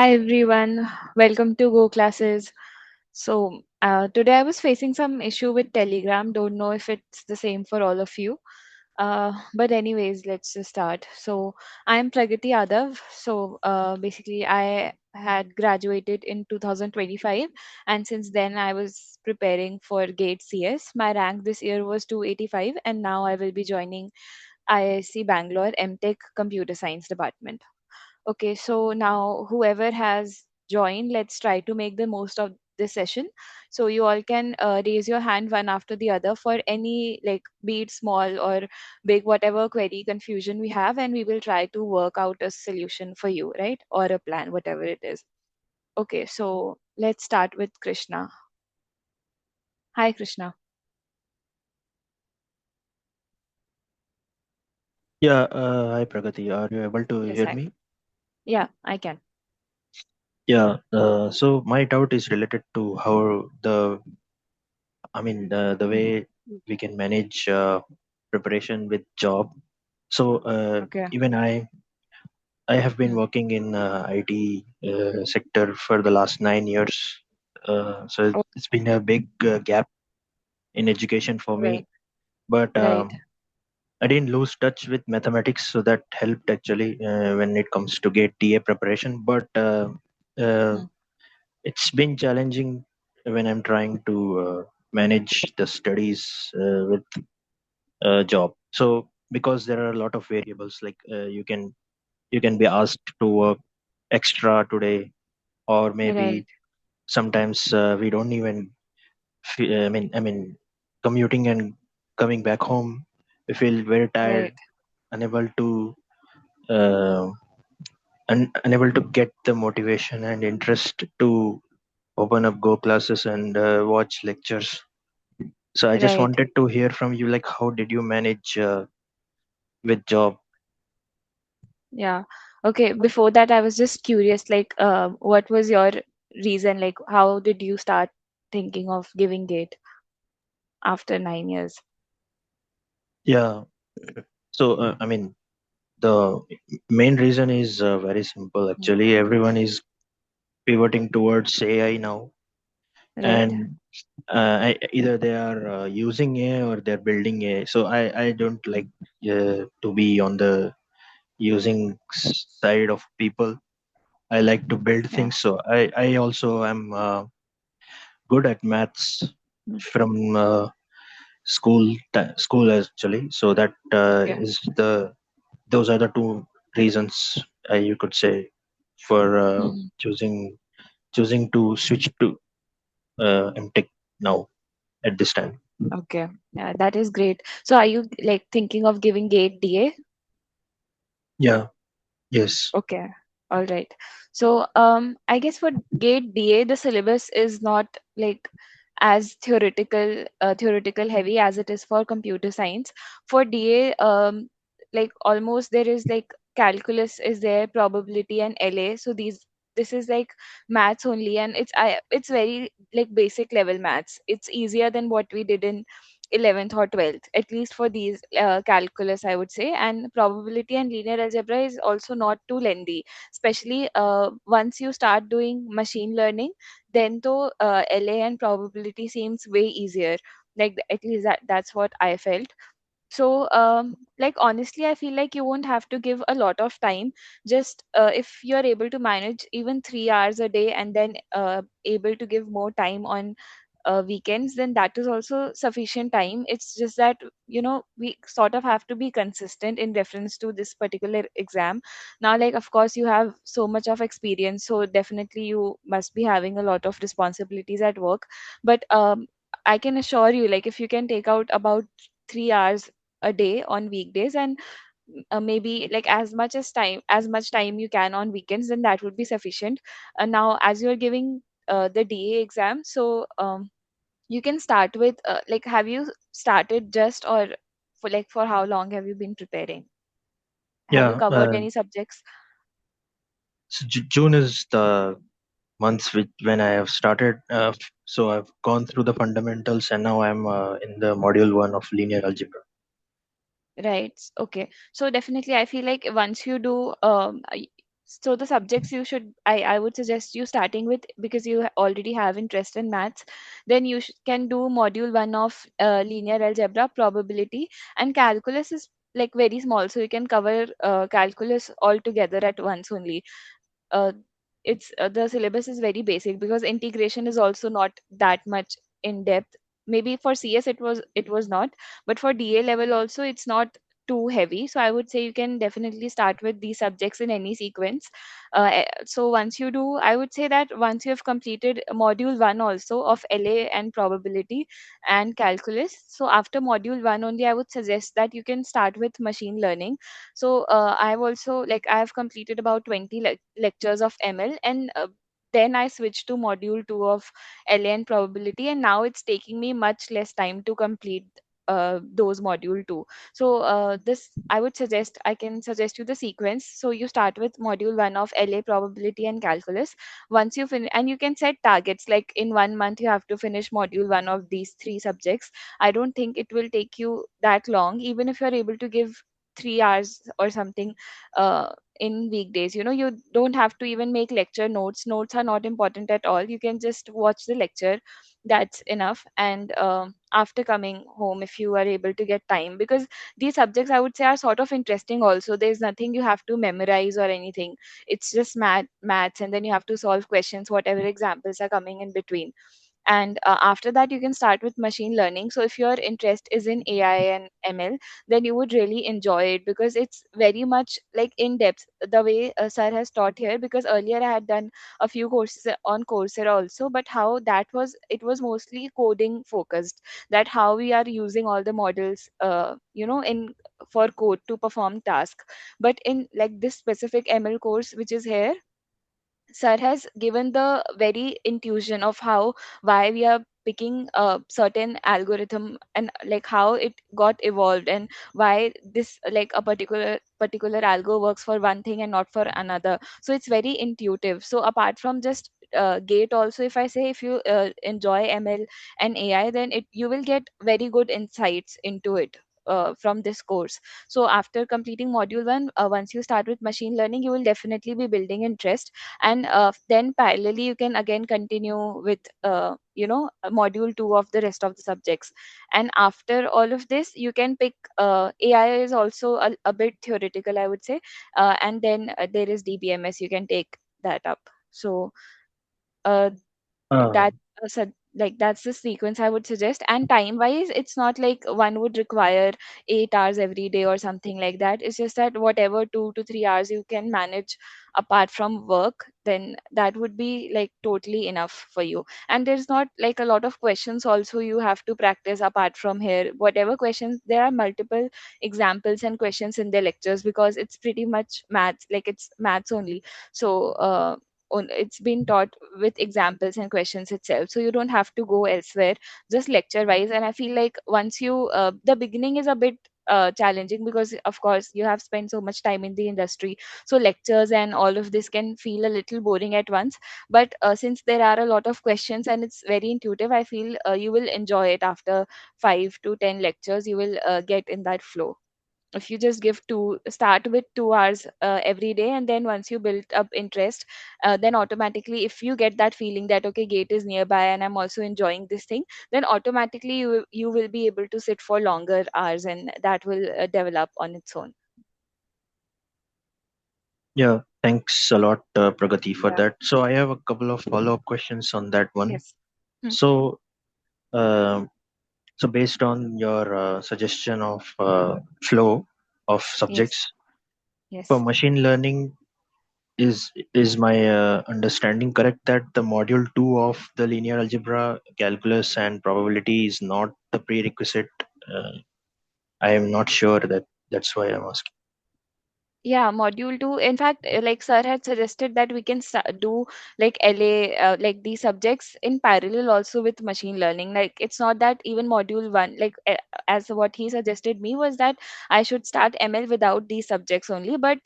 Hi everyone, welcome to Go Classes. Today I was facing some issue with Telegram. Don't know if it's the same for all of you. But anyways, let's just start. I am Pragati Yadav. Basically, I had graduated in 2025, and since then I was preparing for GATE CS. My rank this year was 285, and now I will be joining IISc Bangalore MTech Computer Science Department. Okay, so now whoever has joined, let's try to make the most of this session. So you all can raise your hand one after the other for any, like, be it small or big, whatever query confusion we have, and we will try to work out a solution for you, right? Or a plan, whatever it is. Okay, so let's start with Krishna. Hi, Krishna. Yeah, hi Pragati. Are you able to Yes, hear hi. me? Yeah, I can. Yeah, so my doubt is related to how the way we can manage preparation with job. So Okay. even I have been Hmm. working in IT sector for the last 9 years. So Oh, it's been a big gap in education for right, me, but right. I didn't lose touch with mathematics, so that helped actually when it comes to GATE TA preparation. But uh, Hmm. it's been challenging when I'm trying to manage the studies with job. So because there are a lot of variables, like you can be asked to work extra today, or Right, maybe sometimes we don't even. I mean, commuting and coming back home, we feel very tired, right, unable to uh, unable to get the motivation and interest to open up Go classes and watch lectures. So I just right. wanted to hear from you, like, how did you manage with job? Yeah. Okay. Before that, I was just curious, like, what was your reason? Like, how did you start thinking of giving gate after 9 years? Yeah. So I mean, the main reason is very simple. Mm. Actually, everyone is pivoting towards AI now, Right. and either they are using AI or they're building AI. So I don't Mm. like to be on the using side of people. I like to build Yeah. things. So I also am good at maths Mm. from school actually. So that Okay. is the those are the two reasons you could say for Mhm. choosing to switch to MTech now at this time. Okay. Yeah, that is great. So, are you like thinking of giving gate DA? Yeah. Yes. Okay. All right. I guess for GATE DA, the syllabus is not like as theoretical heavy as it is for computer science. For DA, like almost there is like calculus is there, probability and LA. So this is like maths only, and it's very like basic level maths. It's easier than what we did in 11th or 12th, at least for these calculus, I would say. And probability and linear algebra is also not too lengthy, especially once you start doing machine learning, then though LA and probability seems way easier. Like at least that's what I felt. Like honestly, I feel like you won't have to give a lot of time. Just if you're able to manage even 3 hours a day, and then able to give more time on weekends, then that is also sufficient time. It's just that, we sort of have to be consistent in reference to this particular exam. Now, like, of course, you have so much of experience, so definitely you must be having a lot of responsibilities at work. But I can assure you, like, if you can take out about 3 hours a day on weekdays, and maybe like as much time you can on weekends, then that would be sufficient. Now, as you're giving the DA exam, you can start with like, have you started just, or for how long have you been preparing? Have you Yeah. covered any subjects? So June is the month when I have started. So I've gone through the fundamentals, and now I'm in the module one of linear algebra. Right. Okay. So definitely, I feel like once you do, So the subjects you should, I would suggest you starting with, because you already have interest in maths, then you can do module 1 of linear algebra, probability, and calculus is like very small, so you can cover calculus all together at once only. uh, it's The syllabus is very basic, because integration is also not that much in depth. Maybe for CS it was not, but for DA level also it's not too heavy. So I would say you can definitely start with these subjects in any sequence. So once you do, I would say that once you have completed module 1 also of LA and probability and calculus, so after module 1 only I would suggest that you can start with machine learning. So I've also, like, I have completed about 20 lectures of ML, and then I switched to module 2 of LA and probability, and now it's taking me much less time to complete those module 2. So this I would suggest, I can suggest you the sequence. So you start with module 1 of LA, probability, and calculus. Once you finish, and you can set targets, like in 1 month you have to finish module 1 of these three subjects. I don't think it will take you that long, even if you're able to give 3 hours or something in weekdays. You don't have to even make lecture notes. Notes are not important at all. You can just watch the lecture. That's enough. And after coming home, if you are able to get time, because these subjects, I would say, are sort of interesting also. There's nothing you have to memorize or anything. It's just maths, and then you have to solve questions, whatever examples are coming in between. And after that you can start with machine learning. So if your interest is in AI and ML, then you would really enjoy it, because it's very much like in depth the way sir has taught here. Because earlier I had done a few courses on Coursera also, but how that was, it was mostly coding focused, that how we are using all the models in for code to perform task. But in like this specific ML course which is here, sir has given the very intuition of how, why we are picking a certain algorithm, and like how it got evolved, and why this, like a particular algo works for one thing and not for another. So it's very intuitive. So apart from just gate also, if I say, if you enjoy ML and AI, then it you will get very good insights into it from this course. So after completing module 1, once you start with machine learning, you will definitely be building interest. And then parallelly you can again continue with module 2 of the rest of the subjects. And after all of this you can pick, AI is also a bit theoretical, I would say. And then there is DBMS, you can take that up. So uh, Uh, that like that's the sequence I would suggest. And time wise, it's not like one would require 8 hours every day or something like that. It's just that whatever 2 to 3 hours you can manage apart from work, then that would be like totally enough for you. And there's not like a lot of questions also you have to practice apart from here. Whatever questions, there are multiple examples and questions in the lectures, because it's pretty much maths, like it's maths only. So it's been taught with examples and questions itself, so you don't have to go elsewhere, just lecture wise. And I feel like once you the beginning is a bit challenging, because of course you have spent so much time in the industry, so lectures and all of this can feel a little boring at once. But since there are a lot of questions and it's very intuitive, I feel you will enjoy it. After 5 to 10 lectures you will get in that flow. If you just give two start with 2 hours every day, and then once you build up interest, then automatically, if you get that feeling that okay, gate is nearby and I'm also enjoying this thing, then automatically you will be able to sit for longer hours, and that will develop on its own. yeah, thanks a lot, Pragati, for Yeah. that. So I have a couple of follow-up questions on that one. Yes. Hmm. So, um based on your suggestion of flow of Yes. subjects for Yes. machine learning, is my understanding correct that the module 2 of the linear algebra, calculus, and probability is not the prerequisite? Uh, I am not sure that. That's why I'm asking. Yeah, module 2. In fact, like sir had suggested that we can do like LA, like these subjects in parallel also with machine learning. Like it's not that even module 1, like as what he suggested me was that I should start ML without these subjects only. But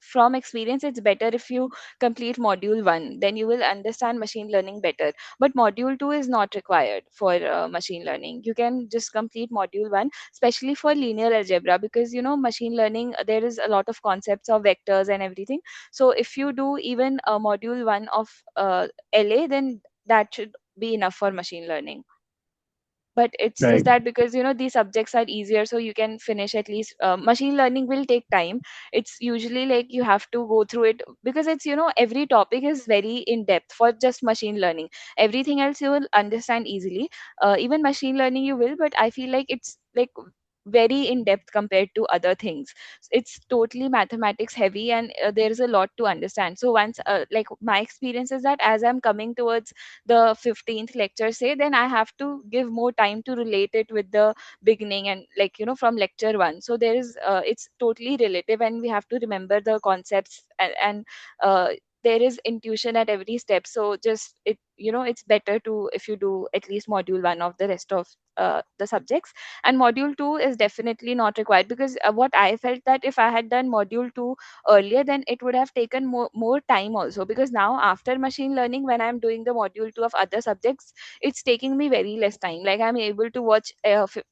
from experience, it's better if you complete module 1, then you will understand machine learning better. But module 2 is not required for machine learning. You can just complete module 1, especially for linear algebra, because machine learning, there is a lot of concepts of vectors and everything. So if you do even module 1 of LA, then that should be enough for machine learning. But it's Right. just that because these subjects are easier, so you can finish at least. Machine learning will take time. It's usually like you have to go through it, because it's every topic is very in depth for just machine learning. Everything else you will understand easily. Even machine learning you will, but I feel like it's like very in depth compared to other things. It's totally mathematics heavy, and there is a lot to understand. So once like my experience is that as I'm coming towards the 15th lecture, say, then I have to give more time to relate it with the beginning, and like from lecture 1. So there is it's totally relative, and we have to remember the concepts, and there is intuition at every step. So just it's better to, if you do at least module 1 of the rest of the subjects. And module 2 is definitely not required, because what I felt that if I had done module 2 earlier, then it would have taken more time also, because now after machine learning, when I'm doing the module 2 of other subjects, it's taking me very less time. Like I'm able to watch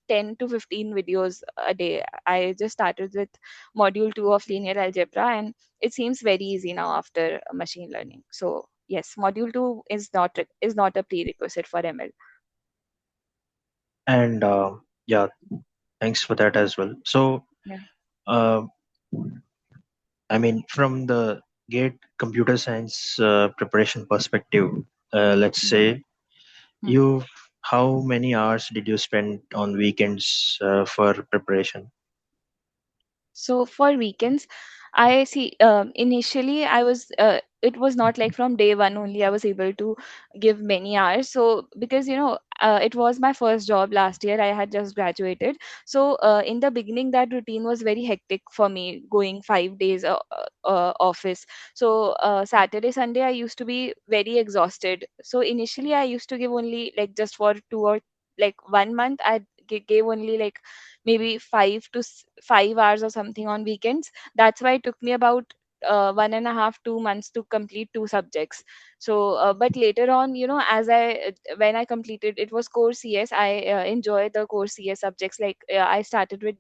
10 to 15 videos a day. I just started with module 2 of linear algebra, and it seems very easy now after machine learning. So yes, module 2 is not a prerequisite for ML. And yeah, thanks for that as well. So, Yeah. uh, I mean, from the GATE computer science preparation perspective, let's Mhm. say Mhm. you, how many hours did you spend on weekends for preparation? So for weekends, I see. Initially, it was not like from day one only I was able to give many hours. So because it was my first job last year. I had just graduated. So in the beginning, that routine was very hectic for me, going 5 days office. So Saturday, Sunday, I used to be very exhausted. So initially, I used to give only like just for 1 month. I gave only like maybe 5 hours or something on weekends. That's why it took me about 1.5 2 months to complete two subjects. So but later on, when I completed, it was core CS. I enjoy the core CS subjects. Like I started with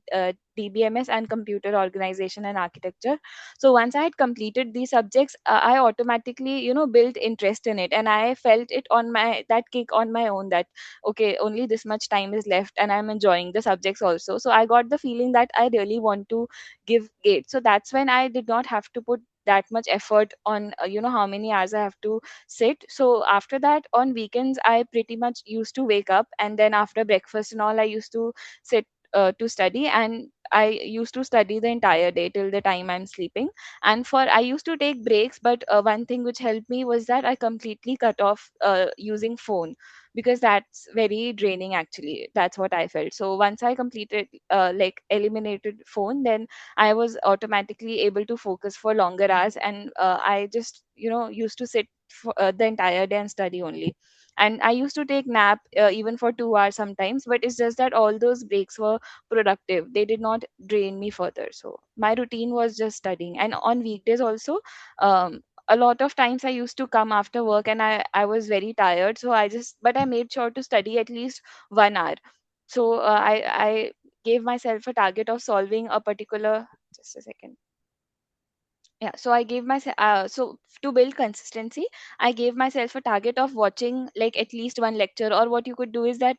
DBMS and computer organization and architecture. So once I had completed these subjects, I automatically built interest in it, and I felt it on my that kick on my own, that okay, only this much time is left and I'm enjoying the subjects also. So I got the feeling that I really want to give gate. So that's when I did not have to put that much effort on how many hours I have to sit. So after that, on weekends, I pretty much used to wake up, and then after breakfast and all, I used to sit to study, and I used to study the entire day till the time I'm sleeping. And for I used to take breaks, but one thing which helped me was that I completely cut off using phone, because that's very draining. Actually, that's what I felt. So once I completed like eliminated phone, then I was automatically able to focus for longer hours, and I just used to sit for the entire day and study only. And I used to take nap even for 2 hours sometimes, but it's just that all those breaks were productive. They did not drain me further. So my routine was just studying. And on weekdays also, a lot of times I used to come after work, and I was very tired. So but I made sure to study at least 1 hour. So I gave myself a target of solving a particular, just a second. Yeah, so I gave myself to build consistency, I gave myself a target of watching like at least one lecture. Or what you could do is that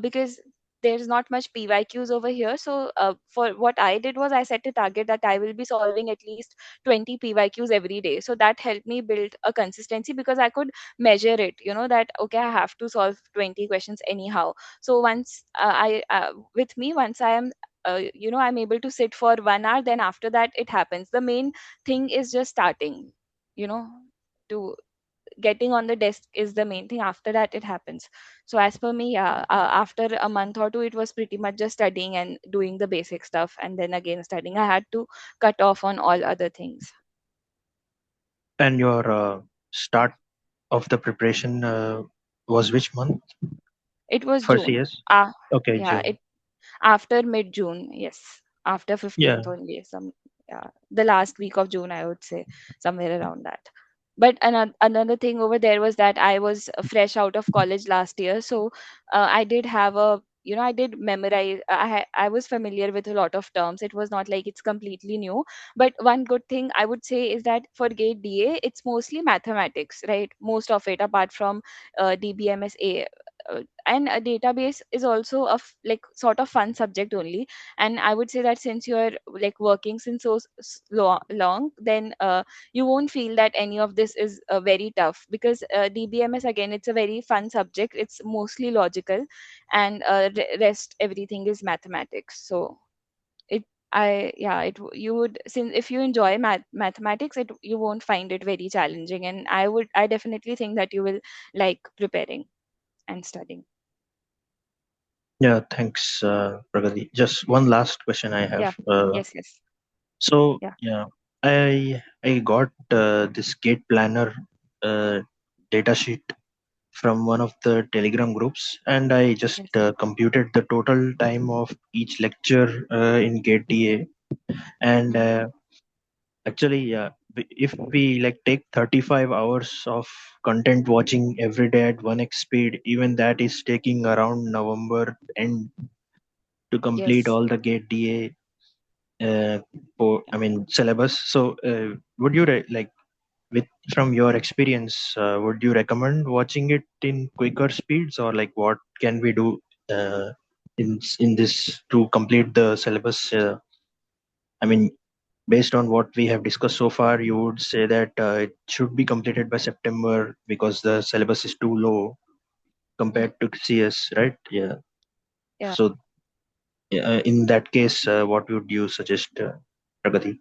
because there's not much PYQs over here, so for what I did was I set a target that I will be solving at least 20 PYQs every day. So that helped me build a consistency, because I could measure it, that okay, I have to solve 20 questions anyhow. So once I with me, once I am I'm able to sit for 1 hour, then after that it happens. The main thing is just starting, you know to getting on the desk is the main thing. After that it happens. So as per me, yeah, after a month or two, it was pretty much just studying and doing the basic stuff, and then again studying. I had to cut off on all other things. And your start of the preparation was which month It was for June. CS? Ah, Okay, yeah, June. it after mid June. Yes, after Yeah, 15th only. Some. yeah, the last week of June, I would say, somewhere around that. But another thing over there was that I was fresh out of college last year, so I did have a, I did memorize. I was familiar with a lot of terms. It was not like it's completely new. But one good thing I would say is that for GATE DA, it's mostly mathematics, right? Most of it, apart from DBMSA. And a database is also a like sort of fun subject only. And I would say that since you're like working since so long, then you won't feel that any of this is very tough, because DBMS, again, it's a very fun subject. It's mostly logical, and rest everything is mathematics. So it I yeah it you would, since if you enjoy mathematics, it you won't find it very challenging, and I definitely think that you will like preparing and studying. Yeah, thanks, Pragati. Just one last question I have. Yeah. Yes. So Yeah. yeah, I got this gate planner uh, data sheet from one of the Telegram groups, and I just Yes. computed the total time of each lecture in Gate DA. And actually, yeah, if we like take 35 hours of content watching every day at 1x speed, even that is taking around November end to complete Yes. all the Gate DA I mean syllabus. So would you like, with from your experience, would you recommend watching it in quicker speeds, or like what can we do uh, in this to complete the syllabus? I mean, based on what we have discussed so far, you would say that it should be completed by September because the syllabus is too low Mm. compared to CS, right? Yeah. Yeah. So in that case, what would you suggest, Pragati?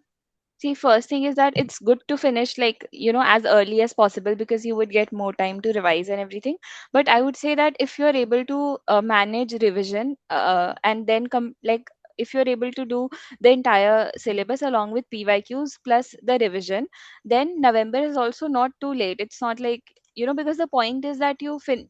See, first thing is that it's good to finish, like, as early as possible, because you would get more time to revise and everything. But I would say that if you're able to manage revision, and then come, like, if you're able to do the entire syllabus along with PYQs plus the revision, then November is also not too late. It's not like, because the point is that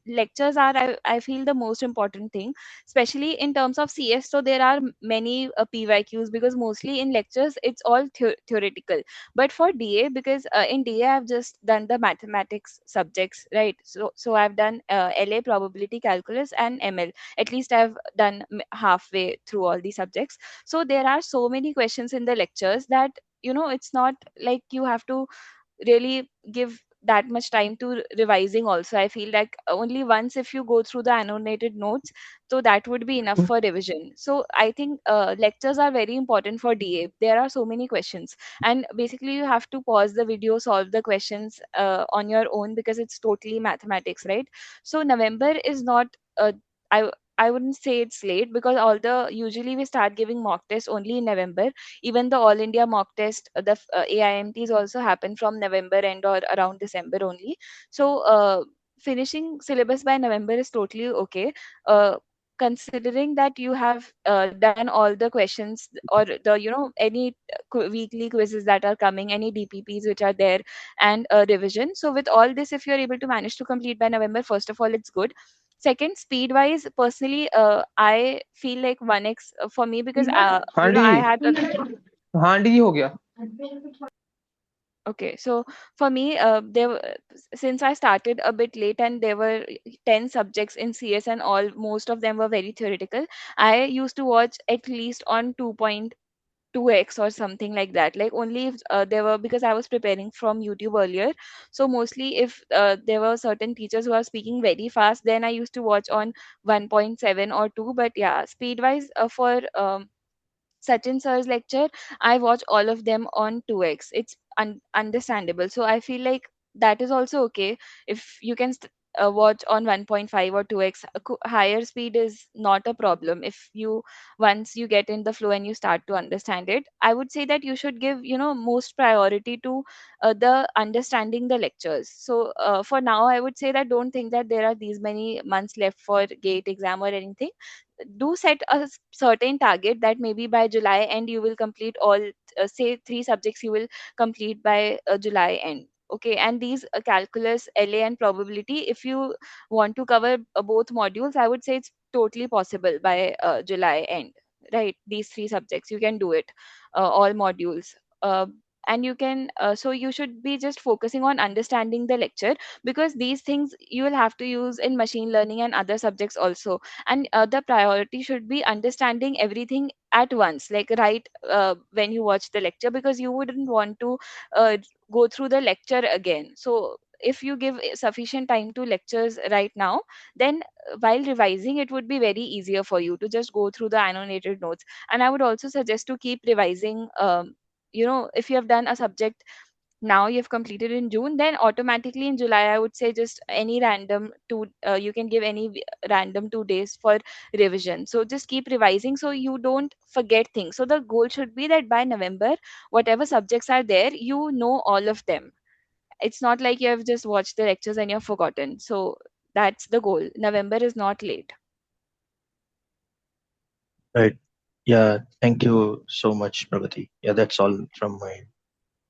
lectures are, I feel, the most important thing, especially in terms of CS. So there are many PYQs, because mostly in lectures it's all theoretical. But for DA, because in DA I've just done the mathematics subjects, right? So I've done LA, probability, calculus, and ML. At least I've done halfway through all these subjects. So there are so many questions in the lectures that, it's not like you have to really give that much time to revising. Also, I feel like only once, if you go through the annotated notes, so that would be enough for revision. So I think lectures are very important for DA. There are so many questions, and basically you have to pause the video, solve the questions on your own, because it's totally mathematics, right? So November is not i I wouldn't say it's late, because all the usually we start giving mock tests only in November. Even the all India mock test, AIMTs also happen from November end or around December only. So finishing syllabus by November is totally okay, uh, considering that you have done all the questions, or the any weekly quizzes that are coming, any DPPs which are there, and revision. So with all this, if you're able to manage to complete by November, first of all, it's good. Second, speed wise, personally, I feel like 1x for me, because हाँ I D had a हाँ D हो गया okay. So for me, since I started a bit late, and there were 10 subjects in CS, and all most of them were very theoretical, I used to watch at least on 2.2x or something like that. Like, only if there were, because I was preparing from YouTube earlier. So mostly if there were certain teachers who are speaking very fast, then I used to watch on 1.7 or 2. But yeah, speed wise, for Sachin sir's lecture, I watch all of them on 2x. It's understandable. So I feel like that is also okay. If you can watch on 1.5 or 2x, higher speed is not a problem. If you once you get in the flow and you start to understand it, I would say that you should give, most priority to the understanding the lectures. So for now, I would say that don't think that there are these many months left for gate exam or anything. Do set a certain target that maybe by July end you will complete all, say, three subjects you will complete by July end. Okay, and these calculus, LA, and probability, if you want to cover both modules, I would say it's totally possible by July end. Right, these three subjects you can do it, all modules. and you can so you should be just focusing on understanding the lecture, because these things you will have to use in machine learning and other subjects also. And the priority should be understanding everything at once, like right when you watch the lecture, because you wouldn't want to uh, go through the lecture again. So if you give sufficient time to lectures right now, then while revising it would be very easier for you to just go through the annotated notes. And I would also suggest to keep revising. If you have done a subject now, you've completed in June, then automatically in July I would say just any random two you can give any random 2 days for revision. So just keep revising so you don't forget things. So the goal should be that by November, whatever subjects are there, you know all of them. It's not like you have just watched the lectures and you've forgotten. So that's the goal. November is not late. Right. Yeah. Thank you so much, Pragati. Yeah, that's all from my end.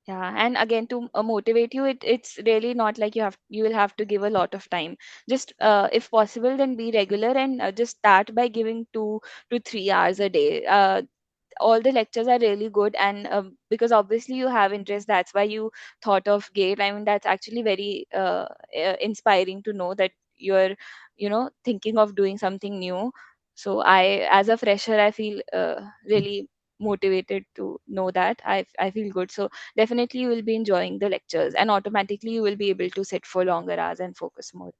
Yeah, and again, to motivate you, it's really not like you will have to give a lot of time. Just if possible, then be regular and just start by giving 2 to 3 hours a day. All the lectures are really good, and because obviously you have interest, that's why you thought of gate. I mean, that's actually very inspiring to know that you're thinking of doing something new. So I, as a fresher, I feel really motivated to know that. I feel good. So definitely you will be enjoying the lectures, and automatically you will be able to sit for longer hours and focus more.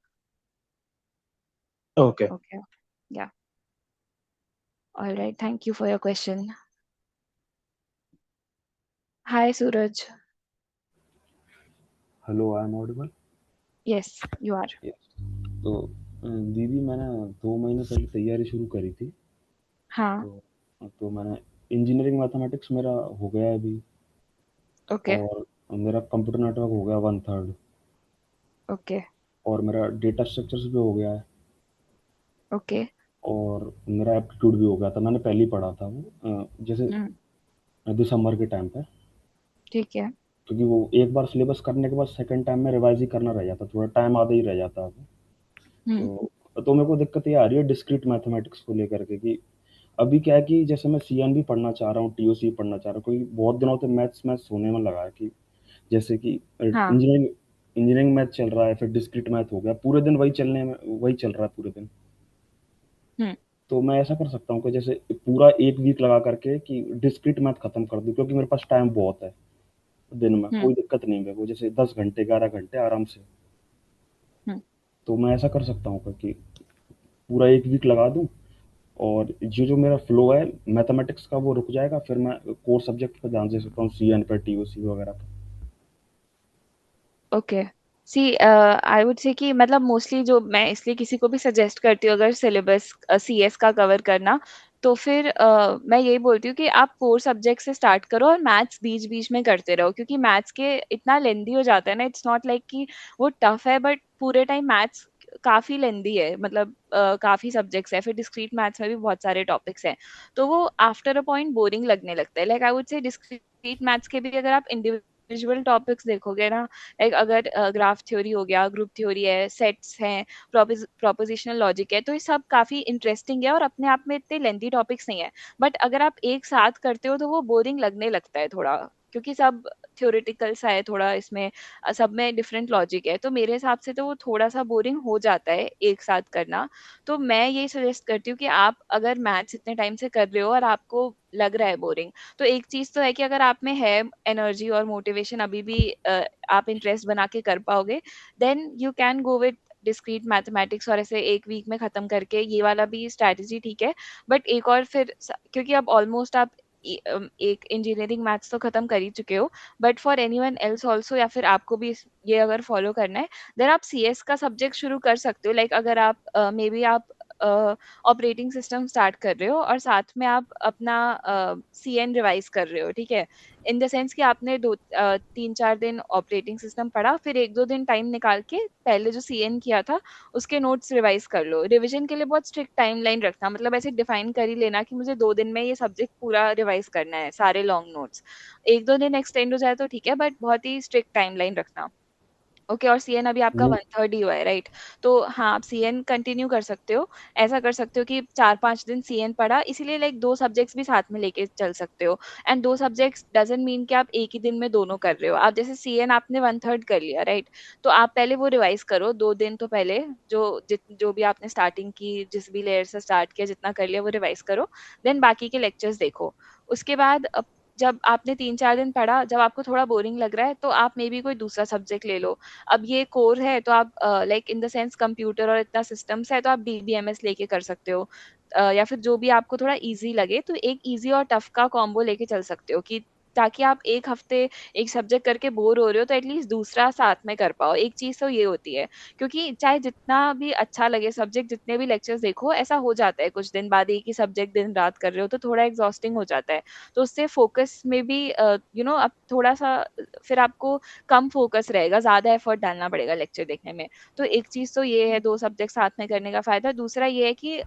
Okay. Okay. Yeah. All right, thank you for your question. Hi, Suraj. Hello I am audible. Yes, you are. तो दीदी मैंने 2 महीने पहले तैयारी शुरू करी थी। हाँ. तो मैंने इंजीनियरिंग मैथमेटिक्स मेरा हो गया है अभी, Okay. और मेरा कंप्यूटर नेटवर्क हो गया 1/3, Okay. और मेरा डेटा स्ट्रक्चर्स भी हो गया है, Okay. और मेरा एप्टीट्यूड भी हो गया था। मैंने पहले ही पढ़ा था वो, जैसे हम्म. दिसंबर के टाइम पे, ठीक है. क्योंकि वो एक बार सिलेबस करने के बाद सेकंड टाइम में रिवाइज ही करना रह जाता, थोड़ा टाइम आधा ही रह जाता है वो। हम्म. तो मेरे को दिक्कत ये आ रही है डिस्क्रीट मैथमेटिक्स को लेकर के, कि अभी क्या है कि जैसे मैं सीएन भी पढ़ना चाह रहा हूँ, टीओसी पढ़ना चाह रहा हूँ, कोई बहुत दिनों से मैथ्स मैथ्स होने में लगा है कि जैसे कि हाँ. इंजीनियरिंग मैथ चल रहा है, फिर डिस्क्रीट मैथ हो गया, पूरे दिन वही चल रहा है पूरे दिन। हम्म. तो मैं ऐसा कर सकता हूँ कि जैसे पूरा एक वीक लगा करके कि डिस्क्रीट मैथ खत्म कर दूँ, क्योंकि मेरे पास टाइम बहुत है दिन में, हम्म. कोई दिक्कत नहीं है मेरे को, जैसे 10 घंटे 11 घंटे आराम से। हम्म. तो मैं ऐसा कर सकता हूँ कि पूरा एक वीक लगा दूँ, और जो जो मेरा फ्लो है मैथमेटिक्स का वो रुक जाएगा, फिर मैं कोर सब्जेक्ट पर ध्यान दे सकता हूँ, सीएन पर, टीओसी वगैरह पर। ओके. सी आई वुड से कि मतलब मोस्टली जो मैं इसलिए किसी को भी सजेस्ट करती हूँ, अगर सिलेबस सीएस का कवर करना, तो फिर मैं यही बोलती हूँ कि आप कोर सब्जेक्ट से स्टार्ट करो और मैथ्स बीच बीच में करते रहो, क्योंकि मैथ्स के इतना लेंदी हो जाता है ना। इट्स नॉट लाइक कि वो टफ है, बट पूरे टाइम मैथ्स काफी लेंदी है, मतलब काफी सब्जेक्ट्स है, फिर डिस्क्रीट मैथ्स में भी बहुत सारे टॉपिक्स हैं, तो वो आफ्टर अ पॉइंट बोरिंग लगने लगता है। लाइक आई वुड से डिस्क्रीट मैथ्स के भी अगर आप इंडिविजुअल टॉपिक्स देखोगे ना, लाइक अगर ग्राफ थ्योरी हो गया, ग्रुप थ्योरी है, सेट्स हैं, प्रोपोजिशनल लॉजिक है, तो ये सब काफी इंटरेस्टिंग है और अपने आप में इतने लेंथी टॉपिक्स नहीं है। बट अगर आप एक साथ करते हो तो वो बोरिंग लगने लगता है थोड़ा, क्योंकि सब थ्योरेटिकल सा है थोड़ा इसमें, सब में डिफरेंट लॉजिक है, तो मेरे हिसाब से तो वो थोड़ा सा बोरिंग हो जाता है एक साथ करना। तो मैं यही सजेस्ट करती हूँ कि आप अगर मैथ्स इतने टाइम से कर रहे हो और आपको लग रहा है बोरिंग, तो एक चीज तो है कि अगर आप में है एनर्जी और मोटिवेशन अभी भी, आप इंटरेस्ट बना के कर पाओगे, then you can go with discrete mathematics, और ऐसे एक वीक में खत्म करके ये वाला भी स्ट्रैटेजी ठीक है। बट एक और फिर क्योंकि अब ऑलमोस्ट आप एक इंजीनियरिंग मैथ्स तो खत्म कर ही चुके हो, but for anyone else also, या फिर आपको भी ये अगर फॉलो करना है, देन आप सीएस का सब्जेक्ट शुरू कर सकते हो। लाइक अगर आप मे बी आप ऑपरेटिंग सिस्टम स्टार्ट कर रहे हो और साथ में आप अपना सीएन रिवाइज कर रहे हो, ठीक है, इन द सेंस कि आपने 3-4 दिन ऑपरेटिंग सिस्टम पढ़ा, फिर 1-2 दिन टाइम निकाल के पहले जो सीएन किया था उसके नोट्स रिवाइज कर लो। रिवीजन के लिए बहुत स्ट्रिक्ट टाइमलाइन रखना, मतलब ऐसे डिफाइन कर ही लेना कि मुझे 2 दिन में ये सब्जेक्ट पूरा रिवाइज करना है, सारे लॉन्ग नोट्स। 1-2 दिन एक्सटेंड हो जाए तो ठीक है, बट बहुत ही स्ट्रिक्ट टाइमलाइन रखना। ओके, और सीएन अभी आपका नहीं 1/3 ही हुआ है, राइट? तो हाँ, आप सीएन कंटिन्यू कर सकते हो। ऐसा कर सकते हो कि 4-5 दिन सीएन पढ़ा, इसीलिए लाइक 2 सब्जेक्ट्स भी साथ में लेके चल सकते हो। एंड 2 सब्जेक्ट्स डज़न्ट मीन कि आप एक ही दिन में दोनों कर रहे हो। आप जैसे सीएन आपने 1/3 कर लिया, राइट? तो आप पहले वो रिवाइज़ करो 2 दिन तो पहले, जो भी आपने स्टार्टिंग की, जिस भी लेयर से स्टार्ट किया, जितना कर लिया वो रिवाइज़ करो। देन बाकी के लेक्चर्स देखो। उसके बाद जब आपने 3-4 दिन पढ़ा, जब आपको थोड़ा बोरिंग लग रहा है, तो आप मेबी कोई दूसरा सब्जेक्ट ले लो। अब ये कोर है तो आप like in the sense computer और इतना सिस्टम्स है तो आप डीबीएमएस लेके कर सकते हो। या फिर जो भी आपको थोड़ा ईज़ी लगे, तो एक ईज़ी और टफ का कॉम्बो लेके चल सकते हो, कि ताकि आप 1 हफ्ते एक सब्जेक्ट करके बोर हो रहे हो तो एटलीस्ट दूसरा साथ में कर पाओ। एक चीज़ तो ये होती है, क्योंकि चाहे जितना भी अच्छा लगे सब्जेक्ट, जितने भी लेक्चर्स देखो, ऐसा हो जाता है कुछ दिन बाद एक ही सब्जेक्ट दिन-रात कर रहे हो तो थोड़ा एग्ज़ॉस्टिंग हो जाता है। तो उससे फ़ोकस में भी अब थोड़ा-सा फिर आपको कम फ़ोकस रहेगा, ज़्यादा एफ़र्ट डालना पड़ेगा लेक्चर देखने में। तो एक चीज़ तो ये है 2 सब्जेक्ट साथ में करने का फ़ायदा। दूसरा ये है कि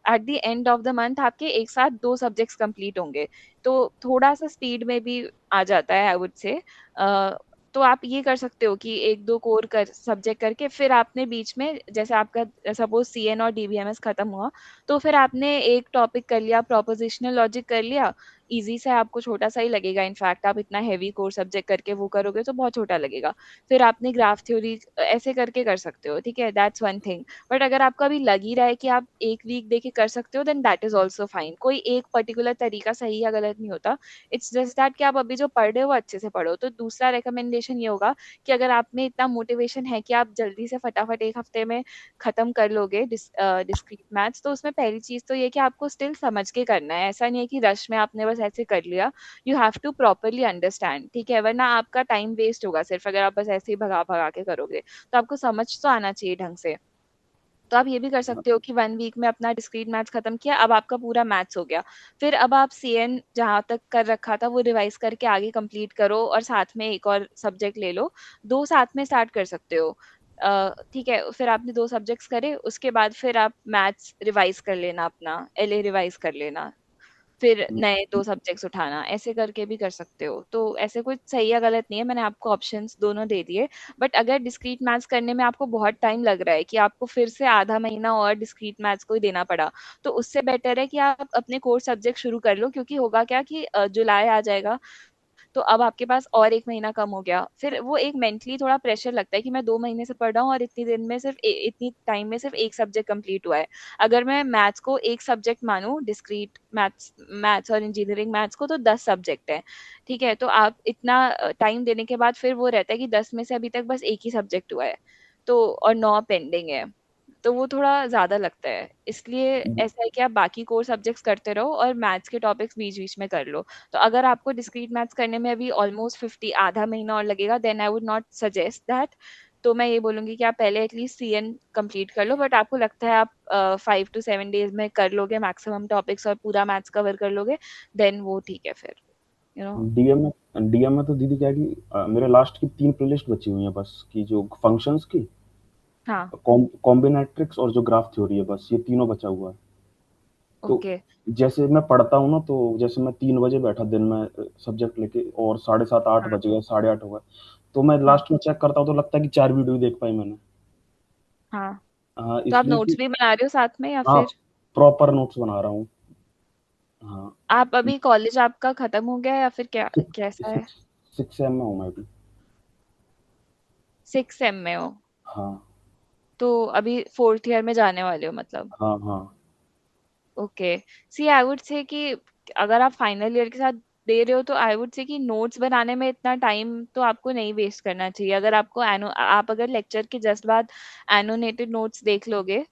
at the end of the month आपके एक साथ 2 सब्जेक्ट्स कंप्लीट होंगे। तो थोड़ा-सा स्पीड में भी आ जाता है, आई वुड से। अ, तो आप ये कर सकते हो कि 1-2 कोर कर सब्जेक्ट करके फिर आपने बीच में, जैसे आपका सपोज़ सीएन और डीबीएमएस खत्म हुआ, तो फिर आपने एक टॉपिक कर लिया, प्रोपोज़िशनल लॉजिक कर लिया, ईज़ी सा है, आपको छोटा-सा ही लगेगा, इनफैक्ट आप इतना हेवी कोर सब्जेक्ट करके वो करोगे तो बहुत छोटा लगेगा। फिर आपने ग्राफ थ्योरी ऐसे करके कर सकते हो, ठीक है? That's one thing. बट अगर आपको अभी लग ही रहा है कि आप 1 वीक देके कर सकते हो, then that is also fine. कोई एक पर्टिकुलर तरीका सही या गलत नहीं होता। इट्स जस्ट दैट कि आप अभी जो पढ़ रहे हो वो अच्छे से पढ़ो। तो दूसरा रिकमेंडेशन ये होगा कि अगर आप में इतना मोटिवेशन है कि आप जल्दी से फटाफट 1 हफ्ते में खत्म कर लोगे डिस्क्रीट मैथ्स, तो उसमें पहली चीज़ तो ये है कि आपको स्टिल समझ के करना है। ऐसा नहीं है कि रश में आपने बस ऐसे कर लिया। You have to properly understand, ठीक है? वरना आपका टाइम वेस्ट होगा सिर्फ, अगर आप बस ऐसे ही भगा-भगा के करोगे। तो आपको समझ तो आना चाहिए ढंग से। तो आप ये भी कर सकते हो कि 1 वीक में अपना डिस्क्रीट मैथ्स खत्म किया, अब आपका पूरा मैथ्स हो गया। फिर अब आप सीएन जहाँ तक कर रखा था वो रिवाइज़ करके आगे कंप्लीट करो और साथ में एक और सब्जेक्ट ले लो। 2 साथ में स्टार्ट कर सकते हो। ठीक है, फिर आपने 2 सब्जेक्ट्स करे, उसके बाद फिर आप मैथ्स रिवाइज़ कर लेना अपना, एलए रिवाइज़ कर लेना। फिर नए 2 सब्जेक्ट्स उठाना, ऐसे करके भी कर सकते हो। तो ऐसे कुछ सही या गलत नहीं है, मैंने आपको ऑप्शंस दोनों दे दिए। बट अगर डिस्क्रीट मैथ्स करने में आपको बहुत टाइम लग रहा है कि आपको फिर से आधा महीना और डिस्क्रीट मैथ्स को ही देना पड़ा, तो उससे बेटर है कि आप अपने कोर सब्जेक्ट शुरू कर लो, क्योंकि होगा क्या कि जुलाई आ जाएगा, तो अब आपके पास और 1 महीना कम हो गया। फिर वो एक मेंटली थोड़ा प्रेशर लगता है कि मैं 2 महीने से पढ़ रहा हूँ और इतनी दिन में सिर्फ़ इतनी टाइम में सिर्फ़ 1 सब्जेक्ट कंप्लीट हुआ है। अगर मैं मैथ्स को 1 सब्जेक्ट मानूँ, डिस्क्रीट मैथ्स मैथ्स और इंजीनियरिंग मैथ्स को, तो 10 सब्जेक्ट हैं, ठीक है? तो आप इतना टाइम देने के बाद फिर वो रहता है कि 10 में से अभी तक बस 1 ही सब्जेक्ट हुआ है, तो और 9 पेंडिंग है। तो वो थोड़ा ज़्यादा लगता है। इसलिए ऐसा है कि आप बाकी कोर सब्जेक्ट्स करते रहो और मैथ्स के टॉपिक्स बीच-बीच में कर लो। तो अगर आपको डिस्क्रीट मैथ्स करने में अभी ऑलमोस्ट 50 आधा महीना और लगेगा, then I would not suggest that. तो मैं ये बोलूँगी कि आप पहले एटलीस्ट सीएन कंप्लीट कर लो, बट आपको लगता है आप 5 टू 7 डेज़ में कर लोगे मैक्सिमम टॉपिक्स और पूरा मैथ्स कवर कर लोगे, देन वो ठीक है फिर, यू नो। डीएम में तो दीदी क्या है कि मेरे लास्ट की 3 प्लेलिस्ट बची हुई हैं बस, कि जो फंक्शंस की, हाँ, कॉम्बिनेट्रिक्स और जो ग्राफ थ्योरी है, बस ये तीनों बचा हुआ है। तो ओके, जैसे मैं पढ़ता हूँ ना, तो जैसे मैं 3 बजे बैठा दिन में सब्जेक्ट लेके, और 7:30 8 हाँ, बज गए, 8:30 हो गए, तो मैं हाँ, लास्ट में चेक करता हूँ तो लगता है कि 4 वीडियो देख पाई मैंने। हाँ। हाँ, तो आप इसलिए नोट्स कि भी बना रहे हो साथ में या हाँ, फिर प्रॉपर नोट्स बना रहा हूँ। हाँ, आप अभी कॉलेज आपका खत्म हो गया है या फिर क्या, कैसा है? 6 सेम में हूँ मैं भी। 6 सेम में हो? हाँ, तो अभी 4th ईयर में जाने वाले हो मतलब? हाँ, हाँ। ओके। सी आई वुड से कि अगर आप फाइनल ईयर के साथ दे रहे हो तो आई वुड से कि नोट्स बनाने में इतना टाइम तो आपको नहीं वेस्ट करना चाहिए। अगर आपको एनो आप अगर लेक्चर के जस्ट बाद एनोटेटेड नोट्स देख लोगे,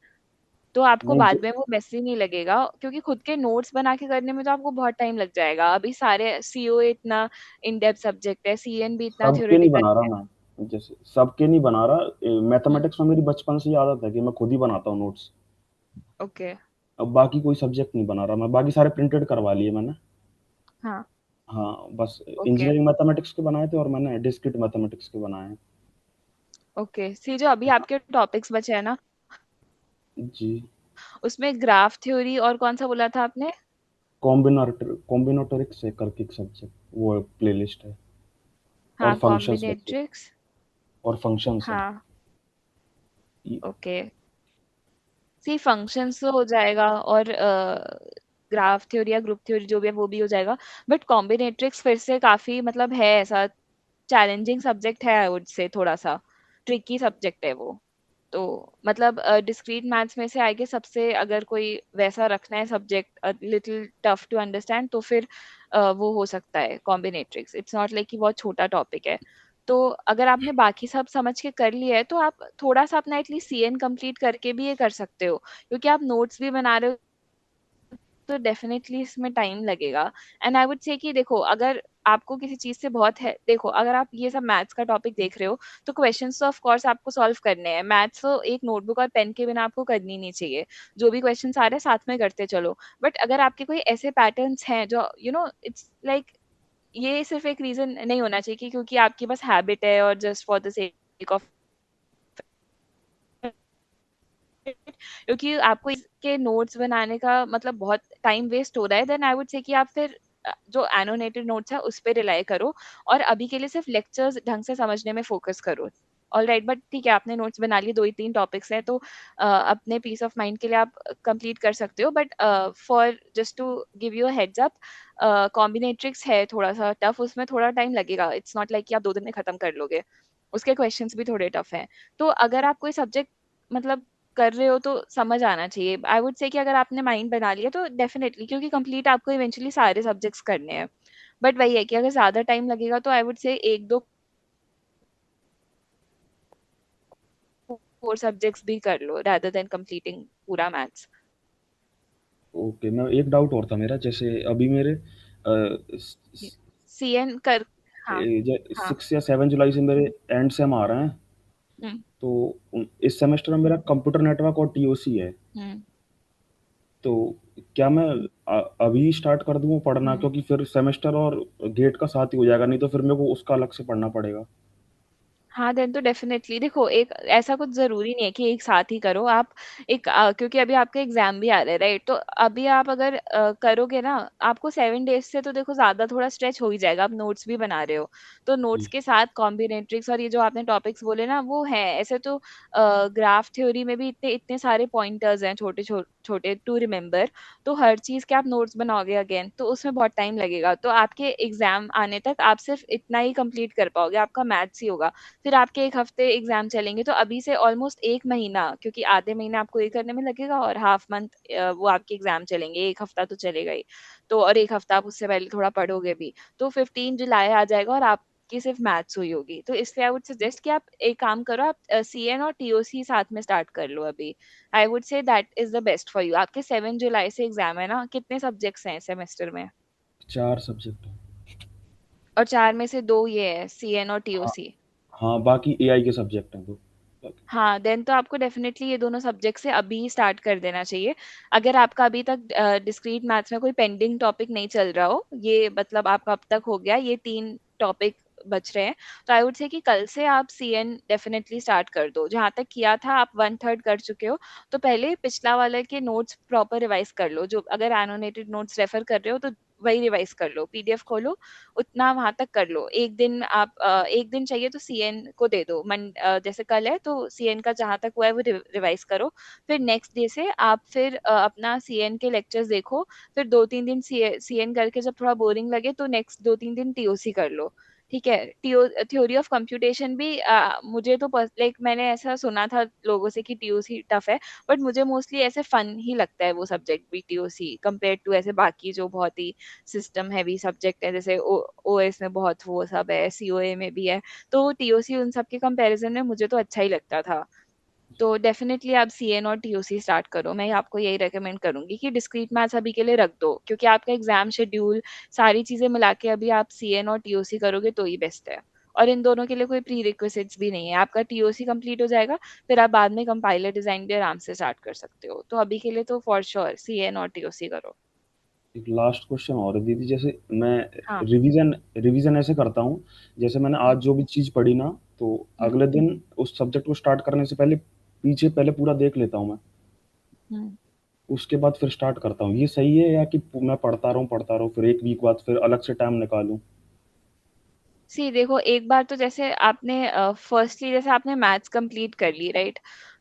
तो आपको नहीं बाद में वो मेसी नहीं लगेगा, क्योंकि खुद के नोट्स बना के करने में तो आपको बहुत टाइम लग जाएगा। अभी सारे सीओए इतना इन डेप्थ सब्जेक्ट है, सीएन भी इतना सबके नहीं थ्योरेटिकल बना रहा है। मैं, जैसे सबके नहीं बना रहा। हुँ, मैथमेटिक्स में मेरी बचपन से ही आदत है कि मैं खुद ही बनाता हूँ नोट्स। ओके। अब बाकी कोई सब्जेक्ट नहीं बना रहा मैं, बाकी सारे प्रिंटेड करवा लिए मैंने। हाँ, हाँ, बस ओके, इंजीनियरिंग मैथमेटिक्स के बनाए थे और मैंने डिस्क्रीट मैथमेटिक्स के बनाए हैं। ओके। सी जो अभी हाँ आपके टॉपिक्स बचे हैं ना, जी। उसमें ग्राफ थ्योरी और कौन-सा बोला था आपने? कॉम्बिनेटोरिक्स से करके एक सब्जेक्ट, वो प्लेलिस्ट है। और हाँ, फंक्शंस बचे। कॉम्बिनेट्रिक्स और फंक्शंस हैं। हाँ ये- ओके। सी फंक्शंस तो हो जाएगा, और ग्राफ थ्योरी या ग्रुप थ्योरी जो भी है वो भी हो जाएगा। बट कॉम्बिनेट्रिक्स फिर से काफी मतलब है ऐसा चैलेंजिंग सब्जेक्ट है, आई वुड से थोड़ा सा ट्रिकी सब्जेक्ट है वो। तो मतलब डिस्क्रीट मैथ्स में से आगे सबसे अगर कोई वैसा रखना है subject little tough to understand, तो फिर वो हो सकता है कॉम्बिनेट्रिक्स। इट्स नॉट लाइक कि बहुत छोटा टॉपिक है। तो अगर आपने बाकी सब समझ के कर लिया है तो आप थोड़ा सा अपना एटलीस्ट सीएन कंप्लीट करके भी ये कर सकते हो, क्योंकि आप नोट्स भी बना रहे हो तो डेफिनेटली इसमें टाइम लगेगा। एंड आई वुड से कि देखो, अगर आपको किसी चीज से बहुत है, देखो अगर आप ये सब मैथ्स का टॉपिक देख रहे हो तो क्वेश्चंस तो ऑफ कोर्स आपको सॉल्व करने हैं। मैथ्स तो एक नोटबुक और पेन के बिना आपको करनी नहीं चाहिए। जो भी क्वेश्चंस आ रहे हैं साथ में करते चलो। बट अगर आपके कोई ऐसे पैटर्न्स हैं जो इट्स लाइक, ये सिर्फ एक रीजन नहीं होना चाहिए कि क्योंकि आपकी बस हैबिट है और just for the sake of, क्योंकि आपको इसके नोट्स बनाने का मतलब बहुत टाइम वेस्ट हो रहा है, देन आई वुड से कि आप फिर जो एनोटेटेड नोट्स है उस पर रिलाई करो, और अभी के लिए सिर्फ लेक्चर्स ढंग से समझने में फोकस करो। ऑल राइट, बट ठीक है, आपने नोट्स बना लिए, 2 ही 3 टॉपिक्स हैं, तो अपने पीस ऑफ माइंड के लिए आप कंप्लीट कर सकते हो। But for just to give you heads up, combinatorics है थोड़ा सा टफ, उसमें थोड़ा टाइम लगेगा। इट्स नॉट लाइक कि आप 2 दिन में खत्म कर लोगे। उसके क्वेश्चंस भी थोड़े टफ हैं। तो अगर आप कोई सब्जेक्ट मतलब कर रहे हो तो समझ आना चाहिए। आई वुड से कि अगर आपने माइंड बना लिया तो डेफिनेटली, क्योंकि कंप्लीट आपको इवेंचुअली सारे सब्जेक्ट्स करने हैं। बट वही है कि अगर ज्यादा टाइम लगेगा तो आई वुड से 1 2 4 सब्जेक्ट्स भी कर लो rather देन कंप्लीटिंग पूरा मैथ्स। ओके, मैं एक डाउट और था मेरा, जैसे अभी मेरे सीएन कर। हाँ। हाँ। 6 या 7 जुलाई से मेरे एंड सेम आ रहे हैं। हम्म। तो इस सेमेस्टर में मेरा कंप्यूटर नेटवर्क और टीओसी है। हम्म। तो क्या मैं अभी स्टार्ट कर दूँ पढ़ना, हम्म। क्योंकि फिर सेमेस्टर और गेट का साथ ही हो जाएगा, नहीं तो फिर मेरे को उसका अलग से पढ़ना पड़ेगा। हाँ देन तो डेफिनेटली देखो, एक ऐसा कुछ जरूरी नहीं है कि एक साथ ही करो आप। एक क्योंकि अभी आपके एग्जाम भी आ रहे हैं, राइट? तो अभी आप अगर करोगे ना, आपको 7 डेज से तो देखो ज्यादा थोड़ा स्ट्रेच हो ही जाएगा। आप नोट्स भी बना रहे हो, तो नोट्स जी। के साथ कॉम्बिनेट्रिक्स और ये जो आपने टॉपिक्स बोले ना वो है ऐसे तो। ग्राफ थ्योरी में भी इतने इतने सारे पॉइंटर्स हैं छोटे छोटे टू रिमेम्बर। तो हर चीज के आप नोट्स बनाओगे अगेन तो उसमें बहुत टाइम लगेगा। तो आपके एग्जाम आने तक आप सिर्फ इतना ही कंप्लीट कर पाओगे, आपका मैथ्स ही होगा। फिर आपके 1 हफ्ते एग्जाम चलेंगे, तो अभी से ऑलमोस्ट 1 महीना, क्योंकि आधे महीने आपको ये करने में लगेगा और हाफ मंथ वो आपके एग्जाम चलेंगे, 1 हफ्ता तो चलेगा ही। तो और 1 हफ्ता आप उससे पहले थोड़ा पढ़ोगे भी। तो 15 जुलाई आ जाएगा और आपकी सिर्फ मैथ्स हुई होगी। तो इसलिए आई वुड सजेस्ट कि आप एक काम करो, आप सीएन और टीओसी साथ में स्टार्ट कर लो अभी। आई would say that is the best for you. आपके 7 जुलाई से एग्जाम है ना? कितने सब्जेक्ट्स हैं सेमेस्टर में? 4 सब्जेक्ट है। और 4 में से 2 ये है, सीएन और हाँ। टीओसी। हाँ, बाकी एआई के सब्जेक्ट हैं दो बाकी। हाँ देन तो आपको डेफिनेटली ये दोनों सब्जेक्ट से अभी ही स्टार्ट कर देना चाहिए। अगर आपका अभी तक डिस्क्रीट मैथ्स में कोई पेंडिंग टॉपिक नहीं चल रहा हो, ये मतलब आपका अब तक हो गया, ये 3 टॉपिक बच रहे हैं, तो आई वुड से कि कल से आप सीएन डेफिनेटली स्टार्ट कर दो। जहाँ तक किया था आप 1/3 कर चुके हो, तो पहले पिछला वाले के नोट्स प्रॉपर रिवाइज कर लो। जो अगर एनोटेटेड नोट्स रेफर कर रहे हो तो वही रिवाइज कर लो, पीडीएफ खोलो, उतना वहां तक कर लो। एक दिन आप 1 दिन चाहिए तो सीएन को दे दो। जैसे कल है तो सीएन का जहां तक हुआ है वो रिवाइज करो। फिर नेक्स्ट डे से आप फिर अपना सीएन के लेक्चर्स देखो। फिर 2 3 दिन सीएन करके जब थोड़ा बोरिंग लगे तो नेक्स्ट 2 3 दिन टीओसी कर लो। ठीक है? थ्योरी ऑफ कंप्यूटेशन भी मुझे तो लाइक मैंने ऐसा सुना था लोगों से कि टीओसी टफ है, बट मुझे मोस्टली ऐसे फन ही लगता है वो सब्जेक्ट भी, टीओसी कंपेयर टू ऐसे बाकी जो बहुत ही सिस्टम हैवी सब्जेक्ट है, जैसे ओएस में बहुत वो सब है, सीओए में भी है। तो टीओसी उन सब के कंपैरिजन में मुझे तो अच्छा ही लगता था। तो डेफिनेटली आप सीएन और टीओसी स्टार्ट करो। मैं आपको यही रेकमेंड करूंगी कि डिस्क्रीट मैथ्स अभी के लिए रख दो, क्योंकि आपका एग्जाम शेड्यूल सारी चीजें मिला के अभी आप सीएन और टीओसी करोगे तो ही बेस्ट है। और इन दोनों के लिए कोई प्री रिक्विजिट्स भी नहीं है। आपका टीओसी कंप्लीट हो जाएगा, फिर आप बाद में कंपाइलर डिजाइन भी आराम से स्टार्ट कर सकते हो। तो अभी के लिए तो फॉर श्योर सीएन और टीओसी करो। एक लास्ट क्वेश्चन और है दीदी, जैसे मैं हाँ। रिवीजन रिवीजन ऐसे करता हूँ, जैसे मैंने हम्म। आज जो भी चीज़ पढ़ी ना, तो हम्म। अगले दिन उस सब्जेक्ट को स्टार्ट करने से पहले पीछे पहले पूरा देख लेता हूँ मैं। हम्म। उसके बाद फिर स्टार्ट करता हूँ। ये सही है, या कि मैं पढ़ता रहूँ फिर एक वीक बाद फिर अलग से टाइम निकालूं? सी देखो, एक बार तो जैसे आपने फर्स्टली जैसे आपने मैथ्स कंप्लीट कर ली, राइट?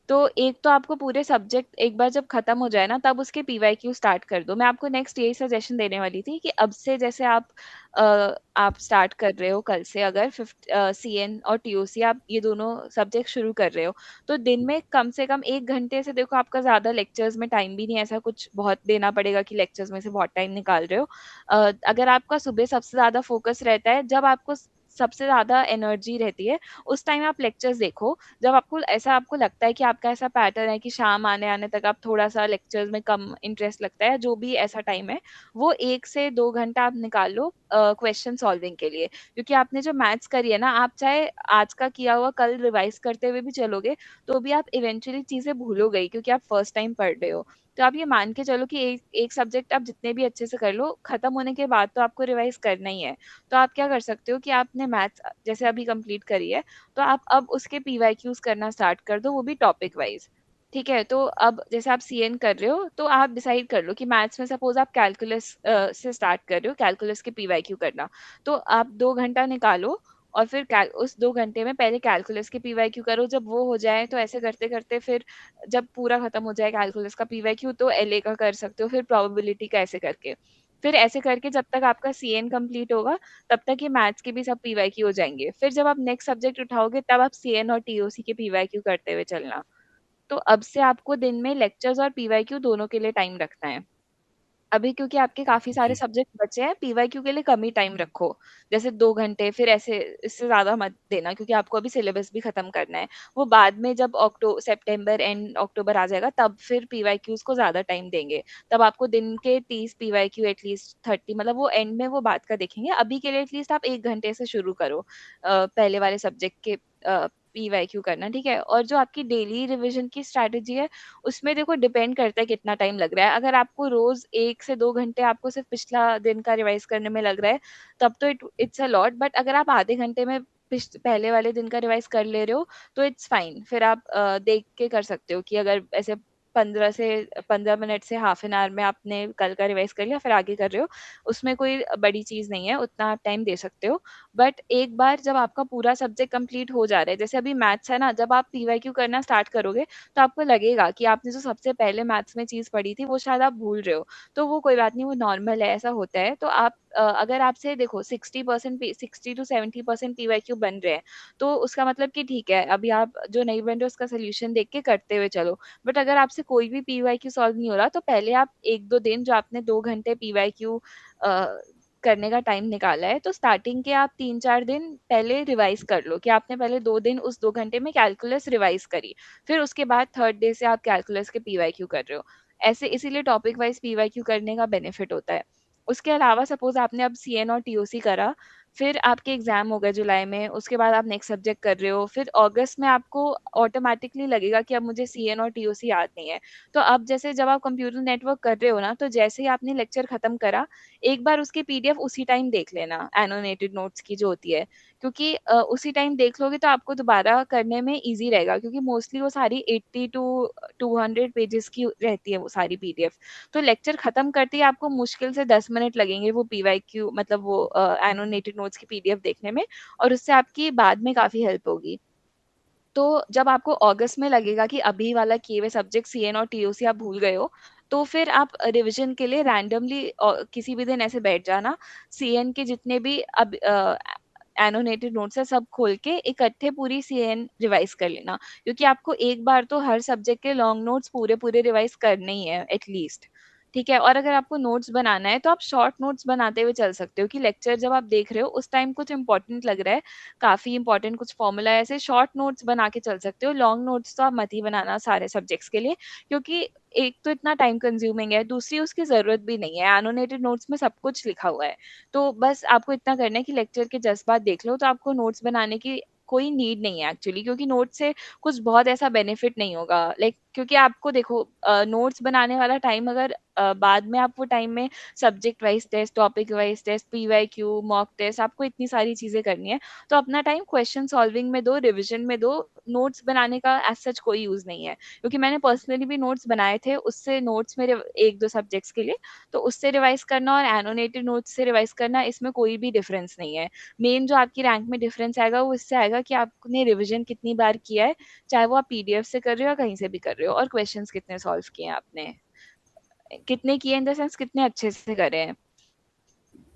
तो एक तो आपको पूरे सब्जेक्ट एक बार जब खत्म हो जाए ना, तब उसके पीवाईक्यू स्टार्ट कर दो। मैं आपको नेक्स्ट यही सजेशन देने वाली थी कि अब से जैसे आप स्टार्ट कर रहे हो कल से, अगर फिफ्थ सीएन और टीओसी आप ये दोनों सब्जेक्ट शुरू कर रहे हो, तो दिन में कम से कम 1 घंटे से, देखो आपका ज्यादा लेक्चर्स में टाइम भी नहीं ऐसा कुछ बहुत देना पड़ेगा कि लेक्चर्स में से बहुत टाइम निकाल रहे हो। अगर आपका सुबह सबसे ज्यादा फोकस रहता है, जब आपको सबसे ज्यादा एनर्जी रहती है, उस टाइम आप लेक्चर्स देखो। जब आपको लगता है कि आपका ऐसा पैटर्न है कि शाम आने आने तक आप थोड़ा सा लेक्चर्स में कम इंटरेस्ट लगता है, जो भी ऐसा टाइम है, वो 1 से 2 घंटा आप निकाल लो क्वेश्चन सॉल्विंग के लिए। क्योंकि आपने जो मैथ्स करी है ना, आप चाहे आज का किया हुआ कल रिवाइज करते हुए भी चलोगे, तो भी आप इवेंचुअली चीजें भूलोगे ही, क्योंकि आप फर्स्ट टाइम पढ़ रहे हो। तो आप ये मान के चलो कि एक एक सब्जेक्ट आप जितने भी अच्छे से कर लो, खत्म होने के बाद तो आपको रिवाइज करना ही है। तो आप क्या कर सकते हो कि आपने मैथ्स जैसे अभी कंप्लीट करी है, तो आप अब उसके पीवाईक्यूज करना स्टार्ट कर दो, वो भी टॉपिक वाइज। ठीक है, तो अब जैसे आप सीएन कर रहे हो, तो आप डिसाइड कर लो कि मैथ्स में सपोज आप कैलकुलस से स्टार्ट कर रहे हो, कैलकुलस के पीवाईक्यू करना। तो आप 2 घंटा निकालो, और फिर उस 2 घंटे में पहले कैलकुलस के पीवाईक्यू करो। जब वो हो जाए, तो ऐसे करते करते फिर जब पूरा खत्म हो जाए कैलकुलस का पीवाईक्यू, तो एलए का कर सकते हो, फिर प्रोबेबिलिटी का, ऐसे करके। फिर ऐसे करके जब तक आपका सीएन कंप्लीट होगा, तब तक ये मैथ्स के भी सब पीवाईक्यू हो जाएंगे। फिर जब आप नेक्स्ट सब्जेक्ट उठाओगे, तब आप सीएन और टीओसी के पीवाईक्यू करते हुए चलना। तो अब से आपको दिन में लेक्चर्स और पीवाईक्यू दोनों के लिए टाइम रखना है। अभी क्योंकि आपके काफी सारे जी। सब्जेक्ट बचे हैं, पीवाईक्यू के लिए कम ही टाइम रखो। जैसे 2 घंटे, फिर ऐसे इससे ज्यादा मत देना, क्योंकि आपको अभी सिलेबस भी खत्म करना है। वो बाद में जब सितंबर एंड अक्टूबर आ जाएगा, तब फिर पीवाईक्यूज को ज्यादा टाइम देंगे। तब आपको दिन के 30 पीवाईक्यू, एटलीस्ट 30, मतलब वो एंड में वो बात का देखेंगे। अभी के लिए एटलीस्ट आप 1 घंटे से शुरू करो पहले वाले सब्जेक्ट के पीवाईक्यू करना, ठीक है? और जो आपकी डेली रिवीजन की स्ट्रैटेजी है, उसमें देखो डिपेंड करता है कितना टाइम लग रहा है। अगर आपको रोज 1 से 2 घंटे आपको सिर्फ पिछला दिन का रिवाइज करने में लग रहा है, तब तो इट्स अ लॉट। बट अगर आप आधे घंटे में पहले वाले दिन का रिवाइज कर ले रहे हो, तो इट्स फाइन। फिर आप देख के कर सकते हो कि अगर ऐसे 15 मिनट से हाफ एन आवर में आपने कल का रिवाइज कर लिया, फिर आगे कर रहे हो, उसमें कोई बड़ी चीज नहीं है, उतना आप टाइम दे सकते हो। बट एक बार जब आपका पूरा सब्जेक्ट कंप्लीट हो जा रहा है, जैसे अभी मैथ्स है ना, जब आप पीवाईक्यू करना स्टार्ट करोगे, तो आपको लगेगा कि आपने जो सबसे पहले मैथ्स में चीज पढ़ी थी, वो शायद आप भूल रहे हो। तो वो कोई बात नहीं, वो नॉर्मल है, ऐसा होता है। तो आप अगर आपसे देखो 60% 60 to 70% पीवाईक्यू बन रहे हैं, तो उसका मतलब कि ठीक है, अभी आप जो नहीं बन रहे उसका सोल्यूशन देख के करते हुए चलो। बट अगर आपसे कोई भी पीवाईक्यू सॉल्व नहीं हो रहा, तो पहले आप 1-2 दिन, जो आपने 2 घंटे पीवाईक्यू करने का टाइम निकाला है, तो स्टार्टिंग के आप 3-4 दिन पहले रिवाइज कर लो कि आपने पहले 2 दिन उस 2 घंटे में कैलकुलस रिवाइज करी। फिर उसके बाद थर्ड डे से आप कैलकुलस के पीवाईक्यू कर रहे हो। ऐसे इसीलिए टॉपिक वाइज पीवाईक्यू करने का बेनिफिट होता है। उसके अलावा सपोज आपने अब सीएन और टीओसी करा, फिर आपके एग्जाम हो गए जुलाई में, उसके बाद आप नेक्स्ट सब्जेक्ट कर रहे हो, फिर अगस्त में आपको ऑटोमेटिकली लगेगा कि अब मुझे सीएन और टीओसी याद नहीं है। तो अब जैसे जब आप कंप्यूटर नेटवर्क कर रहे हो ना, तो जैसे ही आपने लेक्चर खत्म करा, एक बार उसकी पीडीएफ उसी टाइम देख लेना, एनोटेटेड नोट्स की जो होती है। क्योंकि उसी टाइम देख लोगे तो आपको दोबारा करने में इजी रहेगा, क्योंकि मोस्टली वो सारी 80 to 200 पेजेस की रहती है वो सारी पीडीएफ। तो लेक्चर खत्म करते ही आपको मुश्किल से 10 मिनट लगेंगे वो पीवाईक्यू, मतलब वो एनोटेटेड नोट्स की पीडीएफ देखने में, और उससे आपकी बाद में काफी हेल्प होगी। तो जब आपको अगस्त में लगेगा कि अभी वाला किए हुए सब्जेक्ट सीएन और टीओसी आप भूल गए हो, तो फिर आप रिवीजन के लिए रैंडमली किसी भी दिन ऐसे बैठ जाना, सीएन के जितने भी अब एनोटेटेड नोट्स है सब खोल के इकट्ठे पूरी सीएन रिवाइज कर लेना। क्योंकि आपको एक बार तो हर सब्जेक्ट के लॉन्ग नोट्स पूरे पूरे रिवाइज करने ही है एटलीस्ट। ठीक है, और अगर आपको नोट्स बनाना है, तो आप शॉर्ट नोट्स बनाते हुए चल सकते हो कि लेक्चर जब आप देख रहे हो उस टाइम कुछ इंपॉर्टेंट लग रहा है, काफी इंपॉर्टेंट कुछ फॉर्मूला है, ऐसे शॉर्ट नोट्स बना के चल सकते हो। लॉन्ग नोट्स तो आप मत ही बनाना सारे सब्जेक्ट्स के लिए, क्योंकि एक तो इतना टाइम कंज्यूमिंग है, दूसरी उसकी जरूरत भी नहीं है, एनोटेटेड नोट्स में सब कुछ लिखा हुआ है। तो बस आपको इतना करना है कि लेक्चर के जस्ट बाद देख लो, तो आपको नोट्स बनाने की कोई नीड नहीं है एक्चुअली, क्योंकि नोट से कुछ बहुत ऐसा बेनिफिट नहीं होगा। लाइक क्योंकि आपको देखो नोट्स बनाने वाला टाइम अगर बाद में आप वो टाइम में subject wise test, topic wise test, PYQ, mock test, आपको इतनी सारी चीजें करनी है, तो अपना टाइम क्वेश्चन सॉल्विंग में दो, रिविजन में दो। नोट्स बनाने का एज सच कोई यूज नहीं है, क्योंकि मैंने पर्सनली भी नोट्स बनाए थे, उससे नोट्स मेरे एक दो सब्जेक्ट्स के लिए, तो उससे रिवाइज करना और एनोटेटेड नोट्स से रिवाइज करना, इसमें कोई भी डिफरेंस नहीं है। मेन जो आपकी रैंक में डिफरेंस आएगा वो इससे आएगा कि आपने रिविजन कितनी बार किया है, चाहे वो आप पीडीएफ से कर रहे हो या कहीं से भी कर रहे हो, और क्वेश्चंस कितने सॉल्व किए हैं आपने, कितने किए इन द सेंस कितने अच्छे से करे हैं,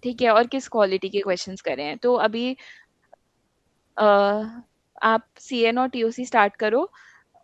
ठीक है, और किस क्वालिटी के क्वेश्चंस करे हैं। तो अभी अ, आप सीएन और टीओसी स्टार्ट करो,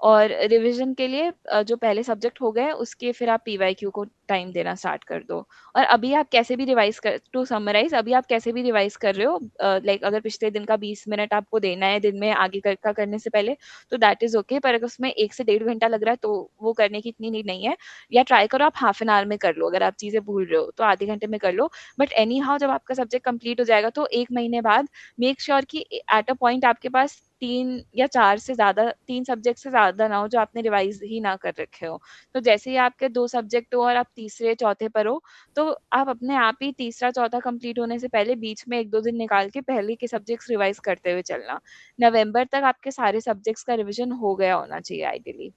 और रिवीजन के लिए जो पहले सब्जेक्ट हो गए उसके फिर आप पीवाईक्यू को टाइम देना स्टार्ट कर दो। और अभी आप कैसे भी रिवाइज कर, टू समराइज, अभी आप कैसे भी रिवाइज कर रहे हो, लाइक अगर पिछले दिन का 20 मिनट आपको देना है दिन में आगे का करने से पहले, तो दैट इज ओके, पर अगर उसमें 1 से 1.5 घंटा लग रहा है तो वो करने की इतनी नीड नहीं है। या ट्राई करो आप हाफ एन आवर में कर लो, अगर आप चीजें भूल रहे हो तो आधे घंटे में कर लो। बट एनी हाउ जब आपका सब्जेक्ट कंप्लीट हो जाएगा तो 1 महीने बाद मेक श्योर कि एट अ पॉइंट आपके पास 3 या 4 से ज्यादा, 3 सब्जेक्ट से ज्यादा ना हो जो आपने रिवाइज ही ना कर रखे हो। तो जैसे ही आपके 2 सब्जेक्ट हो और आप तीसरे चौथे पर हो, तो आप अपने आप ही तीसरा चौथा कंप्लीट होने से पहले बीच में 1-2 दिन निकाल के पहले के सब्जेक्ट्स रिवाइज करते हुए चलना। नवंबर तक आपके सारे सब्जेक्ट्स का रिवीजन हो गया होना चाहिए आइडियली,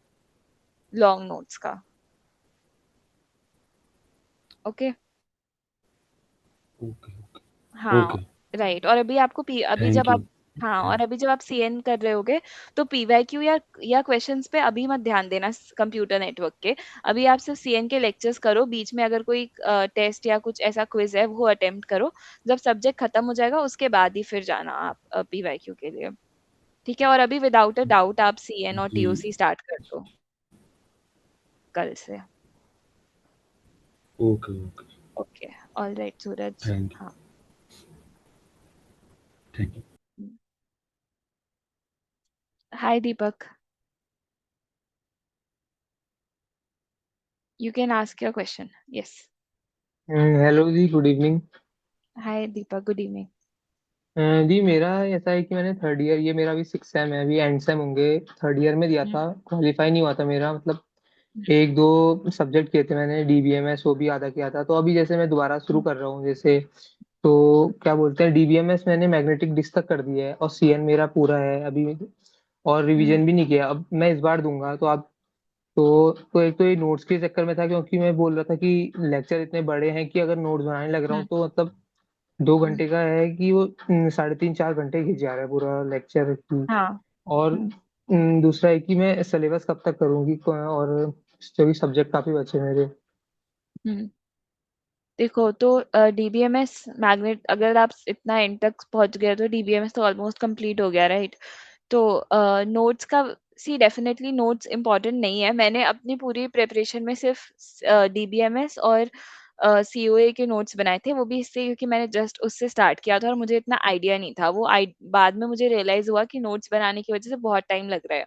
लॉन्ग नोट्स का। ओके। ओके, ओके, हाँ, ओके। राइट। और अभी आपको अभी थैंक जब यू। आप, हाँ, और थैंक अभी जब आप सीएन कर रहे होगे तो पीवाईक्यू या क्वेश्चंस पे अभी मत ध्यान देना कंप्यूटर नेटवर्क के। अभी आप सिर्फ सीएन के लेक्चर्स करो, बीच में अगर कोई टेस्ट या कुछ ऐसा क्विज है वो अटेम्प्ट करो। जब सब्जेक्ट खत्म हो जाएगा उसके बाद ही फिर जाना आप पीवाईक्यू के लिए, ठीक है। और अभी विदाउट अ डाउट आप सीएन और जी। टीओसी स्टार्ट कर दो कल से। Okay, okay. Okay, all right Suraj. Thank you, हाँ। Thank you. Hi Deepak, you can ask your question. Yes. Hello ji, good evening. Hi Deepak, good evening. जी मेरा ऐसा है कि मैंने थर्ड ईयर, ये मेरा अभी 6 सेम है, अभी एंड सेम होंगे। थर्ड ईयर में दिया था, क्वालिफाई नहीं हुआ था मेरा, मतलब एक दो सब्जेक्ट किए थे मैंने, डीबीएमएस वो भी आधा किया था। तो अभी जैसे मैं दोबारा शुरू कर रहा हूँ जैसे, तो क्या बोलते हैं, डीबीएमएस मैंने मैग्नेटिक डिस्क तक कर दिया है और सीएन मेरा पूरा है अभी, और रिवीजन भी नहीं किया। अब मैं इस बार दूंगा तो आप, तो एक तो ये नोट्स के चक्कर में था, क्योंकि मैं बोल रहा था कि लेक्चर इतने बड़े हैं कि अगर नोट्स बनाने लग रहा हूँ तो मतलब 2 घंटे का है कि वो 3.5 4 घंटे खिंच जा रहा है पूरा लेक्चर की। हाँ। और दूसरा है कि मैं सिलेबस कब तक करूंगी, और जो भी सब्जेक्ट काफी बचे मेरे। हम्म देखो, तो डीबीएमएस मैग्नेट, अगर आप इतना एंड तक पहुंच गए तो डीबीएमएस तो ऑलमोस्ट कंप्लीट हो गया, राइट। तो नोट्स का, सी डेफिनेटली नोट्स इम्पोर्टेंट नहीं है। मैंने अपनी पूरी प्रिपरेशन में सिर्फ डीबीएमएस और सीओए के नोट्स बनाए थे, वो भी इससे क्योंकि मैंने जस्ट उससे स्टार्ट किया था और मुझे इतना आइडिया नहीं था। वो बाद में मुझे रियलाइज हुआ कि नोट्स बनाने की वजह से बहुत टाइम लग रहा है।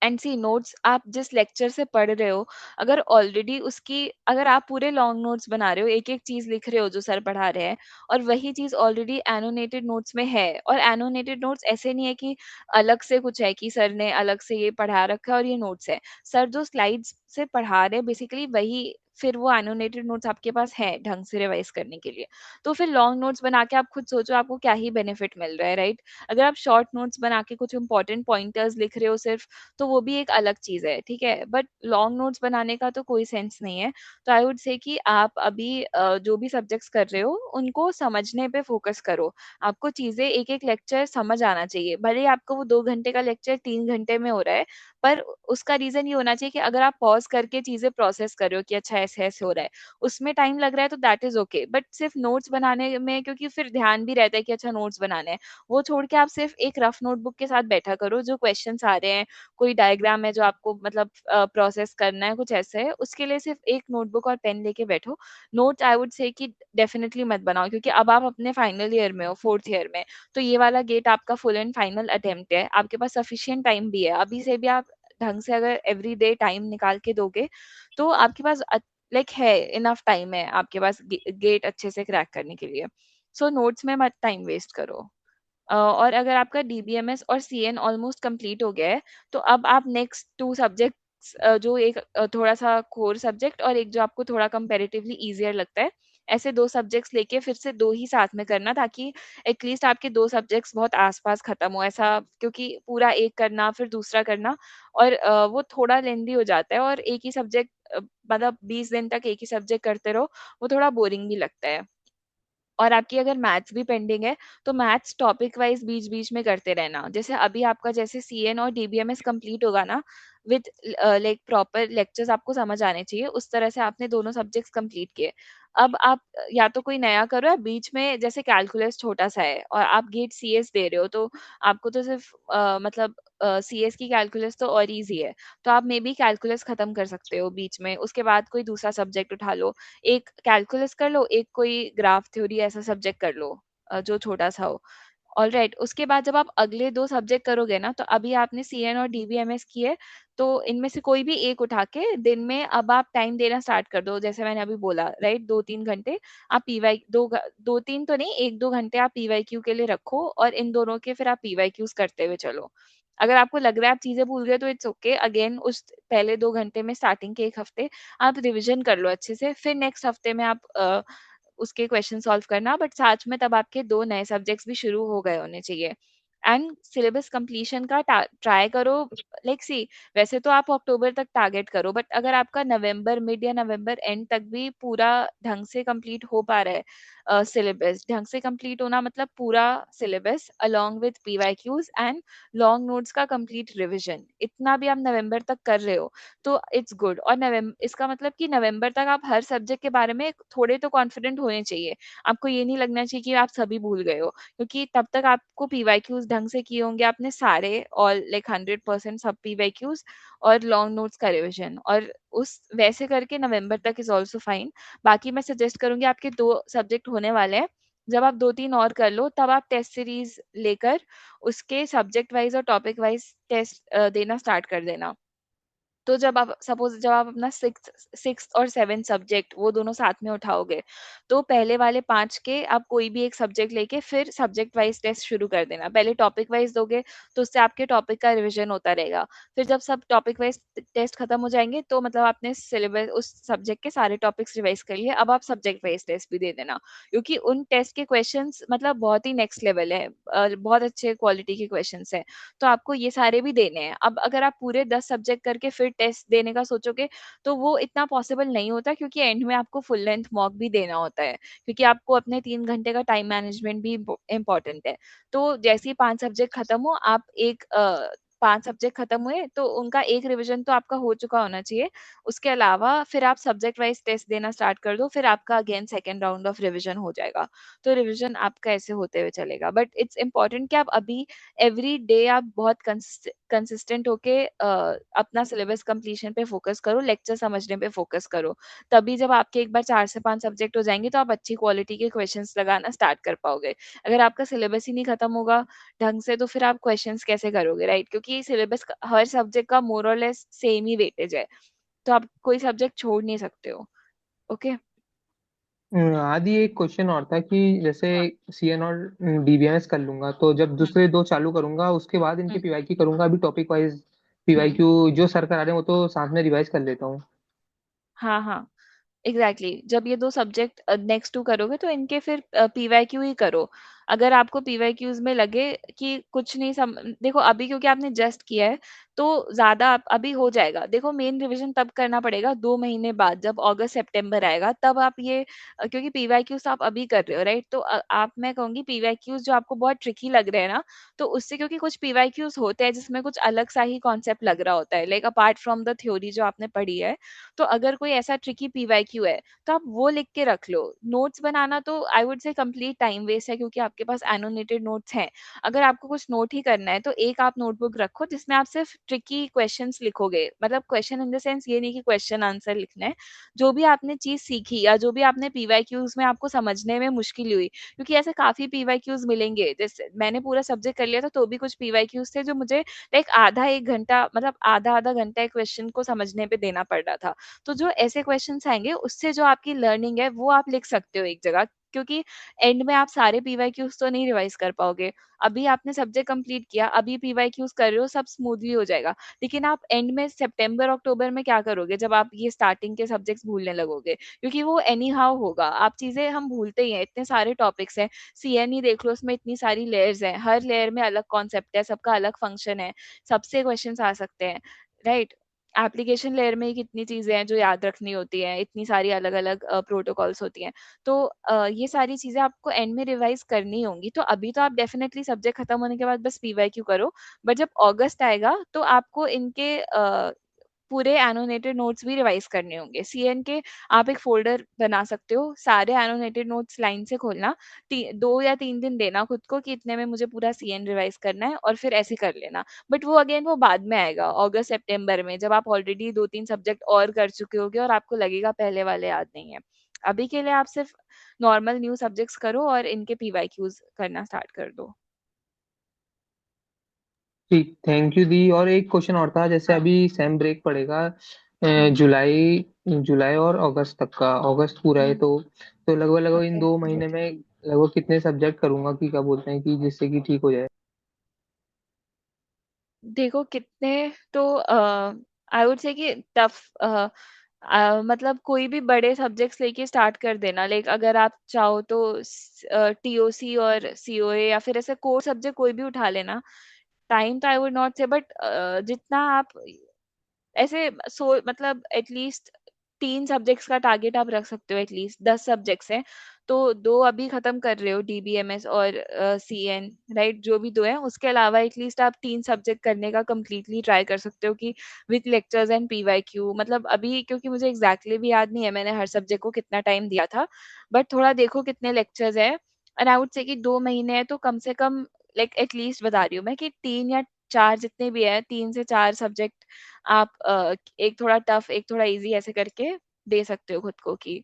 एंड सी नोट्स आप जिस लेक्चर से पढ़ रहे हो, अगर ऑलरेडी उसकी, अगर आप पूरे लॉन्ग नोट्स बना रहे हो, एक एक चीज लिख रहे हो जो सर पढ़ा रहे हैं, और वही चीज ऑलरेडी एनोटेटेड नोट्स में है, और एनोटेटेड नोट्स ऐसे नहीं है कि अलग से कुछ है कि सर ने अलग से ये पढ़ा रखा है और ये नोट्स है। सर जो स्लाइड्स से पढ़ा रहे हैं बेसिकली वही, फिर वो एनोटेटेड नोट्स आपके पास है ढंग से रिवाइज करने के लिए। तो फिर लॉन्ग नोट्स बना के आप खुद सोचो आपको क्या ही बेनिफिट मिल रहा है, राइट। अगर आप शॉर्ट नोट्स बना के कुछ इंपॉर्टेंट पॉइंटर्स लिख रहे हो सिर्फ, तो वो भी एक अलग चीज है, ठीक है। बट लॉन्ग नोट्स बनाने का तो कोई सेंस नहीं है। तो आई वुड से कि आप अभी जो भी सब्जेक्ट्स कर रहे हो उनको समझने पे फोकस करो। आपको चीजें एक एक लेक्चर समझ आना चाहिए, भले ही आपको वो 2 घंटे का लेक्चर 3 घंटे में हो रहा है, पर उसका रीजन ये होना चाहिए कि अगर आप पॉज करके चीजें प्रोसेस कर रहे हो कि अच्छा ऐसे ऐसे हो रहा है, उसमें टाइम लग रहा है तो दैट इज ओके। बट सिर्फ नोट्स बनाने में, क्योंकि फिर ध्यान भी रहता है कि अच्छा नोट्स बनाने हैं, वो छोड़ के आप सिर्फ एक रफ नोटबुक के साथ बैठा करो। जो क्वेश्चंस आ रहे हैं, कोई डायग्राम है जो आपको मतलब प्रोसेस करना है, कुछ ऐसा है, उसके लिए सिर्फ एक नोटबुक और पेन लेके बैठो। नोट आई वुड से कि डेफिनेटली मत बनाओ, क्योंकि अब आप अपने फाइनल ईयर में हो, फोर्थ ईयर में। तो ये वाला गेट आपका फुल एंड फाइनल अटेम्प्ट है, आपके पास सफिशियंट टाइम भी है। अभी से भी आप ढंग से अगर एवरी डे टाइम निकाल के दोगे तो आपके पास लाइक है, इनफ टाइम है आपके पास गेट अच्छे से क्रैक करने के लिए। सो नोट्स में मत टाइम वेस्ट करो। और अगर आपका डीबीएमएस और सीएन ऑलमोस्ट कंप्लीट हो गया है, तो अब आप नेक्स्ट 2 सब्जेक्ट जो एक थोड़ा सा कोर सब्जेक्ट और एक जो आपको थोड़ा कंपैरेटिवली ईजियर लगता है, ऐसे 2 सब्जेक्ट्स लेके फिर से 2 ही साथ में करना, ताकि एटलीस्ट आपके 2 सब्जेक्ट्स बहुत आस-पास खत्म हो। ऐसा क्योंकि पूरा एक करना फिर दूसरा करना और वो थोड़ा लेंदी हो जाता है, और एक ही सब्जेक्ट मतलब 20 दिन तक एक ही सब्जेक्ट करते रहो, वो थोड़ा बोरिंग भी लगता है। और आपकी अगर मैथ्स भी पेंडिंग है, तो मैथ्स टॉपिक वाइज़ बीच-बीच में करते रहना। जैसे अभी आपका जैसे सीएन और डीबीएमएस कंप्लीट होगा ना, विद लाइक प्रॉपर लेक्चर्स आपको समझ आने चाहिए, उस तरह से आपने दोनों सब्जेक्ट्स कंप्लीट किए। अब आप या तो कोई नया करो, या बीच में जैसे कैलकुलस छोटा-सा है और आप गेट सीएस दे रहे हो, तो आपको तो सिर्फ़ मतलब सीएस की कैलकुलस तो और ईज़ी है। तो आप मेबी कैलकुलस खत्म कर सकते हो बीच में, उसके बाद कोई दूसरा सब्जेक्ट उठा लो। एक कैलकुलस कर लो, एक कोई ग्राफ थ्योरी ऐसा सब्जेक्ट कर लो जो छोटा-सा हो। ऑलराइट, उसके बाद जब आप अगले 2 सब्जेक्ट करोगे ना, तो अभी आपने सीएन और डीबीएमएस किए, तो इनमें से कोई भी एक उठा के दिन में अब आप टाइम देना स्टार्ट कर दो। जैसे मैंने अभी बोला, राइट, 2-3 घंटे आप पीवाई 2-3 तो नहीं, 1-2 घंटे आप पीवाईक्यू के लिए रखो, और इन दोनों के फिर आप पीवाईक्यूज़ करते हुए चलो। अगर आपको लग रहा है आप चीज़ें भूल गए, तो इट्स ओके, अगेन उस पहले 2 घंटे में स्टार्टिंग के 1 हफ्ते आप रिविज़न कर लो अच्छे से, फिर नेक्स्ट हफ्ते में आप उसके क्वेश्चन सॉल्व करना, बट साथ में तब आपके 2 नए सब्जेक्ट्स भी शुरू हो गए होने चाहिए। एंड सिलेबस कंप्लीशन का ट्राई करो, लाइक सी, वैसे तो आप अक्टूबर तक टारगेट करो, बट अगर आपका नवंबर मिड या नवंबर एंड तक भी पूरा ढंग से कंप्लीट हो पा रहा है सिलेबस, ढंग से कंप्लीट होना मतलब पूरा syllabus along with PYQs and long notes का कंप्लीट रिवीजन, इतना भी आप नवंबर तक कर रहे हो, तो इट्स गुड। और नवंबर, इसका मतलब कि नवंबर तक आप हर सब्जेक्ट के बारे में थोड़े तो कॉन्फिडेंट होने चाहिए। आपको ये नहीं लगना चाहिए कि आप सभी भूल गए हो, क्योंकि तब तक आपको पीवाईक्यूज ढंग से किए होंगे आपने सारे, ऑल लाइक 100% सब पीवाईक्यूज और लॉन्ग नोट्स का रिवीजन, और उस वैसे करके नवंबर तक इज ऑल्सो फाइन। बाकी मैं सजेस्ट करूंगी, आपके 2 सब्जेक्ट होने वाले हैं, जब आप 2-3 और कर लो, तब आप टेस्ट सीरीज लेकर उसके सब्जेक्ट वाइज और टॉपिक वाइज टेस्ट देना स्टार्ट कर देना। तो जब आप सपोज़ जब आप अपना 6th और 7th सब्जेक्ट वो दोनों साथ में उठाओगे, तो पहले वाले 5 के आप कोई भी एक सब्जेक्ट लेके फिर सब्जेक्ट वाइज़ टेस्ट शुरू कर देना। पहले टॉपिक वाइज़ दोगे, तो उससे आपके टॉपिक का रिवीजन होता रहेगा। फिर जब सब टॉपिक वाइज़ टेस्ट खत्म हो जाएँगे, तो मतलब आपने सिलेबस उस सब्जेक्ट के सारे टॉपिक्स रिवाइज़ कर लिए, अब आप सब्जेक्ट वाइज़ टेस्ट भी दे देना। क्योंकि उन टेस्ट के क्वेश्चंस मतलब बहुत ही नेक्स्ट लेवल है, बहुत अच्छे क्वालिटी के क्वेश्चंस हैं। तो आपको ये सारे भी देने हैं। अब अगर आप पूरे 10 सब्जेक्ट करके फिर टेस्ट देने का सोचोगे, तो वो इतना पॉसिबल नहीं होता, क्योंकि एंड में आपको फुल लेंथ मॉक भी देना होता है, क्योंकि आपको अपने 3 घंटे का टाइम मैनेजमेंट भी इम्पोर्टेंट है। तो जैसे ही 5 सब्जेक्ट खत्म हो, आप 5 सब्जेक्ट खत्म हुए, तो उनका एक रिवीजन तो आपका हो चुका होना चाहिए। उसके अलावा फिर आप सब्जेक्ट वाइज़ टेस्ट देना स्टार्ट कर दो, फिर आपका again second round of revision हो जाएगा। तो रिवीजन आपका ऐसे होते हुए चलेगा। बट इट्स इम्पोर्टेंट कि आप अभी एवरी डे आप बहुत कंसिस्टेंट होके अपना सिलेबस कंप्लीशन पे फोकस करो, लेक्चर समझने पे फोकस करो। तभी जब आपके एक बार 4 से 5 सब्जेक्ट हो जाएँगे, तो आप अच्छी क्वालिटी के क्वेश्चंस लगाना स्टार्ट कर पाओगे। अगर आपका सिलेबस ही नहीं खत्म होगा ढंग से, तो फिर आप क्वेश्चंस कैसे करोगे, राइट? क्योंकि सिलेबस हर सब्जेक्ट का मोर और लेस सेम ही वेटेज है, तो आप कोई सब्जेक्ट छोड़ नहीं सकते हो। ओके। आदि एक क्वेश्चन और था कि जैसे सीएन और डीबीएमएस कर लूंगा, तो जब हुँ, दूसरे 2 चालू करूंगा उसके बाद इनके हुँ, पीवाईक्यू करूंगा। अभी टॉपिक वाइज हुँ। पीवाईक्यू जो सर करा रहे हैं वो तो साथ में रिवाइज कर लेता हूँ। हाँ, हाँ। एग्जैक्टली, जब ये 2 सब्जेक्ट नेक्स्ट टू करोगे, तो इनके फिर पीवाईक्यू ही करो। अगर आपको पीवाईक्यूज में लगे कि कुछ नहीं देखो अभी क्योंकि आपने जस्ट किया है, तो ज्यादा अभी हो जाएगा। देखो मेन रिवीजन तब करना पड़ेगा 2 महीने बाद, जब अगस्त सितंबर आएगा, तब आप ये क्योंकि पीवाईक्यूज आप अभी कर रहे हो, राइट? तो आप, मैं कहूंगी पीवाईक्यूज जो आपको बहुत ट्रिकी लग रहे हैं ना, तो उससे, क्योंकि कुछ पीवाईक्यूज होते हैं जिसमें कुछ अलग सा ही कॉन्सेप्ट लग रहा होता है, like apart from the theory जो आपने पढ़ी है। तो अगर कोई ऐसा ट्रिकी पीवाईक्यू है, तो आप वो लिख के रख लो। नोट्स बनाना तो I would say complete time waste है, क्योंकि आपके पास एनोटेटेड नोट्स हैं। अगर आपको कुछ नोट ही करना है, तो एक आप नोटबुक रखो जिसमें आप सिर्फ ट्रिकी क्वेश्चंस लिखोगे, मतलब क्वेश्चन इन द सेंस ये नहीं कि क्वेश्चन आंसर लिखना है। जो भी आपने चीज सीखी या जो भी आपने पीवाईक्यूज में आपको समझने में मुश्किल हुई, क्योंकि ऐसे काफी पीवाईक्यूज मिलेंगे। जैसे मैंने पूरा सब्जेक्ट कर लिया था, तो भी कुछ पीवाईक्यूज थे जो मुझे लाइक आधा 1 घंटा, मतलब आधा आधा घंटा एक क्वेश्चन को समझने पे देना पड़ रहा था। तो जो ऐसे क्वेश्चंस आएँगे, उससे जो आपकी लर्निंग है, वो आप लिख सकते हो एक जगह। क्योंकि एंड में आप सारे पीवाईक्यूज तो नहीं रिवाइज कर पाओगे। अभी आपने सब्जेक्ट कंप्लीट किया, अभी पीवाईक्यूज कर रहे हो, सब स्मूथली हो जाएगा, लेकिन आप एंड में सितंबर अक्टूबर में क्या करोगे जब आप ये स्टार्टिंग के सब्जेक्ट्स भूलने लगोगे, क्योंकि वो एनी हाउ होगा। आप चीजें हम भूलते ही हैं, इतने सारे टॉपिक्स हैं। सीएनई देख लो, उसमें इतनी सारी लेयर्स हैं, हर लेयर में अलग कॉन्सेप्ट है, सबका अलग फंक्शन है, सबसे क्वेश्चंस आ सकते हैं, राइट। एप्लीकेशन लेयर में ही कितनी चीजें हैं जो याद रखनी होती हैं, इतनी सारी अलग अलग प्रोटोकॉल्स होती हैं। तो ये सारी चीजें आपको एंड में रिवाइज करनी होंगी। तो अभी तो आप डेफिनेटली सब्जेक्ट खत्म होने के बाद बस पीवाईक्यू करो, बट जब अगस्त आएगा तो आपको इनके पूरे एनोटेटेड नोट्स भी रिवाइज करने होंगे। सीएन के आप एक फ़ोल्डर बना सकते हो, सारे एनोटेटेड नोट्स लाइन से खोलना, 2 या 3 दिन देना खुद को कि इतने में मुझे पूरा सीएन रिवाइज करना है, और फिर ऐसे कर लेना। बट वो अगेन वो बाद में आएगा, अगस्त सितंबर में, जब आप ऑलरेडी 2-3 सब्जेक्ट और कर चुके होगे और आपको लगेगा पहले वाले याद नहीं है। अभी के लिए आप सिर्फ नॉर्मल न्यू सब्जेक्ट्स करो और इनके पीवाईक्यूज करना स्टार्ट कर दो। ठीक, थैंक यू दी। और एक क्वेश्चन और था, जैसे हाँ। अभी सेम ब्रेक पड़ेगा हम्म। जुलाई जुलाई और अगस्त तक का, अगस्त पूरा है हम्म। तो लगभग लगभग इन ओके। 2 महीने में लगभग कितने सब्जेक्ट करूंगा कि क्या बोलते हैं कि जिससे कि ठीक हो जाए। देखो कितने, तो आई वुड से कि टफ, मतलब कोई भी बड़े सब्जेक्ट्स लेके स्टार्ट कर देना, लाइक अगर आप चाहो तो टीओसी और सीओए या फिर ऐसे कोर सब्जेक्ट कोई भी उठा लेना। टाइम तो आई वुड नॉट से, बट जितना आप ऐसे मतलब एटलीस्ट 3 सब्जेक्ट्स का टारगेट आप रख सकते हो, एटलीस्ट 10 सब्जेक्ट्स हैं तो 2 अभी खत्म कर रहे हो, डीबीएमएस और सीएन, राइट, जो भी 2 हैं, उसके अलावा एटलीस्ट आप 3 सब्जेक्ट करने का कंप्लीटली ट्राई कर सकते हो कि विथ लेक्चर्स एंड पीवाईक्यू। मतलब अभी क्योंकि मुझे एग्जैक्टली भी याद नहीं है मैंने हर सब्जेक्ट को कितना टाइम दिया था, बट थोड़ा देखो कितने लेक्चर्स है, एंड आई वुड से कि 2 महीने है तो कम से कम, लाइक एटलीस्ट बता रही हूँ मैं कि 3 या 4 जितने भी है, 3 से 4 सब्जेक्ट आप एक थोड़ा टफ एक थोड़ा इजी ऐसे करके दे सकते हो खुद को कि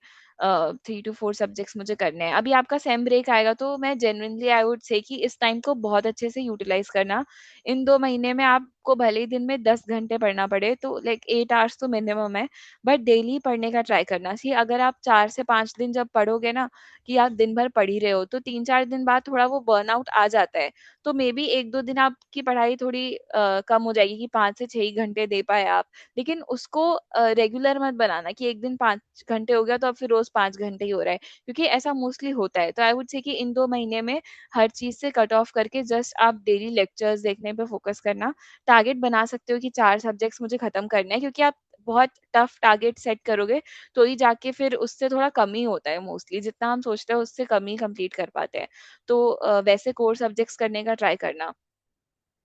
3 to 4 सब्जेक्ट्स मुझे करने हैं। अभी आपका सेम ब्रेक आएगा तो मैं जेन्युइनली आई वुड से कि इस टाइम को बहुत अच्छे से यूटिलाइज करना। इन 2 महीने में आपको भले ही दिन में 10 घंटे पढ़ना पड़े तो लाइक 8 आवर्स तो मिनिमम है, बट डेली पढ़ने का ट्राई करना। सी अगर आप 4 से 5 दिन जब पढ़ोगे ना कि आप दिन भर पढ़ ही रहे हो, तो 3-4 दिन बाद थोड़ा वो बर्नआउट आ जाता है। तो मे बी 1-2 दिन आपकी पढ़ाई थोड़ी कम हो जाएगी कि 5 से 6 घंटे दे पाए आप, लेकिन उसको रेगुलर मत बनाना कि एक दिन 5 घंटे हो गया तो अब फिर रोज 5 घंटे ही हो रहा है, क्योंकि ऐसा मोस्टली होता है। तो आई वुड से कि इन 2 महीने में हर चीज से कट ऑफ करके जस्ट आप डेली लेक्चर्स देखने पे फोकस करना। टारगेट बना सकते हो कि 4 सब्जेक्ट्स मुझे खत्म करने हैं, क्योंकि आप बहुत टफ टारगेट सेट करोगे तो ही जाके फिर उससे थोड़ा कम ही होता है, मोस्टली जितना हम सोचते हैं उससे कम ही कंप्लीट कर पाते हैं। तो वैसे कोर सब्जेक्ट्स करने का ट्राई करना।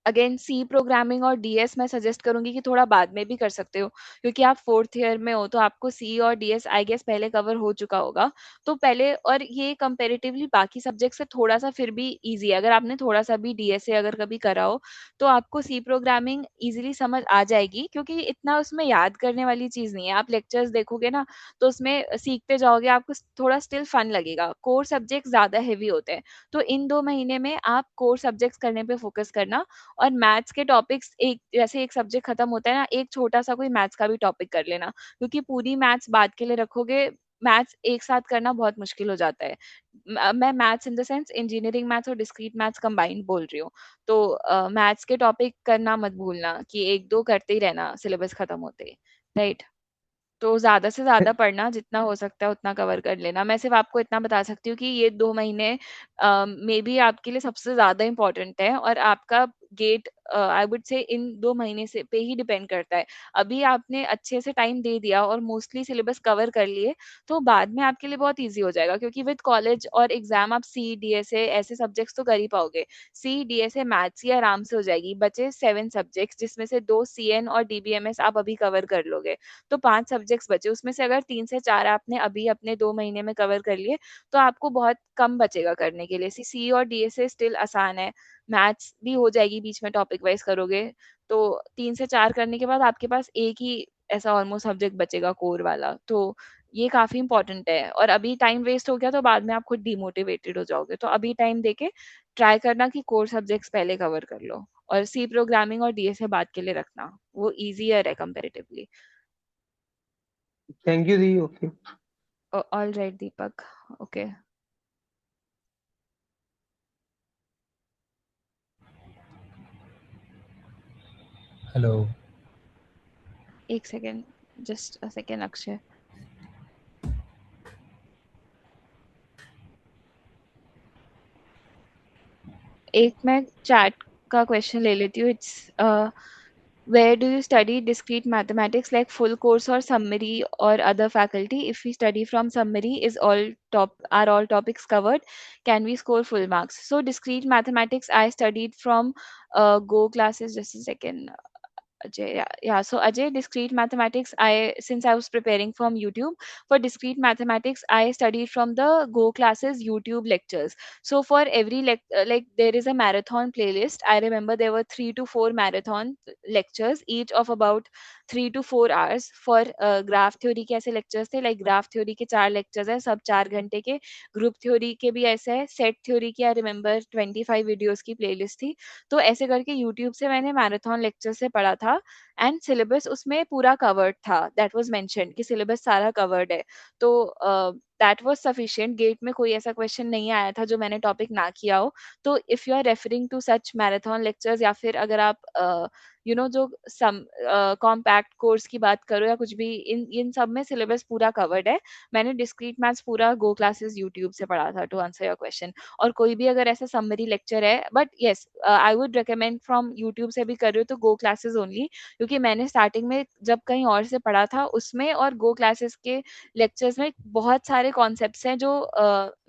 अगेन सी प्रोग्रामिंग और डीएस मैं सजेस्ट करूंगी कि थोड़ा बाद में भी कर सकते हो, क्योंकि आप 4th ईयर में हो तो आपको सी और डीएस आई गेस पहले कवर हो चुका होगा। तो पहले, और ये कंपैरेटिवली बाकी सब्जेक्ट से थोड़ा सा फिर भी इजी है, अगर आपने थोड़ा सा भी डीएस अगर कभी करा हो तो आपको सी प्रोग्रामिंग इजीली समझ आ जाएगी, क्योंकि इतना उसमें याद करने वाली चीज नहीं है। आप लेक्चर्स देखोगे ना तो उसमें सीखते जाओगे, आपको थोड़ा स्टिल फन लगेगा। कोर सब्जेक्ट ज्यादा हैवी होते हैं, तो इन 2 महीने में आप कोर सब्जेक्ट्स करने पे फोकस करना। और मैथ्स के टॉपिक्स, एक जैसे एक सब्जेक्ट खत्म होता है ना, एक छोटा सा कोई मैथ्स का भी टॉपिक कर लेना, क्योंकि पूरी मैथ्स बाद के लिए रखोगे, मैथ्स एक साथ करना बहुत मुश्किल हो जाता है। मैं maths in the sense engineering maths और डिस्क्रीट मैथ्स कंबाइंड बोल रही हूँ। तो मैथ्स के टॉपिक करना मत भूलना कि 1-2 करते ही रहना सिलेबस खत्म होते, राइट। तो ज़्यादा से ज़्यादा पढ़ना, जितना हो सकता है उतना कवर कर लेना। मैं सिर्फ़ आपको इतना बता सकती हूँ कि ये 2 महीने मेबी आपके लिए सबसे ज़्यादा इम्पोर्टेंट है, और आपका गेट आई वुड से इन 2 महीने से पे ही डिपेंड करता है। अभी आपने अच्छे से टाइम दे दिया और मोस्टली सिलेबस कवर कर लिए, तो बाद में आपके लिए बहुत ईज़ी हो जाएगा, क्योंकि विद कॉलेज और एग्ज़ाम आप सी, डीएसए ऐसे सब्जेक्ट्स तो कर ही पाओगे। सी, डीएसए, मैथ्स ये आराम से हो जाएगी। बचे 7 सब्जेक्ट्स जिसमें से 2 सीएन और डीबीएमएस आप अभी कवर कर लोगे। तो 5 सब्जेक्ट्स बचे, उसमें से अगर 3 से 4 आपने अभी अपने 2 महीने में कवर कर लिए तो आपको बहुत कम बचेगा करने के लिए। सी और डीएसए स्टिल आसान है, मैथ्स भी हो जाएगी बीच में टॉपिक वाइज करोगे। तो 3 से 4 करने के बाद आपके पास एक ही ऐसा ऑलमोस्ट सब्जेक्ट बचेगा कोर वाला। तो ये काफी इंपॉर्टेंट है, और अभी टाइम वेस्ट हो गया तो बाद में आप खुद डिमोटिवेटेड हो जाओगे। तो अभी टाइम देके ट्राई करना कि कोर सब्जेक्ट्स पहले कवर कर लो, और सी प्रोग्रामिंग और डीएसए बाद के लिए रखना, वो इजियर है comparatively. Thank you the. Okay. All right, Deepak. Okay. Hello. एक second, just a second Akshay. एक मैं चैट का क्वेश्चन ले लेती हूँ. It's where do you study discrete mathematics, like full course or summary or other faculty? If we study from summary, is all top are all topics covered? Can we score full marks? So discrete mathematics I studied from Go classes. Just a second. Ajay, yeah. So Ajay, discrete mathematics. Since I was preparing from YouTube for discrete mathematics, I studied from the Go classes YouTube lectures. So for every like there is a marathon playlist. I remember there were 3 to 4 marathon lectures, each of about 3 to 4 hours. For graph theory के ऐसे lectures थे, like graph theory के 4 lectures है, सब 4 घंटे के. Group theory के भी ऐसे है. Set theory की I remember 25 videos की playlist थी. तो ऐसे करके यूट्यूब से मैंने मैराथन लेक्चर से पढ़ा था. एंड सिलेबस उसमें पूरा कवर्ड था. दैट वाज मेंशन्ड कि सिलेबस सारा कवर्ड है. तो दैट वाज सफिशिएंट. गेट में कोई ऐसा क्वेश्चन नहीं आया था जो मैंने टॉपिक ना किया हो. तो if you are referring to such marathon lectures, या फिर अगर आप जो सम कॉम्पैक्ट कोर्स की बात करो या कुछ भी, इन इन सब में सिलेबस पूरा कवर्ड है. मैंने डिस्क्रीट मैथ्स पूरा गो क्लासेस यूट्यूब से पढ़ा था, टू आंसर योर क्वेश्चन. और कोई भी अगर ऐसा समरी लेक्चर है, but yes I would recommend from YouTube से भी कर रहे हो तो गो क्लासेस ओनली. क्योंकि मैंने स्टार्टिंग में जब कहीं और से पढ़ा था, उसमें और गो क्लासेस के लेक्चर्स में बहुत सारे कॉन्सेप्ट्स हैं जो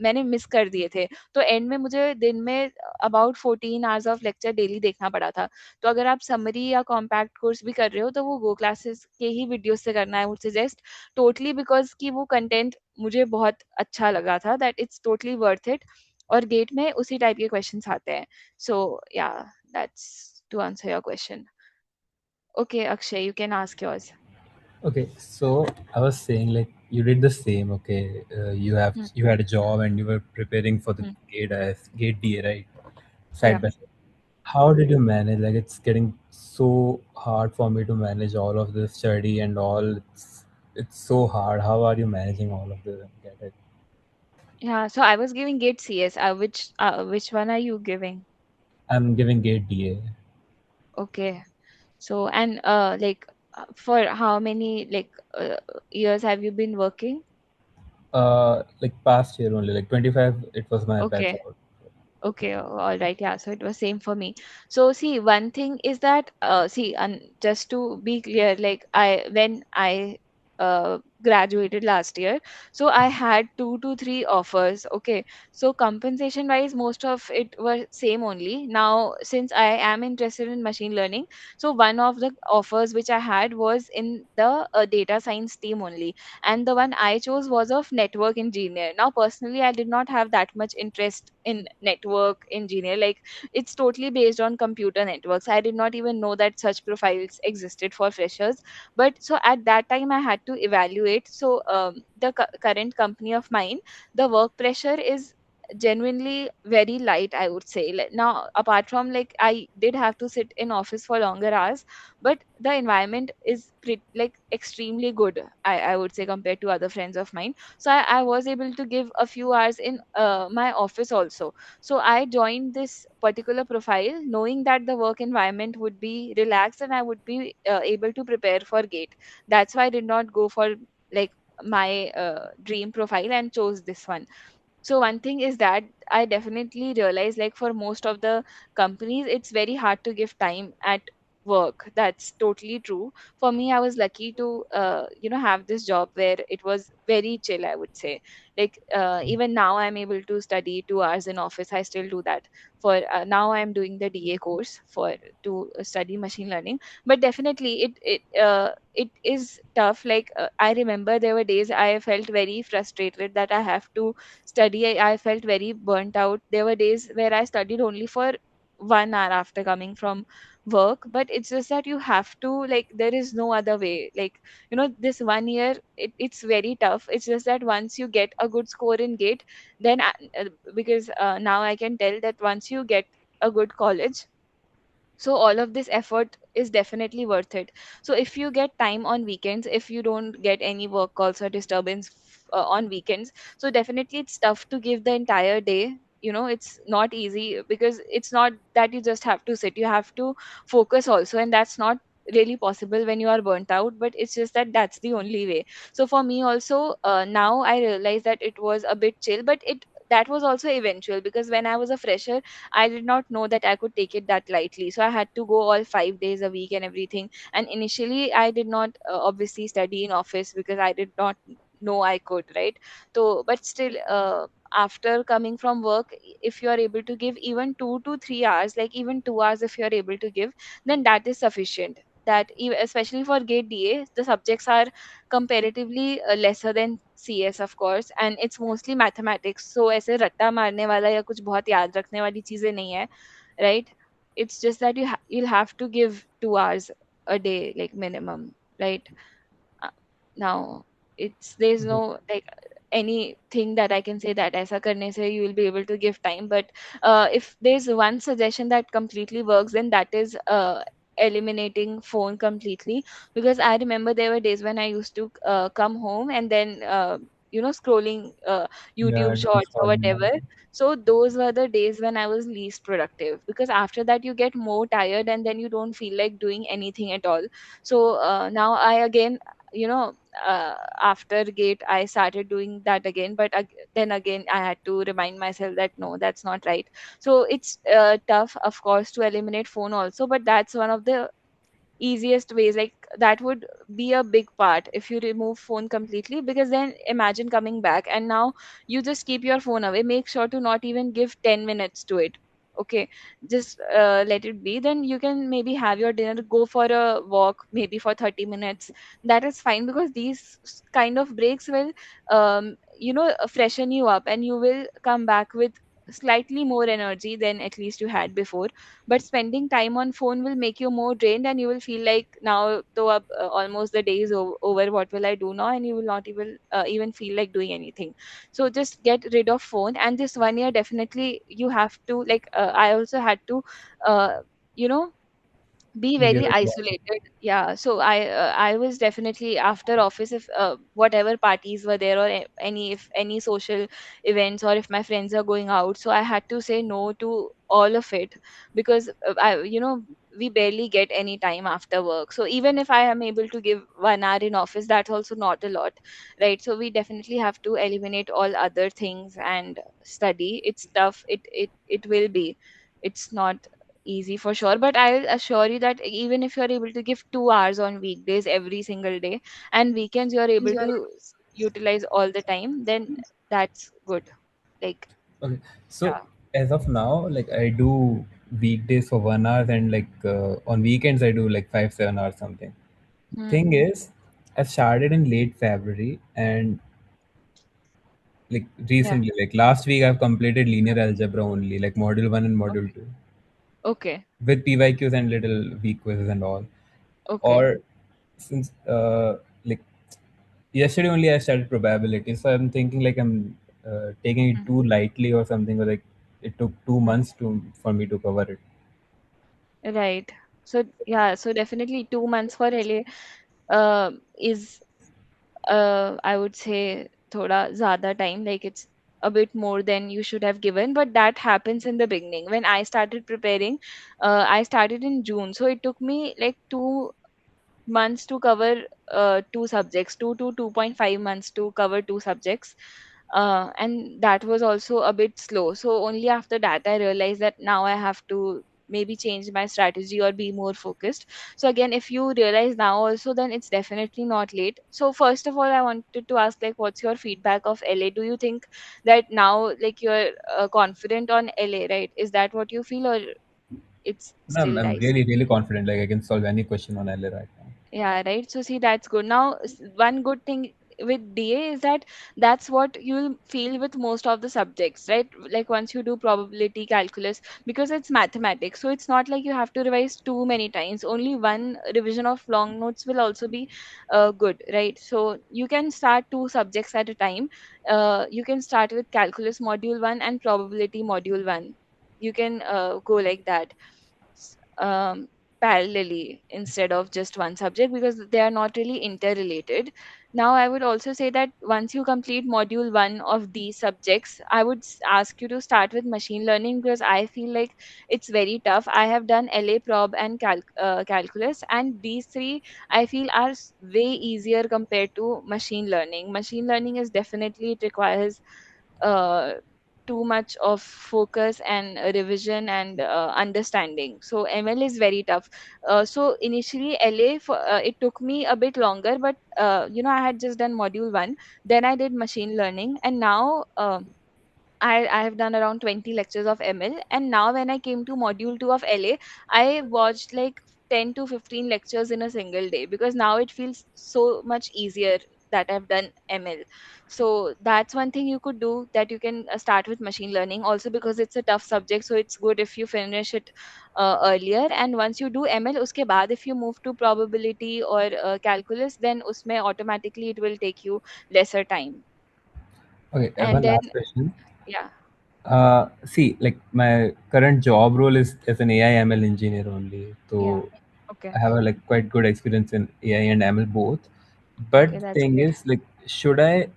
मैंने मिस कर दिए थे. तो एंड में मुझे दिन में about 14 hours of lecture daily देखना पड़ा था. तो अगर आप समरी या कॉम्पैक्ट कोर्स भी कर रहे हो तो वो गो क्लासेस के ही वीडियो से करना है, वुड सजेस्ट टोटली, बिकॉज कि वो कंटेंट मुझे बहुत अच्छा लगा था. That it's totally worth it. और गेट में उसी टाइप के क्वेश्चंस आते हैं. So yeah, that's to answer your question. Okay Akshay, you can ask yours. Okay, so I was saying like you did the same. Okay, you had a job and you were preparing for the gate DA, right? Yeah. Side by side. How did you manage? Like it's getting so hard for me to manage all of this study and all. It's so hard. How are you managing all of this? Get it? Yeah, so I was giving gate CS. Which one are you giving? I'm giving gate DA. Okay. So, and like for how many years have you been working? Like past year only, like 25. It was my batch Okay. out. Okay, all right. Yeah, so it was same for me. So see, one thing is that see, and just to be clear, like when I graduated last year, so I had 2 to 3 offers. Okay, so compensation wise, most of it were same only. Now, since I am interested in machine learning, so one of the offers which I had was in the data science team only, and the one I chose was of network engineer. Now, personally, I did not have that much interest in network engineer. Like, it's totally based on computer networks. I did not even know that such profiles existed for freshers. But so at that time, I had to evaluate. So the current company of mine, the work pressure is genuinely very light, I would say. Like, now, apart from like I did have to sit in office for longer hours, but the environment is like extremely good, I would say, compared to other friends of mine. So I was able to give a few hours in my office also. So I joined this particular profile knowing that the work environment would be relaxed and I would be able to prepare for gate. That's why I did not go for like my dream profile and chose this one. So one thing is that I definitely realize, like, for most of the companies it's very hard to give time at work. That's totally true. For me, I was lucky to have this job where it was very chill, I would say. Like, even now I'm able to study 2 hours in office. I still do that. For now I'm doing the DA course for to study machine learning. But definitely it is tough. Like, I remember there were days I felt very frustrated that I have to study. I felt very burnt out. There were days where I studied only for 1 hour after coming from work. But it's just that you have to, like, there is no other way. Like, this 1 year, it's very tough. It's just that once you get a good score in gate, then because now I can tell that once you get a good college, so all of this effort is definitely worth it. So if you get time on weekends, if you don't get any work calls or disturbance on weekends, so definitely it's tough to give the entire day. It's not easy because it's not that you just have to sit, you have to focus also, and that's not really possible when you are burnt out, but it's just that that's the only way. So for me also, now I realize that it was a bit chill, but it that was also eventual, because when I was a fresher, I did not know that I could take it that lightly, so I had to go all 5 days a week and everything. And initially I did not obviously study in office because I did not know I could, right? So but still, after coming from work, if you are able to give even 2 to 3 hours, like even 2 hours if you are able to give, then that is sufficient. Especially for gate DA, the subjects are comparatively lesser than CS, of course, and it's mostly mathematics. So ऐसे रट्टा मारने वाला या कुछ बहुत याद रखने वाली चीजें नहीं है, right? It's just that you'll have to give 2 hours a day, like minimum, right? uh, Now it's there's no like anything that I can say that aisa karne se you will be able to give time. But if there's one suggestion that completely works, then that is eliminating phone completely. Because I remember there were days when I used to come home and then scrolling Yeah, YouTube doom shorts or scrolling. whatever. So those were the days when I was least productive, because after that you get more tired and then you don't feel like doing anything at all. So now I again, you know after gate I started doing that again, but then again I had to remind myself that no, that's not right. So it's tough, of course, to eliminate phone also, but that's one of the easiest ways. Like that would be a big part if you remove phone completely, because then imagine coming back and now you just keep your phone away. Make sure to not even give 10 minutes to it. Okay, just let it be. Then you can maybe have your dinner, go for a walk maybe for 30 minutes. That is fine, because these kind of breaks will freshen you up, and you will come back with slightly more energy than at least you had before. But spending time on phone will make you more drained, and you will feel like now though almost the day is over, what will I do now? And you will not even feel like doing anything. So just get rid of phone. And this 1 year definitely you have to, like I also had to uh, you know be Give very it one. isolated. Yeah, so I was definitely after office, if whatever parties were there, or any, if any social events, or if my friends are going out, so I had to say no to all of it. Because we barely get any time after work. So even if I am able to give 1 hour in office, that's also not a lot, right? So we definitely have to eliminate all other things and study. It's tough, it will be. It's not easy for sure, but I'll assure you that even if you're able to give 2 hours on weekdays every single day, and weekends you're able to utilize all the time, then that's good. Like, Okay, so yeah. as of now, like I do weekdays for 1 hour, and like on weekends I do like 5 7 hours something. Hmm. Thing is, I started in late February, and like Yeah. recently, like last week, I've completed linear algebra only, like module one and module two, Okay. with PYQs and little weak quizzes and all. Okay. Or since like yesterday only I started probability, so I'm thinking like I'm taking it Mhm. too lightly or something, or like it took 2 months to for me to cover it. Right. So yeah, so definitely 2 months for LA is I would say thoda zyada time, like it's a bit more than you should have given. But that happens in the beginning. When I started preparing, I started in June, so it took me like 2 months to cover 2 subjects, 2 to 2.5 months to cover 2 subjects. And that was also a bit slow. So only after that I realized that now I have to maybe change my strategy or be more focused. So again, if you realize now also, then it's definitely not late. So first of all, I wanted to ask, like, what's your feedback of LA? Do you think that now, like, you're confident on LA, right? Is that what you feel, or it's No, I'm, still I'm dicey? really really confident. Like I can solve any question on LA right now. Yeah, right. So see, that's good. Now, one good thing with DA is that that's what you'll feel with most of the subjects, right? Like once you do probability calculus, because it's mathematics, so it's not like you have to revise too many times. Only one revision of long notes will also be good, right? So you can start 2 subjects at a time. You can start with calculus module 1 and probability module 1. You can go like that. S- Um, parallelly instead of just one subject, because they are not really interrelated. Now I would also say that once you complete module 1 of these subjects, I would ask you to start with machine learning, because I feel like it's very tough. I have done LA prob and calculus, and these three I feel are way easier compared to machine learning. Machine learning is definitely, it requires uh, too much of focus and revision and understanding. So ML is very tough. So initially LA, it took me a bit longer, but I had just done module 1, then I did machine learning, and now I have done around 20 lectures of ML. And now when I came to module 2 of LA, I watched like 10 to 15 lectures in a single day, because now it feels so much easier that I've done ML. So that's one thing you could do, that you can start with machine learning also, because it's a tough subject. So it's good if you finish it earlier. And once you do ML, uske baad if you move to probability or calculus, then usme automatically it will take you lesser time. Okay, And one then, last question. yeah. See, like my current job role is as an AI ML engineer only. Yeah. So Okay. I have a like quite good experience in AI and ML both. Okay, But the that's thing great. is, like, should I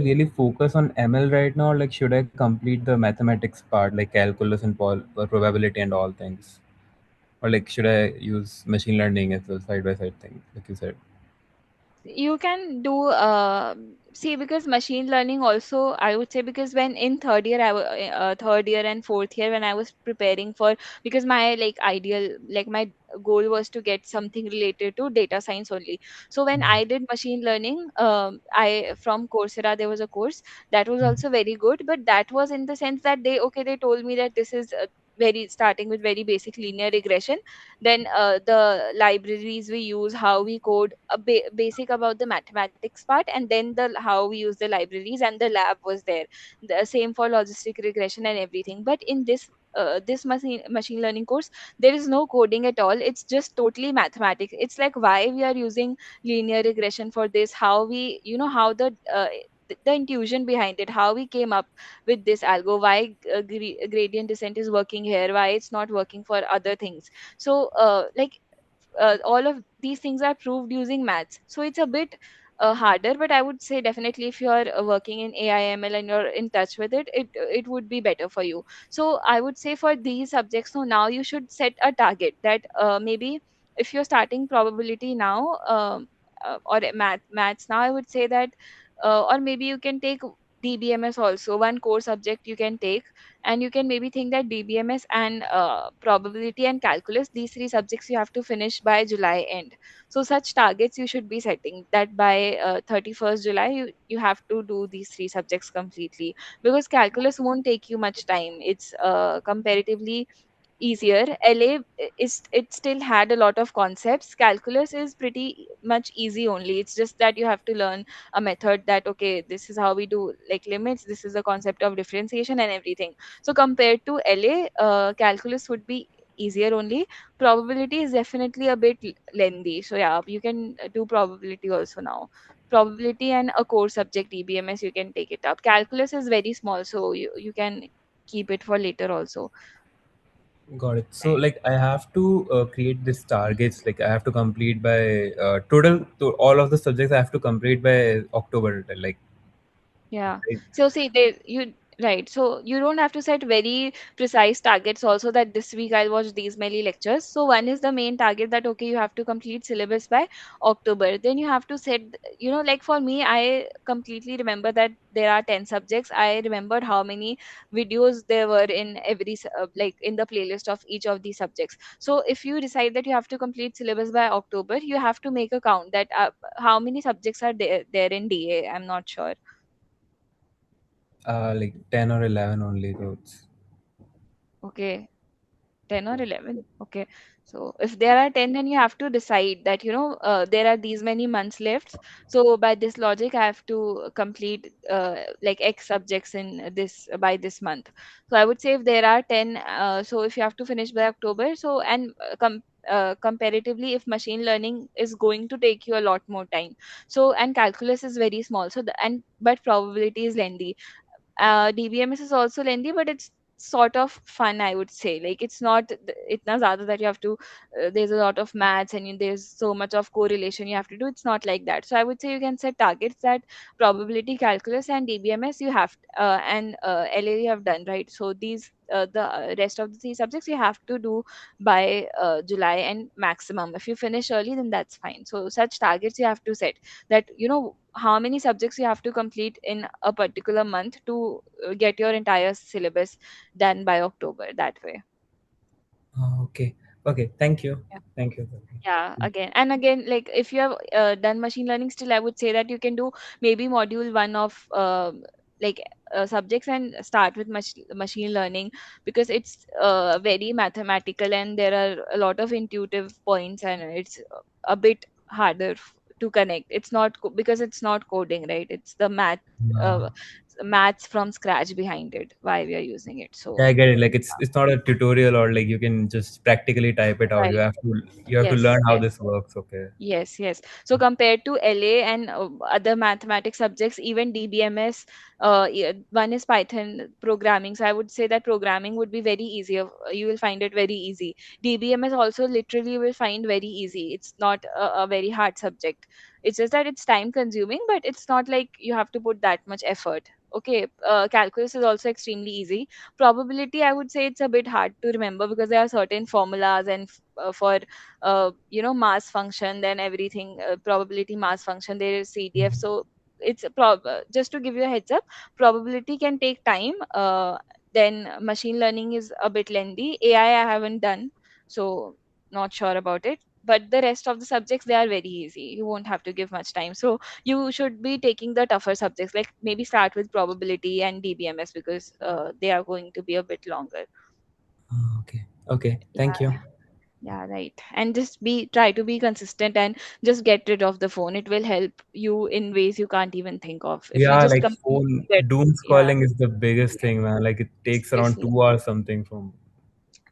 really focus on ML right now? Or, like, should I complete the mathematics part, like calculus and probability and all things, or like should I use machine learning as a side by side thing, like you said? You can do see, because machine learning also, I would say, because when in third year third year and fourth year, when I was preparing for, because my like ideal, like my goal was to get something related to data science only. So when I did machine learning, I from Coursera, there was a course that was also very good, but that was in the sense that they told me that this is very starting with very basic linear regression. Then the libraries we use, how we code, a basic about the mathematics part, and then the how we use the libraries, and the lab was there, the same for logistic regression and everything. But in this machine learning course, there is no coding at all. It's just totally mathematics. It's like why we are using linear regression for this, how we, how the intuition behind it, how we came up with this algo, why gradient descent is working here, why it's not working for other things. So all of these things are proved using maths. So it's a bit harder, but I would say definitely if you are working in AIML and you're in touch with it, it would be better for you. So I would say for these subjects, so now you should set a target that maybe if you're starting probability now, or maths now, I would say that or maybe you can take DBMS also, one core subject you can take. And you can maybe think that DBMS and probability and calculus, these three subjects you have to finish by July end. So such targets you should be setting, that by 31st July you have to do these three subjects completely, because calculus won't take you much time. It's comparatively easier. LA is, it still had a lot of concepts. Calculus is pretty much easy only. It's just that you have to learn a method, that okay, this is how we do like limits, this is the concept of differentiation and everything. So compared to LA, calculus would be easier only. Probability is definitely a bit lengthy. So yeah, you can do probability also now. Probability and a core subject DBMS, you can take it up. Calculus is very small, so you can keep it for later also. Got it. So like I have to create this targets, like I have to complete by total to all of the subjects I have to complete by October, like, Yeah. right? So see, you right. So you don't have to set very precise targets also, that this week I'll watch these many lectures. So one is the main target, that okay, you have to complete syllabus by October. Then you have to set, like for me, I completely remember that there are 10 subjects. I remembered how many videos there were in like in the playlist of each of these subjects. So if you decide that you have to complete syllabus by October, you have to make a count that how many subjects are there in DA. I'm not sure. Like 10 or 11 only. So it's Okay, 10 or 11. Okay. So if there are 10, then you have to decide that, there are these many months left. So by this logic, I have to complete like X subjects in this by this month. So I would say if there are 10, so if you have to finish by October, so and comparatively, if machine learning is going to take you a lot more time. So, and calculus is very small. So, but probability is lengthy. DBMS is also lengthy, but it's it's sort of fun, I would say. Like it's not itna zyada that you have to there's a lot of maths and there's so much of correlation you have to do. It's not like that. So I would say you can set targets that probability, calculus, and DBMS you have and LA you have done, right? So these the rest of the three subjects you have to do by July, and maximum if you finish early then that's fine. So such targets you have to set, that how many subjects you have to complete in a particular month to get your entire syllabus done by October, that way. Okay. Okay. Thank you. Yeah. Thank you. Yeah, again and again, like if you have done machine learning, still I would say that you can do maybe module one of like subjects and start with machine learning, because it's very mathematical and there are a lot of intuitive points, and it's a bit harder to connect. It's not because it's not coding, right? It's the uh, maths from scratch behind it, why we are using it. Yeah, So I get it. Like it's not a tutorial or like you can just practically type it out. right. You have to Yes, learn how yes. this works. Okay. Yes, yes. So compared to LA and other mathematics subjects, even DBMS, one is Python programming. So I would say that programming would be very easy. You will find it very easy. DBMS also literally will find very easy. It's not a very hard subject. It's just that it's time consuming, but it's not like you have to put that much effort. Okay, calculus is also extremely easy. Probability, I would say it's a bit hard to remember because there are certain formulas, and for mass function, then everything, probability, mass function, there is CDF. So it's just to give you a heads up, probability can take time. Then machine learning is a bit lengthy. AI I haven't done, so not sure about it. But the rest of the subjects, they are very easy. You won't have to give much time. So you should be taking the tougher subjects, like maybe start with probability and DBMS, because they are going to be a bit longer. Okay. Okay. Thank Yeah. you. Yeah, right. And just try to be consistent and just get rid of the phone. It will help you in ways you can't even think of. If you Yeah, just like completely phone get, doom yeah, scrolling is the biggest thing, man. Like it takes around seriously. 2 hours something from.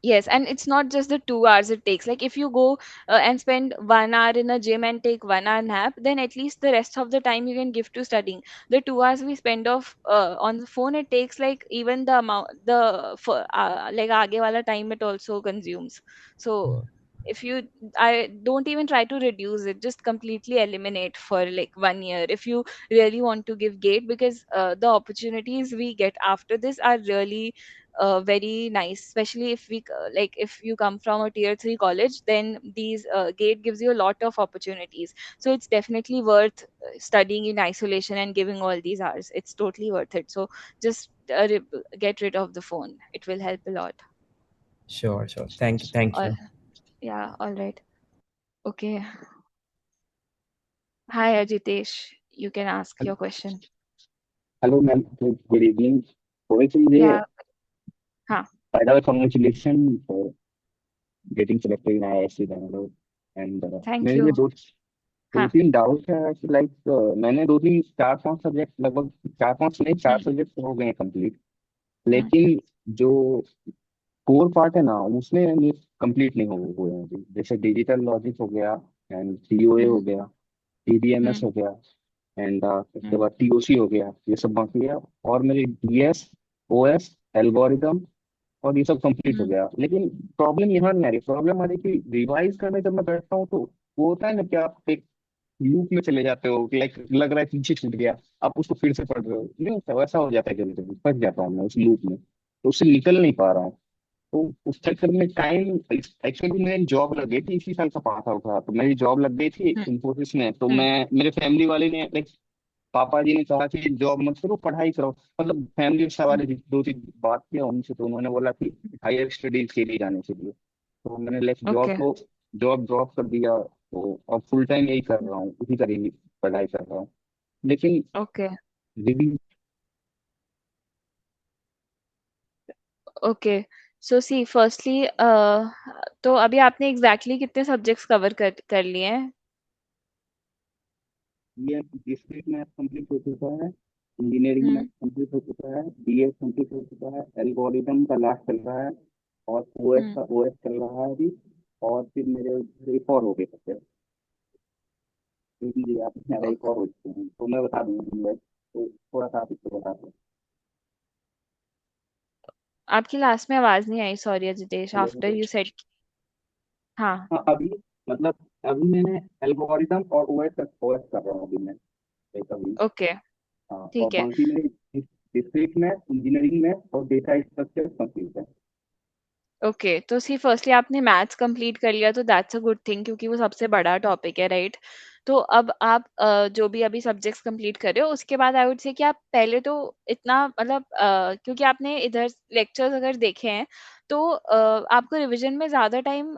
Yes, and it's not just the 2 hours it takes. Like if you go and spend 1 hour in a gym and take 1 hour nap, then at least the rest of the time you can give to studying. The 2 hours we spend off on the phone, it takes like even the amount, like aage wala time it also consumes. So if you, I don't even try to reduce it, just completely eliminate for like 1 year if you really want to give gate, because the opportunities we get after this are really very nice, especially if like if you come from a tier 3 college, then these gate gives you a lot of opportunities. So it's definitely worth studying in isolation and giving all these hours. It's totally worth it. So just get rid of the phone, it will help a lot. Sure, sure. Thank you. Thank All, you. yeah, all right. Okay. Hi, Ajitesh, you can ask your question. Hello, ma'am. Good evening. Obviously, Yeah. Huh. by the way, congratulations for getting selected in IISc Bangalore. And Thank मेरे लिए you. दो Huh. तीन doubt है like मैंने दो तीन चार पांच सब्जेक्ट लगभग चार पांच नहीं चार Hmm. सब्जेक्ट हो गए कंप्लीट Hmm. लेकिन जो कोर पार्ट है ना उसमें ये कंप्लीट नहीं हुए हैं अभी जैसे डिजिटल लॉजिक हो गया एंड सीओए हो Hmm. गया टीडीएमएस Hmm. हो गया एंड उसके Hmm. बाद टीओसी हो गया ये सब बाकी है और मेरी डीएस ओएस एल्गोरिदम और ये सब कंप्लीट हो Hmm. गया लेकिन प्रॉब्लम यहाँ नहीं आ रही प्रॉब्लम आ रही कि रिवाइज करने जब मैं बैठता हूँ तो वो होता है ना कि आप एक लूप में चले जाते हो लाइक लग रहा है पीछे छूट गया आप उसको फिर से पढ़ रहे हो नहीं होता वैसा हो जाता है कभी कभी फंस जाता हूँ मैं उस लूप में तो उससे निकल नहीं पा रहा हूँ तो उस चक्कर में टाइम एक्चुअली मेरी जॉब लग गई थी इसी साल का पास आउट था तो मेरी जॉब लग गई थी Hmm. इंफोसिस में तो Hmm. मैं मेरे फैमिली वाले ने लाइक पापा जी ने कहा कि जॉब मत करो पढ़ाई करो मतलब फैमिली से Hmm. हमारे दो तीन बात की उनसे तो उन्होंने बोला कि हायर स्टडीज के लिए जाने के लिए तो मैंने लाइक Okay. जॉब ड्रॉप कर दिया तो अब फुल टाइम यही कर रहा हूँ उसी करीब पढ़ाई कर रहा हूँ लेकिन Okay. रिव्यू ओके, सो सी फर्स्टली तो अभी आपने एग्जैक्टली कितने सब्जेक्ट्स कवर कर लिए हैं? ये डिस्क्रीट मैथ कंप्लीट हो चुका है इंजीनियरिंग मैथ हम्म। कंप्लीट हो चुका है डीएस कंप्लीट हो चुका है एल्गोरिदम का लास्ट चल रहा है और ओएस हम्म। का ओएस चल रहा है अभी और फिर मेरे एक और हो गए जी आप मेरा एक और हो चुके हैं तो मैं बता दूंगा तो थोड़ा सा आप इसको बता दो आपकी लास्ट में आवाज नहीं आई, sorry Ajitesh, hello after hello. You said. हाँ। हाँ अभी मतलब अभी मैंने एल्गोरिदम और ओएस ओएस कर रहा हूँ अभी मैं एक अभी। ओके, हाँ और ठीक है। बाकी मेरी डिस्क्रीट मैथ, इंजीनियरिंग मैथ और डेटा स्ट्रक्चर कंप्लीट है। ओके, तो सी फर्स्टली आपने मैथ्स कंप्लीट कर लिया तो दैट्स अ गुड थिंग, क्योंकि वो सबसे बड़ा टॉपिक है, राइट? तो अब आप जो भी अभी सब्जेक्ट्स कंप्लीट कर रहे हो उसके बाद आई वुड से कि आप पहले तो इतना मतलब क्योंकि आपने इधर लेक्चर्स अगर देखे हैं तो आपको रिवीजन में ज़्यादा टाइम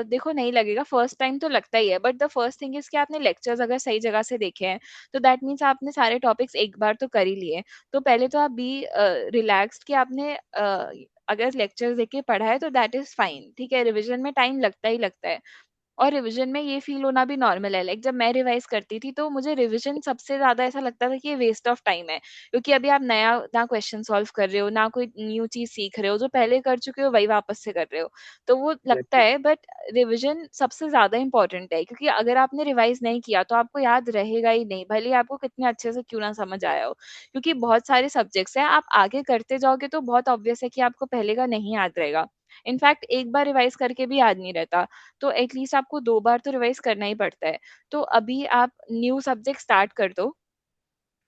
देखो नहीं लगेगा, फर्स्ट टाइम तो लगता ही है, but the first thing is कि आपने लेक्चर्स अगर सही जगह से देखे हैं तो दैट मीन्स आपने सारे टॉपिक्स एक बार तो कर ही लिए। तो पहले तो आप बी रिलैक्स्ड कि आपने अगर लेक्चर्स देख के पढ़ा है तो दैट इज फाइन, ठीक है? रिवीजन में टाइम लगता ही लगता है, और रिवीजन में ये फील होना भी नॉर्मल है। लाइक जब मैं रिवाइज करती थी तो मुझे रिवीजन सबसे ज्यादा ऐसा लगता था कि ये वेस्ट ऑफ टाइम है, क्योंकि अभी आप नया ना क्वेश्चन सॉल्व कर रहे हो ना कोई न्यू चीज सीख रहे हो, जो पहले कर चुके हो वही वापस से कर रहे हो, तो वो लगता एग्जैक्टली। है। बट रिवीजन सबसे ज्यादा इंपॉर्टेंट है, क्योंकि अगर आपने रिवाइज नहीं किया तो आपको याद रहेगा ही नहीं, भले ही आपको कितने अच्छे से क्यों ना समझ आया हो, क्योंकि बहुत सारे सब्जेक्ट्स हैं, आप आगे करते जाओगे तो बहुत ऑब्वियस है कि आपको पहले का नहीं याद रहेगा। इनफैक्ट एक बार रिवाइज करके भी याद नहीं रहता, तो एटलीस्ट आपको 2 बार तो रिवाइज करना ही पड़ता है। तो अभी आप न्यू सब्जेक्ट स्टार्ट कर दो।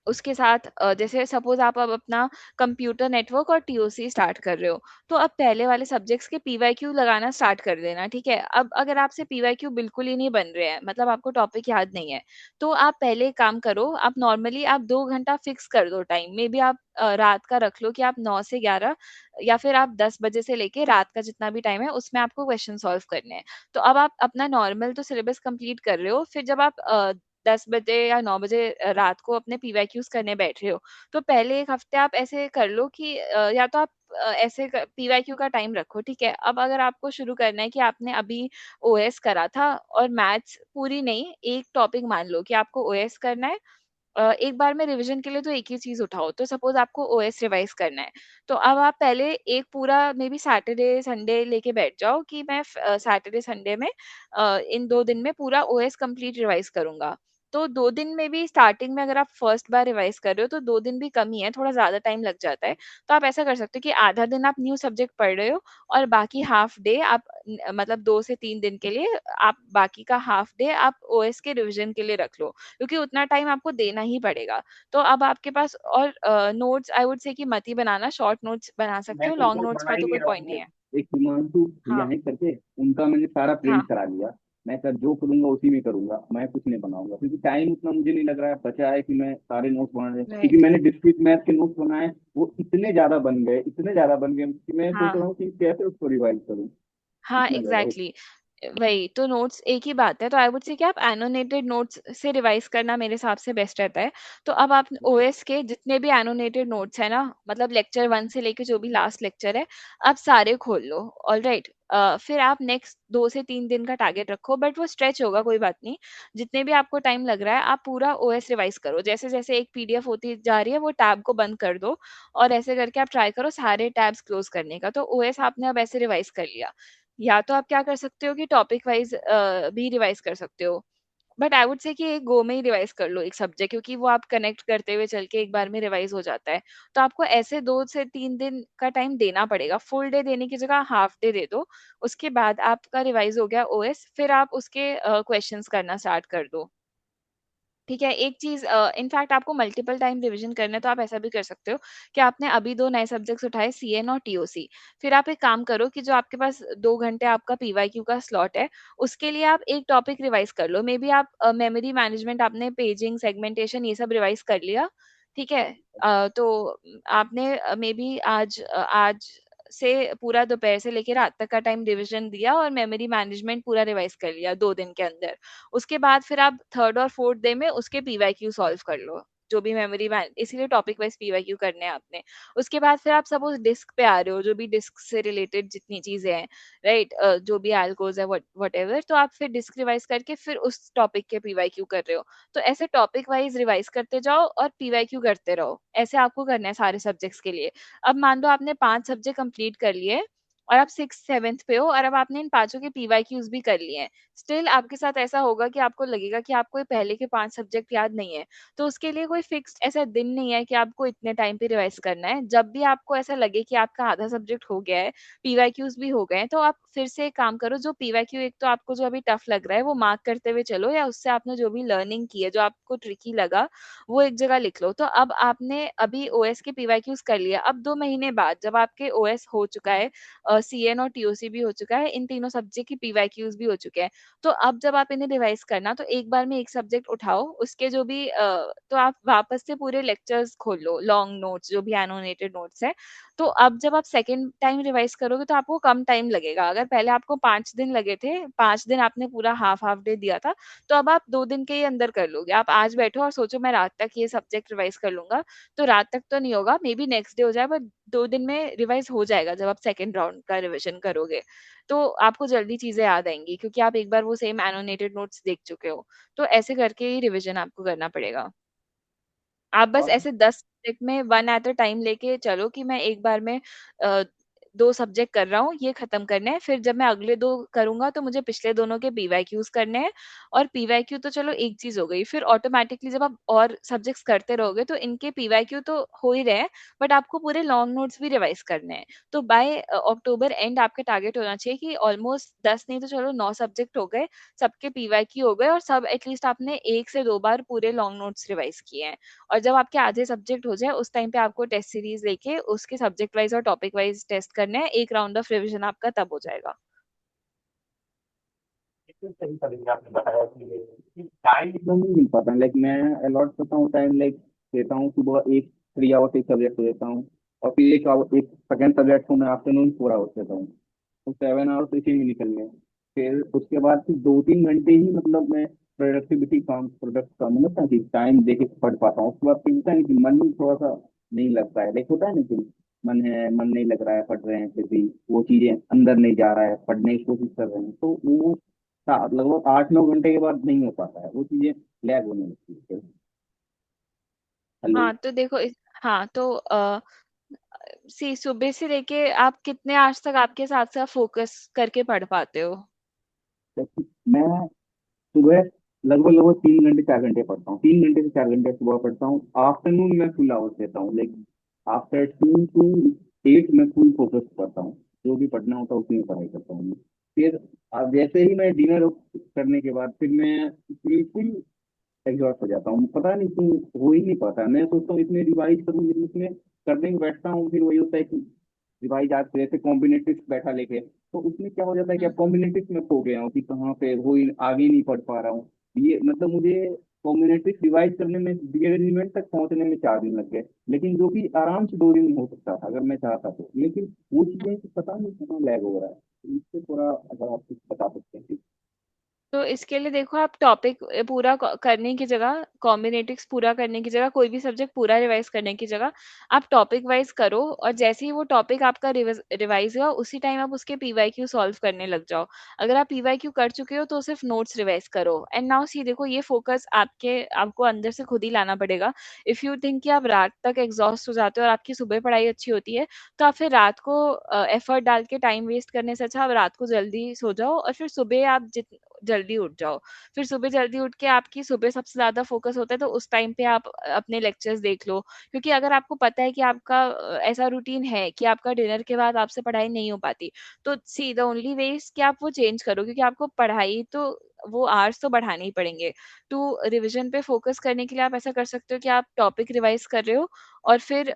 उसके साथ जैसे सपोज आप अब अपना कंप्यूटर नेटवर्क और टीओसी स्टार्ट कर रहे हो, तो अब पहले वाले सब्जेक्ट्स के पीवाईक्यू लगाना स्टार्ट कर देना, ठीक है? अब अगर आपसे पीवाईक्यू बिल्कुल ही नहीं बन रहे हैं, मतलब आपको टॉपिक याद नहीं है, तो आप पहले एक काम करो, आप नॉर्मली आप 2 घंटा फिक्स कर दो टाइम, मे बी आप रात का रख लो कि आप 9 से 11, या फिर आप 10 बजे से लेके रात का जितना भी टाइम है उसमें आपको क्वेश्चन सॉल्व करने हैं। तो अब आप अपना नॉर्मल तो सिलेबस कंप्लीट कर रहे हो, फिर जब आप 10 बजे या 9 बजे रात को अपने पीवाईक्यूज करने बैठ रहे हो, तो पहले एक हफ्ते आप ऐसे कर लो कि या तो आप ऐसे पीवाईक्यू का टाइम रखो, ठीक है? अब अगर आपको शुरू करना है कि आपने अभी ओएस करा था और मैथ्स पूरी नहीं, एक टॉपिक मान लो कि आपको ओएस करना है, एक बार में रिवीजन के लिए तो एक ही चीज उठाओ, तो सपोज आपको ओएस रिवाइज करना है, तो अब आप पहले एक पूरा मे बी सैटरडे संडे लेके बैठ जाओ कि मैं सैटरडे संडे में इन 2 दिन में पूरा ओएस कंप्लीट रिवाइज करूंगा। तो 2 दिन में भी स्टार्टिंग में अगर आप फर्स्ट बार रिवाइज कर रहे हो तो 2 दिन भी कम ही है, थोड़ा ज्यादा टाइम लग जाता है। तो आप ऐसा कर सकते हो कि आधा दिन आप न्यू सब्जेक्ट पढ़ रहे हो और बाकी हाफ डे आप मतलब 2 से 3 दिन के लिए आप बाकी का हाफ डे आप ओएस के रिवीजन के लिए रख लो, क्योंकि उतना टाइम आपको देना ही पड़ेगा। तो अब आपके पास और नोट्स आई वुड से कि मत ही बनाना, शॉर्ट नोट्स बना सकते मैं हो, तो लॉन्ग सर नोट्स बना का ही तो नहीं कोई रहा पॉइंट हूँ। नहीं है। एक हिमांशु भैया हाँ, है करके, उनका मैंने सारा प्रिंट हाँ, करा लिया। मैं सर जो करूंगा उसी में करूंगा, मैं कुछ नहीं बनाऊंगा क्योंकि टाइम उतना मुझे नहीं लग रहा है बचा है कि मैं सारे नोट्स बना रहे, क्योंकि राइट। मैंने डिस्क्रीट मैथ के नोट्स बनाए, वो इतने ज्यादा बन गए, इतने ज्यादा बन गए कि मैं सोच हाँ, रहा हूँ कि कैसे उसको रिवाइज करूँ। हाँ, इतना ज्यादा एग्जैक्टली वही तो नोट्स एक ही बात है, तो आई वुड से कि आप एनोटेटेड नोट्स से रिवाइज करना मेरे हिसाब से बेस्ट रहता है। तो अब आप ओएस के जितने भी एनोटेटेड नोट्स है ना, मतलब लेक्चर 1 से लेके जो भी लास्ट लेक्चर है, आप सारे खोल लो। All right. फिर आप नेक्स्ट 2 से 3 दिन का टारगेट रखो, बट वो स्ट्रेच होगा, कोई बात नहीं। जितने भी आपको टाइम लग रहा है आप पूरा ओएस रिवाइज करो, जैसे जैसे एक पीडीएफ होती जा रही है वो टैब को बंद कर दो, और ऐसे करके आप ट्राई करो सारे टैब्स क्लोज करने का। तो ओएस आपने अब ऐसे रिवाइज कर लिया। या तो आप क्या कर सकते हो कि टॉपिक वाइज भी रिवाइज कर सकते हो, बट आई वुड से कि एक गो में ही रिवाइज कर लो एक सब्जेक्ट, क्योंकि वो आप कनेक्ट करते हुए चल के एक बार में रिवाइज हो जाता है। तो आपको ऐसे 2 से 3 दिन का टाइम देना पड़ेगा, फुल डे देने की जगह हाफ डे दे दो। उसके बाद आपका रिवाइज हो गया ओएस, फिर आप उसके क्वेश्चंस करना स्टार्ट कर दो। ठीक है, एक चीज इनफैक्ट आपको मल्टीपल टाइम रिवीजन करना है तो आप ऐसा भी कर सकते हो कि आपने अभी 2 नए सब्जेक्ट्स उठाए, सीएन और टीओसी। फिर आप एक काम करो कि जो आपके पास 2 घंटे आपका पीवाईक्यू का स्लॉट है, उसके लिए आप एक टॉपिक रिवाइज कर लो। मे बी आप मेमोरी मैनेजमेंट, आपने पेजिंग सेगमेंटेशन ये सब रिवाइज कर लिया, ठीक है? तो आपने मे बी आज से पूरा दोपहर से लेकर रात तक का टाइम रिवीजन दिया और मेमोरी मैनेजमेंट पूरा रिवाइज कर लिया 2 दिन के अंदर। उसके बाद फिर आप थर्ड और फोर्थ डे में उसके पीवाईक्यू सॉल्व कर लो, जो भी मेमोरी मैन, इसीलिए टॉपिक वाइज पीवाईक्यू करने हैं आपने। उसके बाद फिर आप सपोज डिस्क पे आ रहे हो, जो भी डिस्क से रिलेटेड जितनी चीजें हैं, राइट, जो भी एल्गोज है वट एवर, तो आप फिर डिस्क रिवाइज करके फिर उस टॉपिक के पीवाईक्यू कर रहे हो। तो ऐसे टॉपिक वाइज रिवाइज करते जाओ और पीवाईक्यू करते रहो, ऐसे आपको करना है सारे सब्जेक्ट्स के लिए। अब मान लो आपने 5 सब्जेक्ट कंप्लीट कर लिए, और आप 6th 7th पे हो और अब आपने इन 5 के पीवाईक्यूज भी कर लिए हैं, स्टिल आपके साथ ऐसा होगा कि आपको लगेगा कि आपको ये पहले के 5 सब्जेक्ट याद नहीं है, तो उसके लिए कोई फिक्स्ड ऐसा दिन नहीं है कि आपको इतने टाइम पे रिवाइज करना है। जब भी आपको ऐसा लगे कि आपका आधा सब्जेक्ट हो गया है, पीवाईक्यूज भी हो गए हैं, तो आप फिर से एक काम करो, जो पीवाईक्यू एक तो आपको जो अभी टफ लग रहा है वो मार्क करते हुए चलो, या उससे आपने जो भी लर्निंग की है, जो आपको ट्रिकी लगा, वो एक जगह लिख लो। तो अब आपने अभी ओएस के पीवाईक्यूज कर लिया, अब 2 महीने बाद जब आपके ओएस हो चुका है, सीएन और टीओसी भी हो चुका है, इन तीनों सब्जेक्ट की पीवाईक्यूज भी हो चुके हैं, तो अब जब आप इन्हें रिवाइज करना, तो एक बार में एक सब्जेक्ट उठाओ, उसके जो भी तो आप वापस से पूरे लेक्चर्स खोल लो, लॉन्ग नोट्स जो भी एनोटेटेड नोट्स है। तो अब जब आप सेकेंड टाइम रिवाइज करोगे तो आपको कम टाइम लगेगा। अगर पहले आपको 5 दिन लगे थे, 5 दिन आपने पूरा हाफ हाफ डे दिया था, तो अब आप 2 दिन के ही अंदर कर लोगे। आप आज बैठो और सोचो मैं रात तक ये सब्जेक्ट रिवाइज कर लूंगा, तो रात तक तो नहीं होगा, मे बी नेक्स्ट डे हो जाए, बट 2 दिन में रिवाइज हो जाएगा जब आप सेकेंड राउंड का रिविजन करोगे। तो आपको जल्दी चीजें याद आएंगी, क्योंकि आप एक बार वो सेम एनोटेटेड नोट्स देख चुके हो। तो ऐसे करके ही रिविजन आपको करना पड़ेगा। आप बस और ऐसे 10 सब्जेक्ट में वन एट अ टाइम लेके चलो कि मैं एक बार में अ, 2 सब्जेक्ट कर रहा हूँ, ये खत्म करने हैं, फिर जब मैं अगले 2 करूंगा तो मुझे पिछले दोनों के पीवाईक्यूज करने हैं। और पीवाईक्यू तो चलो एक चीज हो गई, फिर ऑटोमेटिकली जब आप और सब्जेक्ट्स करते रहोगे तो इनके पीवाईक्यू तो हो ही रहे हैं, बट आपको पूरे लॉन्ग नोट्स भी रिवाइज करने हैं। तो बाय अक्टूबर एंड आपका टारगेट होना चाहिए कि ऑलमोस्ट 10 नहीं तो चलो 9 सब्जेक्ट हो गए, सबके पीवाईक्यू हो गए, और सब एटलीस्ट आपने 1 से 2 बार पूरे लॉन्ग नोट्स रिवाइज किए हैं। और जब आपके आधे सब्जेक्ट हो जाए, उस टाइम पे आपको टेस्ट सीरीज लेके उसके सब्जेक्ट वाइज और टॉपिक वाइज टेस्ट करने हैं, एक राउंड ऑफ रिवीजन आपका तब हो जाएगा। एकदम सही तरीके आपने बताया कि टाइम एकदम नहीं मिल पाता। लाइक मैं अलॉट करता हूँ टाइम, लाइक देता हूँ सुबह एक 3 आवर्स एक सब्जेक्ट को देता हूँ, और फिर एक सेकेंड सब्जेक्ट को मैं आफ्टरनून 4 आवर्स देता हूँ, तो 7 आवर्स इसी में निकल गए। फिर उसके बाद फिर 2-3 घंटे ही मतलब मैं प्रोडक्टिविटी काम प्रोडक्ट का मतलब कि टाइम दे के पढ़ पाता हूँ। उसके बाद फिर होता है ना कि मन भी थोड़ा सा नहीं लगता है, लाइक होता है ना कि मन नहीं लग रहा है, पढ़ रहे हैं फिर भी वो चीजें अंदर नहीं जा रहा है, पढ़ने की कोशिश कर रहे हैं, तो वो लगभग 8-9 घंटे के बाद नहीं हो पाता है, वो चीजें लैग होने लगती है फिर। हेलो। हाँ तो देखो हाँ तो सी सुबह से लेके आप कितने आज तक आपके साथ साथ फोकस करके पढ़ पाते हो? जैसे मैं सुबह लगभग 3 घंटे 4 घंटे पढ़ता हूँ, 3 घंटे से 4 घंटे सुबह पढ़ता हूँ। आफ्टरनून में फुल आवर्स देता हूँ, लाइक आफ्टर 2 to 8 में फुल फोकस करता हूँ, जो भी पढ़ना होता है उसी में पढ़ाई करता हूँ मैं। फिर जैसे ही मैं डिनर करने के बाद फिर मैं बिल्कुल एग्जॉस्ट हो जाता हूँ, पता नहीं क्यों हो ही नहीं पाता। मैं सोचता हूँ इसमें रिवाइज करूँ, लेकिन इसमें करने में बैठता हूँ, फिर वही होता है कि रिवाइज आज जैसे कॉम्बिनेटिव बैठा लेके, तो उसमें क्या हो जाता है कि अब हम्म। कॉम्बिनेटिव में खो गया हूँ कि कहाँ पे हो ही आगे नहीं पढ़ पा रहा हूँ। ये मतलब मुझे कॉम्बिनेटिव रिवाइज करने में एलिमेंट तक पहुंचने में 4 दिन लग गए, लेकिन जो कि आराम से 2 दिन में हो सकता था अगर मैं चाहता तो, लेकिन वो चीजें पता नहीं कहाँ लैग हो रहा है। तो इससे थोड़ा अगर आप कुछ बता सकते हैं। तो इसके लिए देखो, आप टॉपिक पूरा करने की जगह, कॉम्बिनेटिक्स पूरा करने की जगह, कोई भी सब्जेक्ट पूरा रिवाइज करने की जगह, आप टॉपिक वाइज करो, और जैसे ही वो टॉपिक आपका रिवाइज हुआ, उसी टाइम आप उसके पीवाईक्यू सॉल्व करने लग जाओ। अगर आप पीवाईक्यू कर चुके हो तो सिर्फ नोट्स रिवाइज करो। एंड नाउ सी देखो, ये फोकस आपको अंदर से खुद ही लाना पड़ेगा। इफ यू थिंक कि आप रात तक एग्जॉस्ट हो जाते हो और आपकी सुबह पढ़ाई अच्छी होती है, तो आप फिर रात को एफर्ट डाल के टाइम वेस्ट करने से अच्छा आप रात को जल्दी सो जाओ, और फिर सुबह आप जल्दी उठ जाओ। फिर सुबह जल्दी उठ के आपकी सुबह सबसे ज्यादा फोकस होता है, तो उस टाइम पे आप अपने लेक्चर्स देख लो। क्योंकि अगर आपको पता है कि आपका ऐसा रूटीन है कि आपका डिनर के बाद आपसे पढ़ाई नहीं हो पाती, तो see the only way is कि आप वो चेंज करो, क्योंकि आपको पढ़ाई तो वो आवर्स तो बढ़ाने ही पड़ेंगे। तो रिवीजन पे फोकस करने के लिए आप ऐसा कर सकते हो कि आप टॉपिक रिवाइज कर रहे हो, और फिर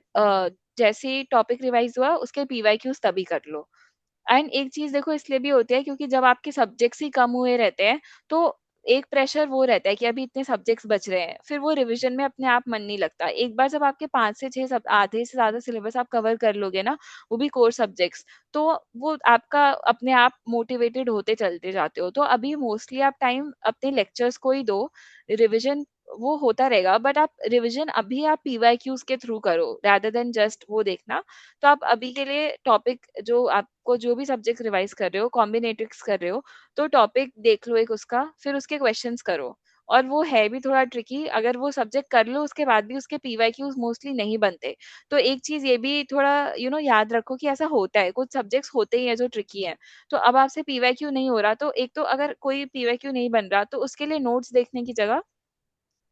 जैसे ही टॉपिक रिवाइज हुआ उसके पीवाईक्यूज तभी कर लो। एंड एक चीज देखो, इसलिए भी होती है क्योंकि जब आपके सब्जेक्ट्स ही कम हुए रहते हैं, तो एक प्रेशर वो रहता है कि अभी इतने सब्जेक्ट्स बच रहे हैं, फिर वो रिवीजन में अपने आप मन नहीं लगता। एक बार जब आपके 5 से 6 सब आधे से ज्यादा सिलेबस आप कवर कर लोगे ना, वो भी कोर सब्जेक्ट्स, तो वो आपका अपने आप मोटिवेटेड होते चलते जाते हो। तो अभी मोस्टली आप टाइम अपने लेक्चर्स को ही दो, रिविजन वो होता रहेगा, बट आप रिविजन अभी आप पीवाईक्यूज के थ्रू करो rather देन जस्ट वो देखना। तो आप अभी के लिए टॉपिक, जो आपको जो भी सब्जेक्ट रिवाइज कर रहे हो, कॉम्बिनेटिक्स कर रहे हो, तो टॉपिक देख लो एक उसका, फिर उसके क्वेश्चंस करो, और वो है भी थोड़ा ट्रिकी। अगर वो सब्जेक्ट कर लो उसके बाद भी उसके पीवाईक्यूज मोस्टली नहीं बनते। तो एक चीज ये भी थोड़ा याद रखो कि ऐसा होता है, कुछ सब्जेक्ट्स होते ही है जो ट्रिकी है। तो अब आपसे पीवाईक्यू नहीं हो रहा, तो एक तो अगर कोई पीवाईक्यू नहीं बन रहा तो उसके लिए नोट्स देखने की जगह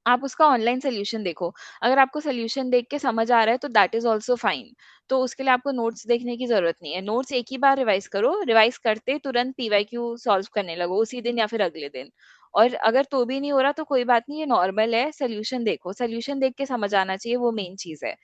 आप उसका ऑनलाइन सोल्यूशन देखो। अगर आपको सोल्यूशन देख के समझ आ रहा है तो दैट इज ऑल्सो फाइन। तो उसके लिए आपको नोट्स देखने की जरूरत नहीं है। नोट्स एक ही बार रिवाइज करो, रिवाइज करते तुरंत पीवाईक्यू सॉल्व करने लगो उसी दिन या फिर अगले दिन। और अगर तो भी नहीं हो रहा तो कोई बात नहीं, ये नॉर्मल है। सोल्यूशन देखो, सोल्यूशन देख के समझ आना चाहिए, वो मेन चीज है।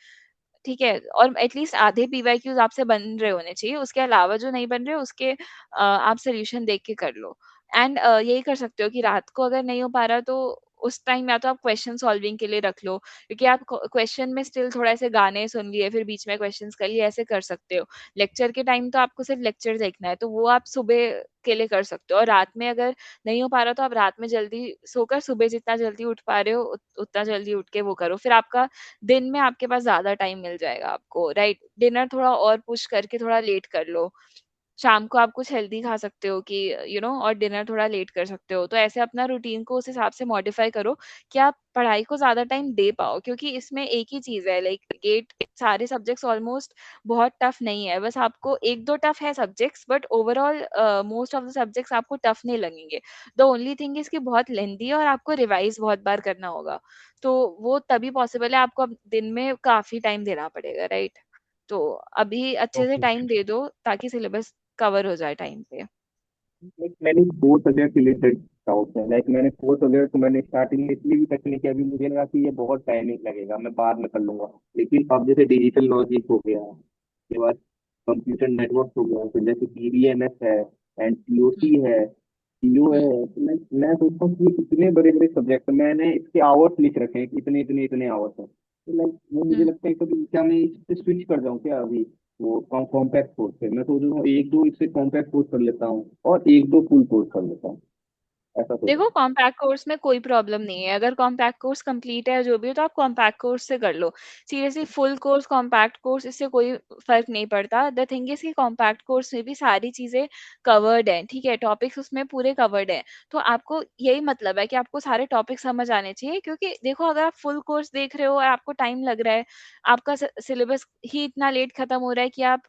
ठीक है? और एटलीस्ट आधे पीवाईक्यूज आपसे बन रहे होने चाहिए। उसके अलावा जो नहीं बन रहे उसके आप सोल्यूशन देख के कर लो। एंड यही कर सकते हो कि रात को अगर नहीं हो पा रहा तो उस टाइम या तो आप क्वेश्चन सॉल्विंग के लिए रख लो, क्योंकि आप क्वेश्चन में स्टिल थोड़ा ऐसे गाने सुन लिए फिर बीच में क्वेश्चंस कर लिए, ऐसे कर सकते हो। लेक्चर के टाइम तो आपको सिर्फ लेक्चर देखना है, तो वो आप सुबह के लिए कर सकते हो। और रात में अगर नहीं हो पा रहा तो आप रात में जल्दी सोकर सुबह जितना जल्दी उठ पा रहे हो उतना जल्दी उठ के वो करो। फिर आपका दिन में आपके पास ज़्यादा टाइम मिल जाएगा आपको, राइट? डिनर थोड़ा और पुश करके थोड़ा लेट कर लो। शाम को आप कुछ हेल्दी खा सकते हो कि और डिनर थोड़ा लेट कर सकते हो। तो ऐसे अपना रूटीन को उस हिसाब से मॉडिफाई करो कि आप पढ़ाई को ज़्यादा टाइम दे पाओ, क्योंकि इसमें एक ही चीज़ है, लाइक गेट सारे सब्जेक्ट्स ऑलमोस्ट बहुत टफ नहीं है। बस आपको 1-2 टफ है subjects, but overall most of the subjects आपको टफ नहीं लगेंगे। द ओनली थिंग इज़ कि बहुत लेंथी है और आपको रिवाइज़ बहुत बार करना होगा। तो वो तभी पॉसिबल है, आपको अब दिन में काफ़ी टाइम देना पड़ेगा, राइट? तो अभी अच्छे से ओके टाइम दे दो ताकि सिलेबस कवर हो जाए टाइम पे। लाइक मैंने 4 सब्जेक्ट रिलेटेड डाउट है। लाइक मैंने 4 सब्जेक्ट को मैंने स्टार्टिंग में इसलिए भी टच नहीं किया, अभी मुझे लगा कि ये बहुत टाइमिंग लगेगा, मैं बाद में कर लूंगा। लेकिन अब जैसे डिजिटल लॉजिक हो गया, उसके बाद कंप्यूटर नेटवर्क हो गया, फिर जैसे डीबीएमएस है एंड हुँ, टीओसी है, टीओ हुँ, है, तो मैं सोचता हूँ कि इतने बड़े बड़े सब्जेक्ट मैंने इसके आवर्स लिख रखे हैं कि इतने इतने इतने आवर्स हैं। तो लाइक वो मुझे हुँ। लगता है कभी क्या मैं इससे स्विच कर जाऊँ क्या अभी, वो कॉम्पैक्ट कोर्स है। मैं सोच रहा हूँ एक दो इससे कॉम्पैक्ट कोर्स कर लेता हूँ और एक दो फुल कोर्स कर लेता हूँ, ऐसा सोच रहा देखो, कॉम्पैक्ट कोर्स में कोई प्रॉब्लम नहीं है। अगर कॉम्पैक्ट कोर्स कंप्लीट है जो भी है तो आप कॉम्पैक्ट कोर्स से कर लो। Seriously full course, compact course, इससे कोई फ़र्क नहीं पड़ता। द थिंग इज़ कि कॉम्पैक्ट कोर्स में भी सारी चीज़ें कवर्ड हैं, ठीक है? टॉपिक्स उसमें पूरे कवर्ड हैं। तो आपको यही मतलब है कि आपको सारे टॉपिक समझ आने चाहिए, क्योंकि देखो अगर आप फुल कोर्स देख रहे हो और आपको टाइम लग रहा है, आपका सिलेबस ही इतना लेट खत्म हो रहा है कि आप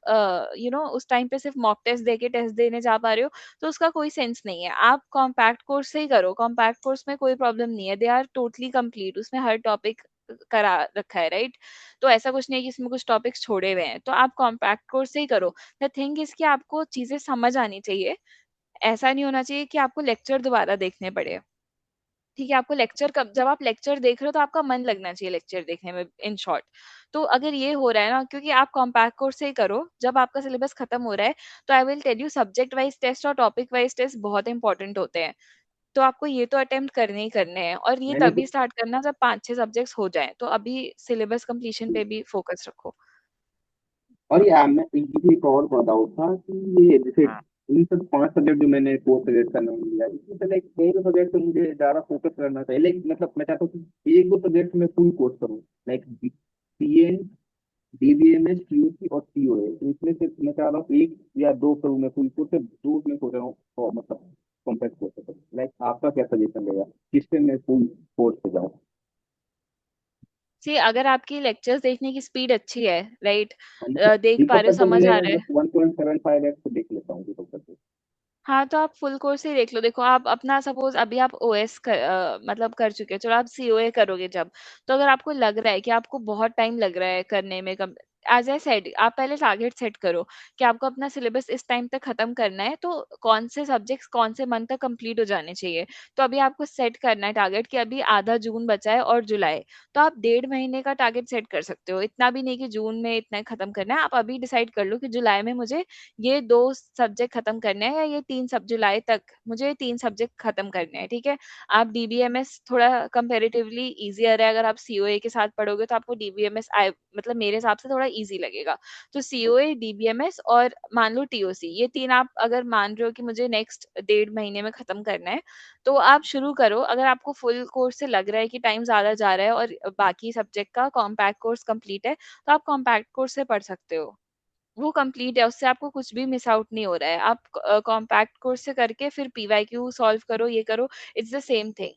उस टाइम पे सिर्फ मॉक टेस्ट देके टेस्ट देने जा पा रहे हो, तो उसका कोई सेंस नहीं है। आप कॉम्पैक्ट कोर्स से ही करो, कॉम्पैक्ट कोर्स में कोई प्रॉब्लम नहीं है, दे आर टोटली कंप्लीट, उसमें हर टॉपिक करा रखा है, राइट? तो ऐसा कुछ नहीं है कि इसमें कुछ टॉपिक्स छोड़े हुए हैं, तो आप कॉम्पैक्ट कोर्स से ही करो। द थिंग इज कि आपको चीजें समझ आनी चाहिए। ऐसा नहीं होना चाहिए कि आपको लेक्चर दोबारा देखने पड़े। ठीक है? आपको लेक्चर कब जब आप लेक्चर देख रहे हो तो आपका मन लगना चाहिए लेक्चर देखने में, इन शॉर्ट। तो अगर ये हो रहा है ना, क्योंकि आप कॉम्पैक्ट कोर्स से ही करो, जब आपका सिलेबस खत्म हो रहा है, तो I will tell you subject wise test और टॉपिक वाइज़ टेस्ट बहुत इंपॉर्टेंट होते हैं। तो आपको ये तो अटेम्प्ट करने ही करने हैं, और ये मैंने तो। तभी स्टार्ट करना जब 5-6 सब्जेक्ट्स हो जाएँ। तो अभी सिलेबस कंप्लीशन पे भी फोकस रखो। और ये मैं मुझे एक और डाउट था कि ये जैसे इन सब 5 सब्जेक्ट जो मैंने 4 सब्जेक्ट का नाम लिया, इसमें से लाइक कई सब्जेक्ट पे मुझे ज्यादा फोकस करना चाहिए। लाइक मतलब मैं चाहता हूँ कि एक दो सब्जेक्ट में फुल कोर्स करूँ, लाइक सीएन, डीबीएमएस, टीओसी और टीओए। तो इसमें से मैं चाह रहा हूँ एक या दो करूँ मैं फुल कोर्स, से दो में सोच रहा हूँ और मतलब कॉम्पैक्ट कोर्स करूँ। लाइक आपका क्या सजेशन रहेगा, किससे मैं फुल कोर्स पे जाऊँ? सी, अगर आपकी लेक्चर्स देखने की स्पीड अच्छी है, राइट? मतलब देख पा दीपक रहे का हो, तो समझ मुझे आ रहा है। बस 1.75x देख लेता हूँ दीपक का तो। हाँ, तो आप फुल कोर्स ही देख लो। देखो आप अपना सपोज़ अभी आप ओएस मतलब कर चुके हो, चलो आप सीओए करोगे जब, तो अगर आपको लग रहा है कि आपको बहुत टाइम लग रहा है करने में, कम एज़ आई सेड, आप पहले टारगेट सेट करो कि आपको अपना सिलेबस इस टाइम तक खत्म करना है, तो कौन से सब्जेक्ट्स कौन से मंथ तक कंप्लीट हो जाने चाहिए। तो अभी आपको सेट करना है टारगेट कि अभी आधा जून बचा है और जुलाई, तो आप 1.5 महीने का टारगेट सेट कर सकते हो। इतना भी नहीं कि जून में इतना खत्म करना है, आप अभी डिसाइड कर लो कि जुलाई में मुझे ये 2 सब्जेक्ट खत्म करने हैं, या ये 3 सब जुलाई तक मुझे 3 सब्जेक्ट खत्म करने हैं, ठीक है? आप डीबीएमएस थोड़ा कंपैरेटिवली ईज़ियर है, अगर आप सीओए के साथ पढ़ोगे तो आपको डीबीएमएस मतलब मेरे हिसाब से थोड़ा ईज़ी लगेगा। तो सीओए, डीबीएमएस और मान लो टीओसी, ये 3 आप अगर मान रहे हो कि मुझे नेक्स्ट 1.5 महीने में खत्म करना है, तो आप शुरू करो। अगर आपको फुल कोर्स से लग रहा है कि टाइम ज़्यादा जा रहा है और बाकी सब्जेक्ट का कॉम्पैक्ट कोर्स कंप्लीट है, तो आप कॉम्पैक्ट कोर्स से पढ़ सकते हो। वो कंप्लीट है, उससे आपको कुछ भी मिस आउट नहीं हो रहा है। आप कॉम्पैक्ट कोर्स से करके फिर पीवाईक्यू सॉल्व करो, ये करो, इट्स द सेम थिंग।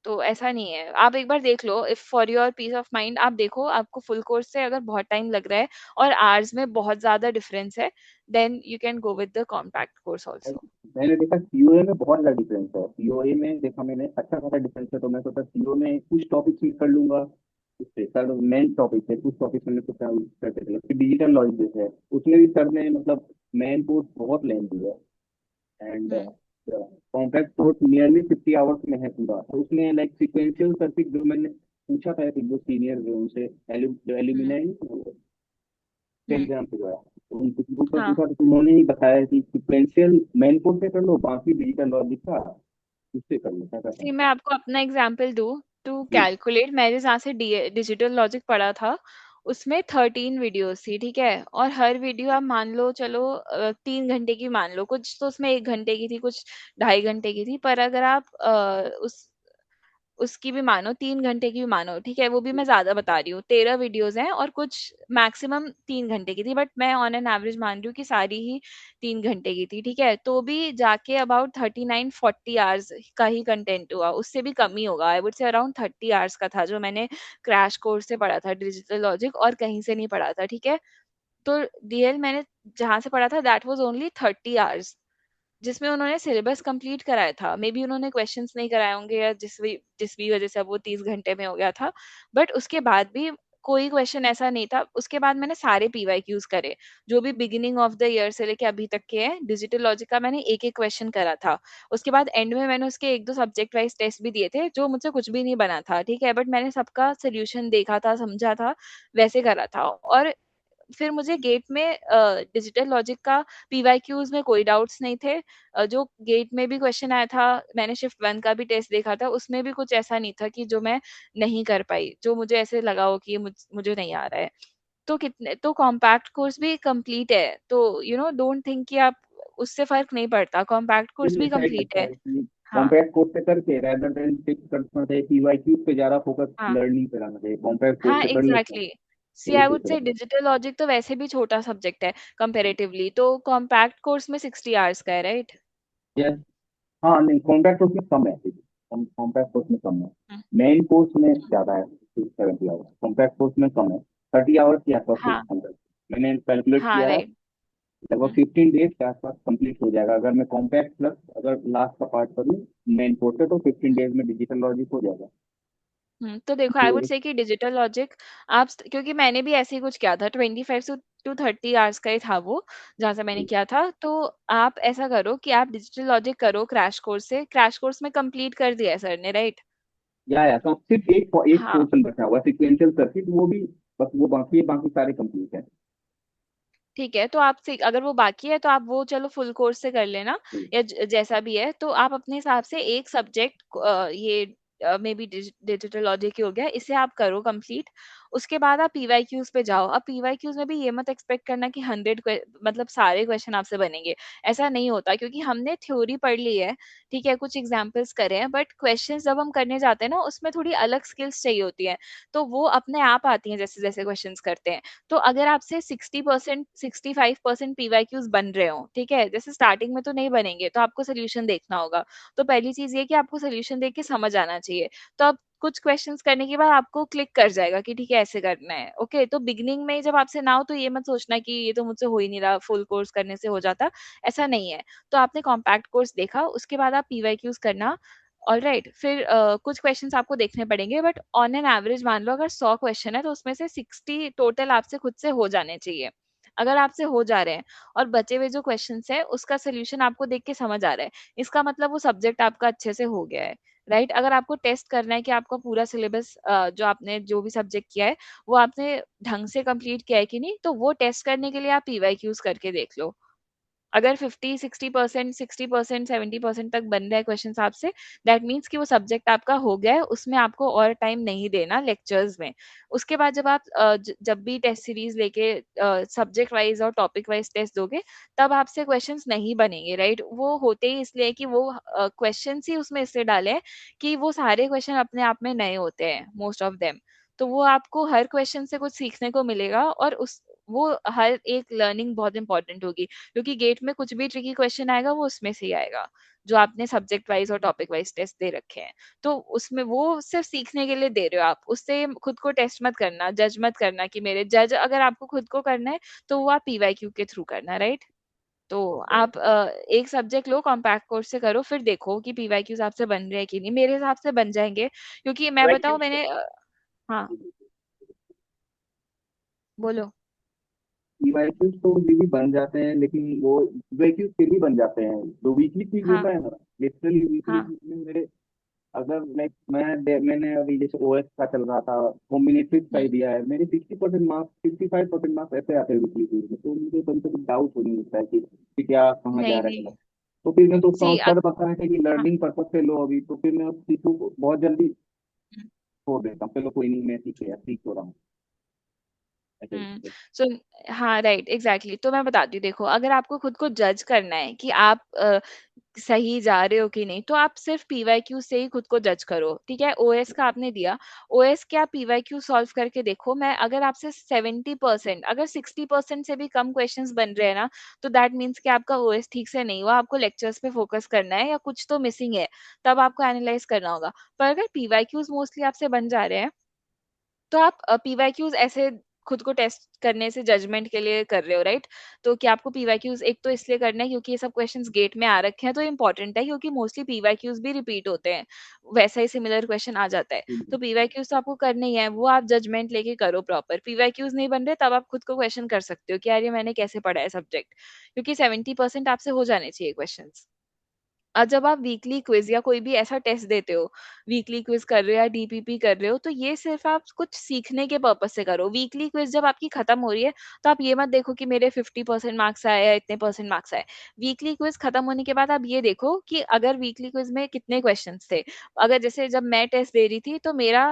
तो ऐसा नहीं है, आप एक बार देख लो, if for your peace of mind आप देखो, आपको फुल कोर्स से अगर बहुत टाइम लग रहा है और आवर्स में बहुत ज्यादा डिफरेंस है, then you can go with the compact course also. मैंने देखा सीओए में बहुत बड़ा डिफरेंस है। सीओए में देखा मैंने अच्छा खासा डिफरेंस है, तो मैं सोचा सीओ में कुछ टॉपिक्स मिस कर लूंगा, उससे सर मेन टॉपिक है, कुछ टॉपिक्स मैंने सोचा करते थे। फिर डिजिटल लॉजिक है, उसमें भी सर ने मतलब मेन कोर्स बहुत लेंथी है, and hmm compact course nearly 50 hours में है पूरा। तो उसमें लाइक सिक्वेंशियल सर्किट जो मैंने पूछा था एक दो सीनियर जो उनसे जो हम्म एल्यूमिनाई हम्म टेलीग्राम पे जो है, तो उनसे ग्रुप पर हाँ, पूछा तो उन्होंने ही बताया कि सिक्वेंशियल मेन कोर्स से कर लो, बाकी डिजिटल लॉजिक का उससे कर लो, क्या कहता सी मैं आपको अपना एग्जांपल दूं, टू है। कैलकुलेट, मैंने जहाँ से डिजिटल लॉजिक पढ़ा था उसमें 13 वीडियोस थी, ठीक है, और हर वीडियो आप मान लो चलो 3 घंटे की मान लो, कुछ तो उसमें 1 घंटे की थी, कुछ 2.5 घंटे की थी, पर अगर आप उसकी भी मानो 3 घंटे की भी मानो, ठीक है, वो भी मैं ज्यादा बता रही हूँ, 13 वीडियोस हैं और कुछ मैक्सिमम 3 घंटे की थी, बट मैं ऑन एन एवरेज मान रही हूँ कि सारी ही 3 घंटे की थी, ठीक है, तो भी जाके अबाउट 39-40 आवर्स का ही कंटेंट हुआ, उससे भी कम ही होगा, आई वुड से अराउंड 30 आवर्स का था जो मैंने क्रैश कोर्स से पढ़ा था डिजिटल लॉजिक, और कहीं से नहीं पढ़ा था, ठीक है। तो डीएल मैंने जहां से पढ़ा था दैट वाज ओनली 30 आवर्स, जिसमें उन्होंने सिलेबस कंप्लीट कराया था, मे बी उन्होंने क्वेश्चंस नहीं कराए होंगे या जिस भी वजह से अब वो 30 घंटे में हो गया था, बट उसके बाद भी कोई क्वेश्चन ऐसा नहीं था। उसके बाद मैंने सारे पीवाईक्यूज करे, जो भी बिगिनिंग ऑफ द ईयर से लेके अभी तक के हैं, डिजिटल लॉजिक का मैंने एक एक क्वेश्चन करा था। उसके बाद एंड में मैंने उसके एक दो सब्जेक्ट वाइज टेस्ट भी दिए थे, जो मुझसे कुछ भी नहीं बना था, ठीक है, बट मैंने सबका सोल्यूशन देखा था, समझा था, वैसे करा था। और फिर मुझे गेट में डिजिटल लॉजिक का पीवाईक्यूज में कोई डाउट्स नहीं थे। जो गेट में भी क्वेश्चन आया था, मैंने शिफ्ट 1 का भी टेस्ट देखा था, उसमें भी कुछ ऐसा नहीं था कि जो मैं नहीं कर पाई, जो मुझे ऐसे लगा हो कि मुझे नहीं आ रहा है। तो कितने तो कॉम्पैक्ट कोर्स भी कंप्लीट है, तो डोंट थिंक कि आप, उससे फर्क नहीं पड़ता, कॉम्पैक्ट कोर्स मुझे भी ऐसा ही कंप्लीट लगता है। है कि हाँ कॉम्पैक्ट कोर्स से करके rather than टिक करना चाहिए, पीवाईक्यू पे ज्यादा फोकस हाँ लर्निंग पे रहना चाहिए, कॉम्पैक्ट कोर्स हाँ से कर लेते हैं एग्जैक्टली। सी वही आई सही वुड से रहेगा। डिजिटल लॉजिक तो वैसे भी छोटा सब्जेक्ट है कंपेरेटिवली, तो कॉम्पैक्ट कोर्स में 60 आवर्स का है, राइट? यस। हाँ नहीं, कॉम्पैक्ट कोर्स में कम है, कॉम्पैक्ट कोर्स में कम है, मेन कोर्स में ज्यादा है 70 आवर्स, कॉम्पैक्ट कोर्स में कम है, 30 आवर्स के आसपास कुछ हाँ अंदर मैंने कैलकुलेट हाँ किया है। राइट। लगभग 15 डेज के आसपास कंप्लीट हो जाएगा, अगर मैं कॉम्पैक्ट प्लस अगर लास्ट का पार्ट करूँ मेन कोर्स से, तो 15 डेज में डिजिटल लॉजिक हो जाएगा। तो देखो, आई वुड तो से कि डिजिटल लॉजिक, क्योंकि मैंने भी ऐसे ही कुछ किया था, 25 to 30 आवर्स का ही था वो, जहाँ से मैंने किया था। तो आप ऐसा करो कि आप डिजिटल लॉजिक करो क्रैश कोर्स से, क्रैश कोर्स में कंप्लीट कर दिया है सर ने, राइट? या तो सिर्फ एक हाँ पोर्शन बचा हुआ सिक्वेंशियल सर्किट, वो भी बस वो बाकी है, बाकी सारे कंप्लीट है। ठीक है, तो आप अगर वो बाकी है तो आप वो चलो फुल कोर्स से कर लेना, या जैसा भी है, तो आप अपने हिसाब से एक सब्जेक्ट, ये मे बी डिजिटल लॉजिक ही हो गया, इसे आप करो कंप्लीट। उसके बाद आप पीवाईक्यूज पे जाओ। अब पीवाईक्यूज में भी ये मत एक्सपेक्ट करना कि 100 मतलब सारे क्वेश्चन आपसे बनेंगे, ऐसा नहीं होता, क्योंकि हमने थ्योरी पढ़ ली है, ठीक है, कुछ एग्जाम्पल्स करे हैं, बट क्वेश्चन जब हम करने जाते हैं ना, उसमें थोड़ी अलग स्किल्स चाहिए होती है, तो वो अपने आप आती हैं जैसे जैसे क्वेश्चन करते हैं। तो अगर आपसे 60% 65% पीवाईक्यूज बन रहे हो, ठीक है, जैसे स्टार्टिंग में तो नहीं बनेंगे, तो आपको सोल्यूशन देखना होगा। तो पहली चीज ये कि आपको सोल्यूशन देख के समझ आना चाहिए। तो अब कुछ क्वेश्चंस करने के बाद आपको क्लिक कर जाएगा कि ठीक है ऐसे करना है, ओके। तो बिगिनिंग में जब आपसे ना हो तो ये मत सोचना कि ये तो मुझसे हो ही नहीं रहा, फुल कोर्स करने से हो जाता, ऐसा नहीं है। तो आपने कॉम्पैक्ट कोर्स देखा, उसके बाद आप पीवाईक्यूज करना। ऑल राइट, फिर कुछ क्वेश्चंस आपको देखने पड़ेंगे, बट ऑन एन एवरेज मान लो अगर 100 क्वेश्चन है तो उसमें से 60 टोटल आपसे खुद से हो जाने चाहिए। अगर आपसे हो जा रहे हैं और बचे हुए जो क्वेश्चंस है उसका सोल्यूशन आपको देख के समझ आ रहा है, इसका मतलब वो सब्जेक्ट आपका अच्छे से हो गया है, राइट। अगर आपको टेस्ट करना है कि आपका पूरा सिलेबस, जो आपने जो भी सब्जेक्ट किया है वो आपने ढंग से कंप्लीट किया है कि नहीं, तो वो टेस्ट करने के लिए आप पीवाईक्यूज करके देख लो। अगर 50-60%, 60%, 70% तक बन रहा है क्वेश्चन आपसे, दैट मीन्स कि वो सब्जेक्ट आपका हो गया है, उसमें आपको और टाइम नहीं देना लेक्चर्स में। उसके बाद जब आप जब भी टेस्ट सीरीज लेके सब्जेक्ट वाइज और टॉपिक वाइज टेस्ट दोगे, तब आपसे क्वेश्चंस नहीं बनेंगे, राइट। वो होते ही इसलिए कि वो क्वेश्चंस ही उसमें इसलिए डाले हैं कि वो सारे क्वेश्चन अपने आप में नए होते हैं, मोस्ट ऑफ देम। तो वो आपको हर क्वेश्चन से कुछ सीखने को मिलेगा, और वो हर एक लर्निंग बहुत इंपॉर्टेंट होगी, क्योंकि गेट में कुछ भी ट्रिकी क्वेश्चन आएगा वो उसमें से ही आएगा, जो आपने सब्जेक्ट वाइज और टॉपिक वाइज टेस्ट दे रखे हैं। तो उसमें वो सिर्फ सीखने के लिए दे रहे हो आप, उससे खुद को टेस्ट मत करना, जज मत करना कि मेरे जज अगर आपको खुद को करना है तो वो आप पीवाईक्यू के थ्रू करना, राइट। तो आप एक सब्जेक्ट लो, कॉम्पैक्ट कोर्स से करो, फिर देखो कि पीवाईक्यूज आपसे बन रहे हैं कि नहीं। मेरे हिसाब से बन जाएंगे, क्योंकि मैं बताऊं मैंने हाँ बोलो। ईवाईक्यूज तो भी बन जाते हैं, लेकिन वो ईवाईक्यूज फिर भी बन जाते हैं। जो वीकली क्विज हाँ होता है ना, लिटरली वीकली हाँ। क्विज में मेरे, अगर लाइक मैंने अभी जैसे ओएस का चल रहा था, वो मैंने फिक्स कर हम्म दिया है, मेरे 60% मार्क्स, 55% मार्क्स ऐसे आते हैं वीकली क्विज में। तो मुझे कभी कभी डाउट होने लगता है कि क्या कहाँ जा नहीं रहा नहीं। है। तो फिर मैं सोचता सी हूँ सर बताए थे कि हाँ। लर्निंग पर्पज से लो अभी, तो फिर मैं उस चीज को बहुत जल्दी छोड़ देता हूँ, चलो कोई नहीं, मैं सीख हो रहा हूँ, ऐसे हम्म। करके। सो हाँ राइट एग्जैक्टली। तो मैं बताती हूँ, देखो अगर आपको खुद को जज करना है कि आप सही जा रहे हो कि नहीं, तो आप सिर्फ पीवाईक्यू से ही खुद को जज करो, ठीक है। ओएस का आपने दिया, ओएस के आप पीवाईक्यू सॉल्व करके देखो। मैं अगर आपसे 70%, अगर 60% से भी कम क्वेश्चंस बन रहे हैं ना, तो दैट मीन्स कि आपका ओएस ठीक से नहीं हुआ, आपको लेक्चर्स पे फोकस करना है या कुछ तो मिसिंग है, तब आपको एनालाइज करना होगा। पर अगर पीवाईक्यूज मोस्टली आपसे बन जा रहे हैं, तो आप पीवाईक्यूज ऐसे खुद को टेस्ट करने से जजमेंट के लिए कर रहे हो, राइट। तो क्या आपको पीवाईक्यूज एक तो इसलिए करना है क्योंकि ये सब क्वेश्चंस गेट में आ रखे हैं तो इंपॉर्टेंट है, क्योंकि मोस्टली पीवाईक्यूज भी रिपीट होते हैं, वैसा ही सिमिलर क्वेश्चन आ जाता है। तो पीवाईक्यूज तो आपको करने ही है, वो आप जजमेंट लेके करो प्रॉपर। पीवाईक्यूज नहीं बन रहे तब आप खुद को क्वेश्चन कर सकते हो कि यार ये मैंने कैसे पढ़ा है सब्जेक्ट, क्योंकि 70% आपसे हो जाने चाहिए क्वेश्चन। और जब आप वीकली क्विज या कोई भी ऐसा टेस्ट देते हो, वीकली क्विज कर रहे हो या डीपीपी कर रहे हो, तो ये सिर्फ आप कुछ सीखने के पर्पज से करो। वीकली क्विज जब आपकी खत्म हो रही है, तो आप ये मत देखो कि मेरे 50% मार्क्स आए या इतने परसेंट मार्क्स आए। वीकली क्विज खत्म होने के बाद आप ये देखो कि अगर वीकली क्विज में कितने क्वेश्चन थे। अगर जैसे जब मैं टेस्ट दे रही थी, तो मेरा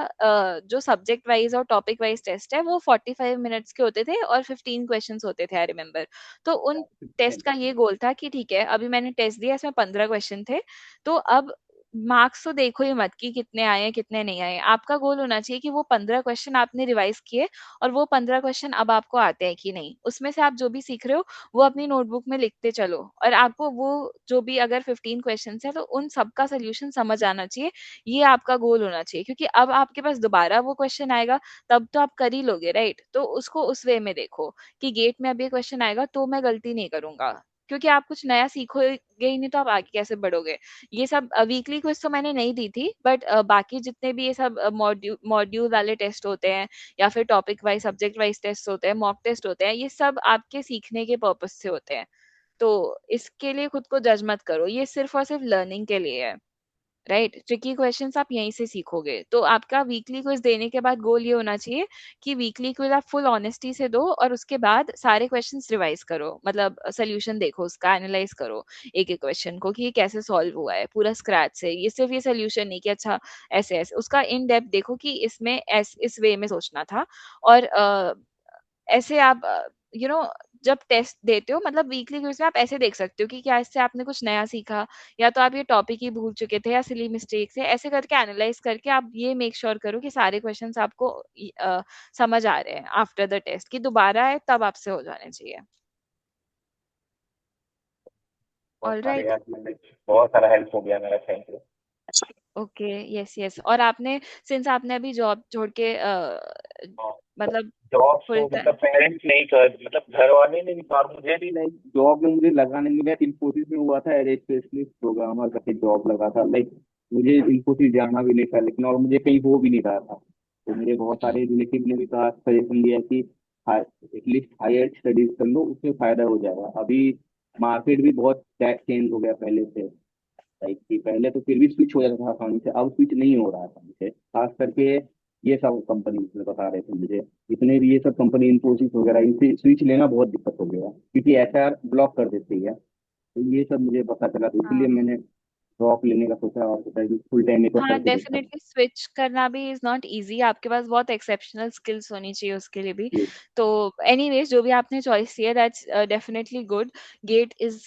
जो सब्जेक्ट वाइज और टॉपिक वाइज टेस्ट है वो 45 मिनट्स के होते थे और 15 क्वेश्चन होते थे, आई रिमेम्बर। तो उन टेस्ट का ये गोल था कि ठीक है, अभी मैंने टेस्ट दिया, इसमें 15 क्वेश्चन थे, तो अब मार्क्स तो देखो ही मत कि कितने आए हैं कितने नहीं आए। आपका गोल होना चाहिए कि वो 15 क्वेश्चन आपने रिवाइज किए, और वो 15 क्वेश्चन अब आपको आते हैं कि नहीं, उसमें से आप जो भी सीख रहे हो वो अपनी नोटबुक में लिखते चलो। और आपको वो जो भी अगर 15 क्वेश्चन है, तो उन सबका सोल्यूशन समझ आना चाहिए। ये आपका गोल होना चाहिए, क्योंकि अब आपके पास दोबारा वो क्वेश्चन आएगा, तब तो आप कर ही लोगे, राइट। तो उसको उस वे में देखो कि गेट में अब ये क्वेश्चन आएगा तो मैं गलती नहीं करूंगा, क्योंकि आप कुछ नया सीखोगे ही नहीं तो आप आगे कैसे बढ़ोगे। ये सब वीकली क्विज तो मैंने नहीं दी थी, बट बाकी जितने भी ये सब मॉड्यूल वाले टेस्ट होते हैं, या फिर topic wise subject wise test होते हैं, मॉक टेस्ट होते हैं, ये सब आपके सीखने के पर्पज से होते हैं। तो इसके लिए खुद को जज मत करो, ये सिर्फ और सिर्फ लर्निंग के लिए है, राइट। ट्रिकी क्वेश्चंस आप यहीं से सीखोगे। तो आपका वीकली क्विज देने के बाद गोल ये होना चाहिए कि वीकली क्विज आप फुल ऑनेस्टी से दो, और उसके बाद सारे क्वेश्चंस रिवाइज करो, मतलब सोल्यूशन देखो, उसका एनालाइज करो एक एक क्वेश्चन को कि ये कैसे सॉल्व हुआ है पूरा स्क्रैच से। ये सिर्फ ये सोल्यूशन नहीं कि अच्छा ऐसे ऐसे, उसका इन डेप्थ देखो कि इसमें इस वे में सोचना था। और ऐसे आप जब टेस्ट देते हो, मतलब वीकली क्विज में आप ऐसे देख सकते हो कि क्या इससे आपने कुछ नया सीखा, या तो आप ये टॉपिक ही भूल चुके थे, या सिली मिस्टेक्स है, ऐसे करके एनालाइज करके आप ये मेक श्योर करो कि सारे क्वेश्चंस आपको समझ आ रहे हैं आफ्टर द टेस्ट, कि दोबारा है तब आपसे हो जाने चाहिए। बहुत ऑल सारे राइट। यार, मतलब बहुत सारा हेल्प हो गया मेरा, thank you. Okay. Yes yes. और आपने, सिंस आपने अभी जॉब छोड़ के मतलब जॉब फुल तो मतलब पेरेंट्स नहीं कर, मतलब घर वाले ने भी कहा, मुझे भी लाइक जॉब में मुझे लगा नहीं, मुझे इन्फोसिस में हुआ था एज ए स्पेशलिस्ट प्रोग्रामर करके जॉब लगा था। लाइक मुझे इन्फोसिस जाना भी नहीं था, लेकिन और मुझे कहीं हो भी नहीं रहा था। तो मुझे बहुत सारे रिलेटिव ने भी कहा, सजेशन दिया कि एटलीस्ट हायर स्टडीज कर लो, उसमें फायदा हो जाएगा। अभी मार्केट भी बहुत चेंज हो गया पहले से। लाइक कि पहले तो फिर भी स्विच हो जाता था आसानी से, अब स्विच नहीं हो रहा है आसानी से, खास करके ये सब कंपनी में बता रहे थे मुझे। जितने भी ये सब कंपनी इन्फोसिस वगैरह, इनसे स्विच लेना बहुत दिक्कत हो गया, क्योंकि एचआर ब्लॉक कर देती है। तो ये सब मुझे पता चला, तो इसलिए हाँ मैंने ड्रॉप लेने का सोचा और सोचा कि फुल टाइम एक बार हाँ करके देखता हूँ। डेफिनेटली स्विच करना भी इज नॉट इजी, आपके पास बहुत एक्सेप्शनल स्किल्स होनी चाहिए उसके लिए भी। तो एनीवेज, जो भी आपने चॉइस किया that's definitely good. GATE is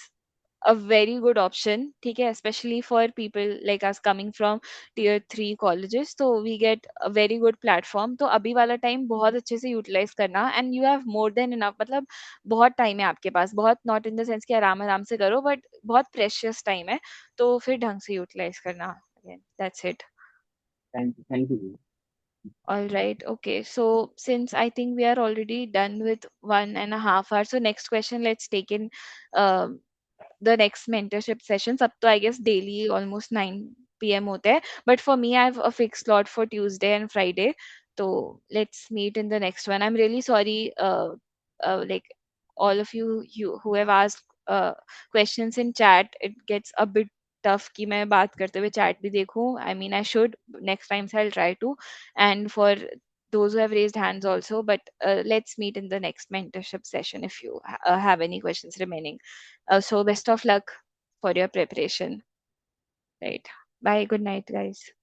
a very good option, ठीक है, especially for people like us coming from tier 3 colleges, so we get a very good platform. तो अभी वाला टाइम बहुत अच्छे से यूटिलाइज करना, and you have more than enough, मतलब बहुत टाइम है आपके पास, बहुत नॉट इन द सेंस कि आराम आराम से करो, बट बहुत प्रेशियस टाइम है, तो फिर ढंग से यूटिलाइज करना. That's it. Thank you. All right. Okay. So since I think we are already done with 1.5 hours, so next question, let's take in um the next mentorship sessions. Up to I guess daily almost 9 p.m. होते हैं. But for me, I have a fixed slot for Tuesday and Friday. So let's meet in the next one. I'm really sorry, like all of you who have asked questions in chat. It gets a bit tough कि मैं बात करते हुए chat भी देखूं. I mean, I should next time, so I'll try to. And for those who have raised hands also, but let's meet in the next mentorship session if you have any questions remaining. So best of luck for your preparation. Right. Bye. Good night, guys.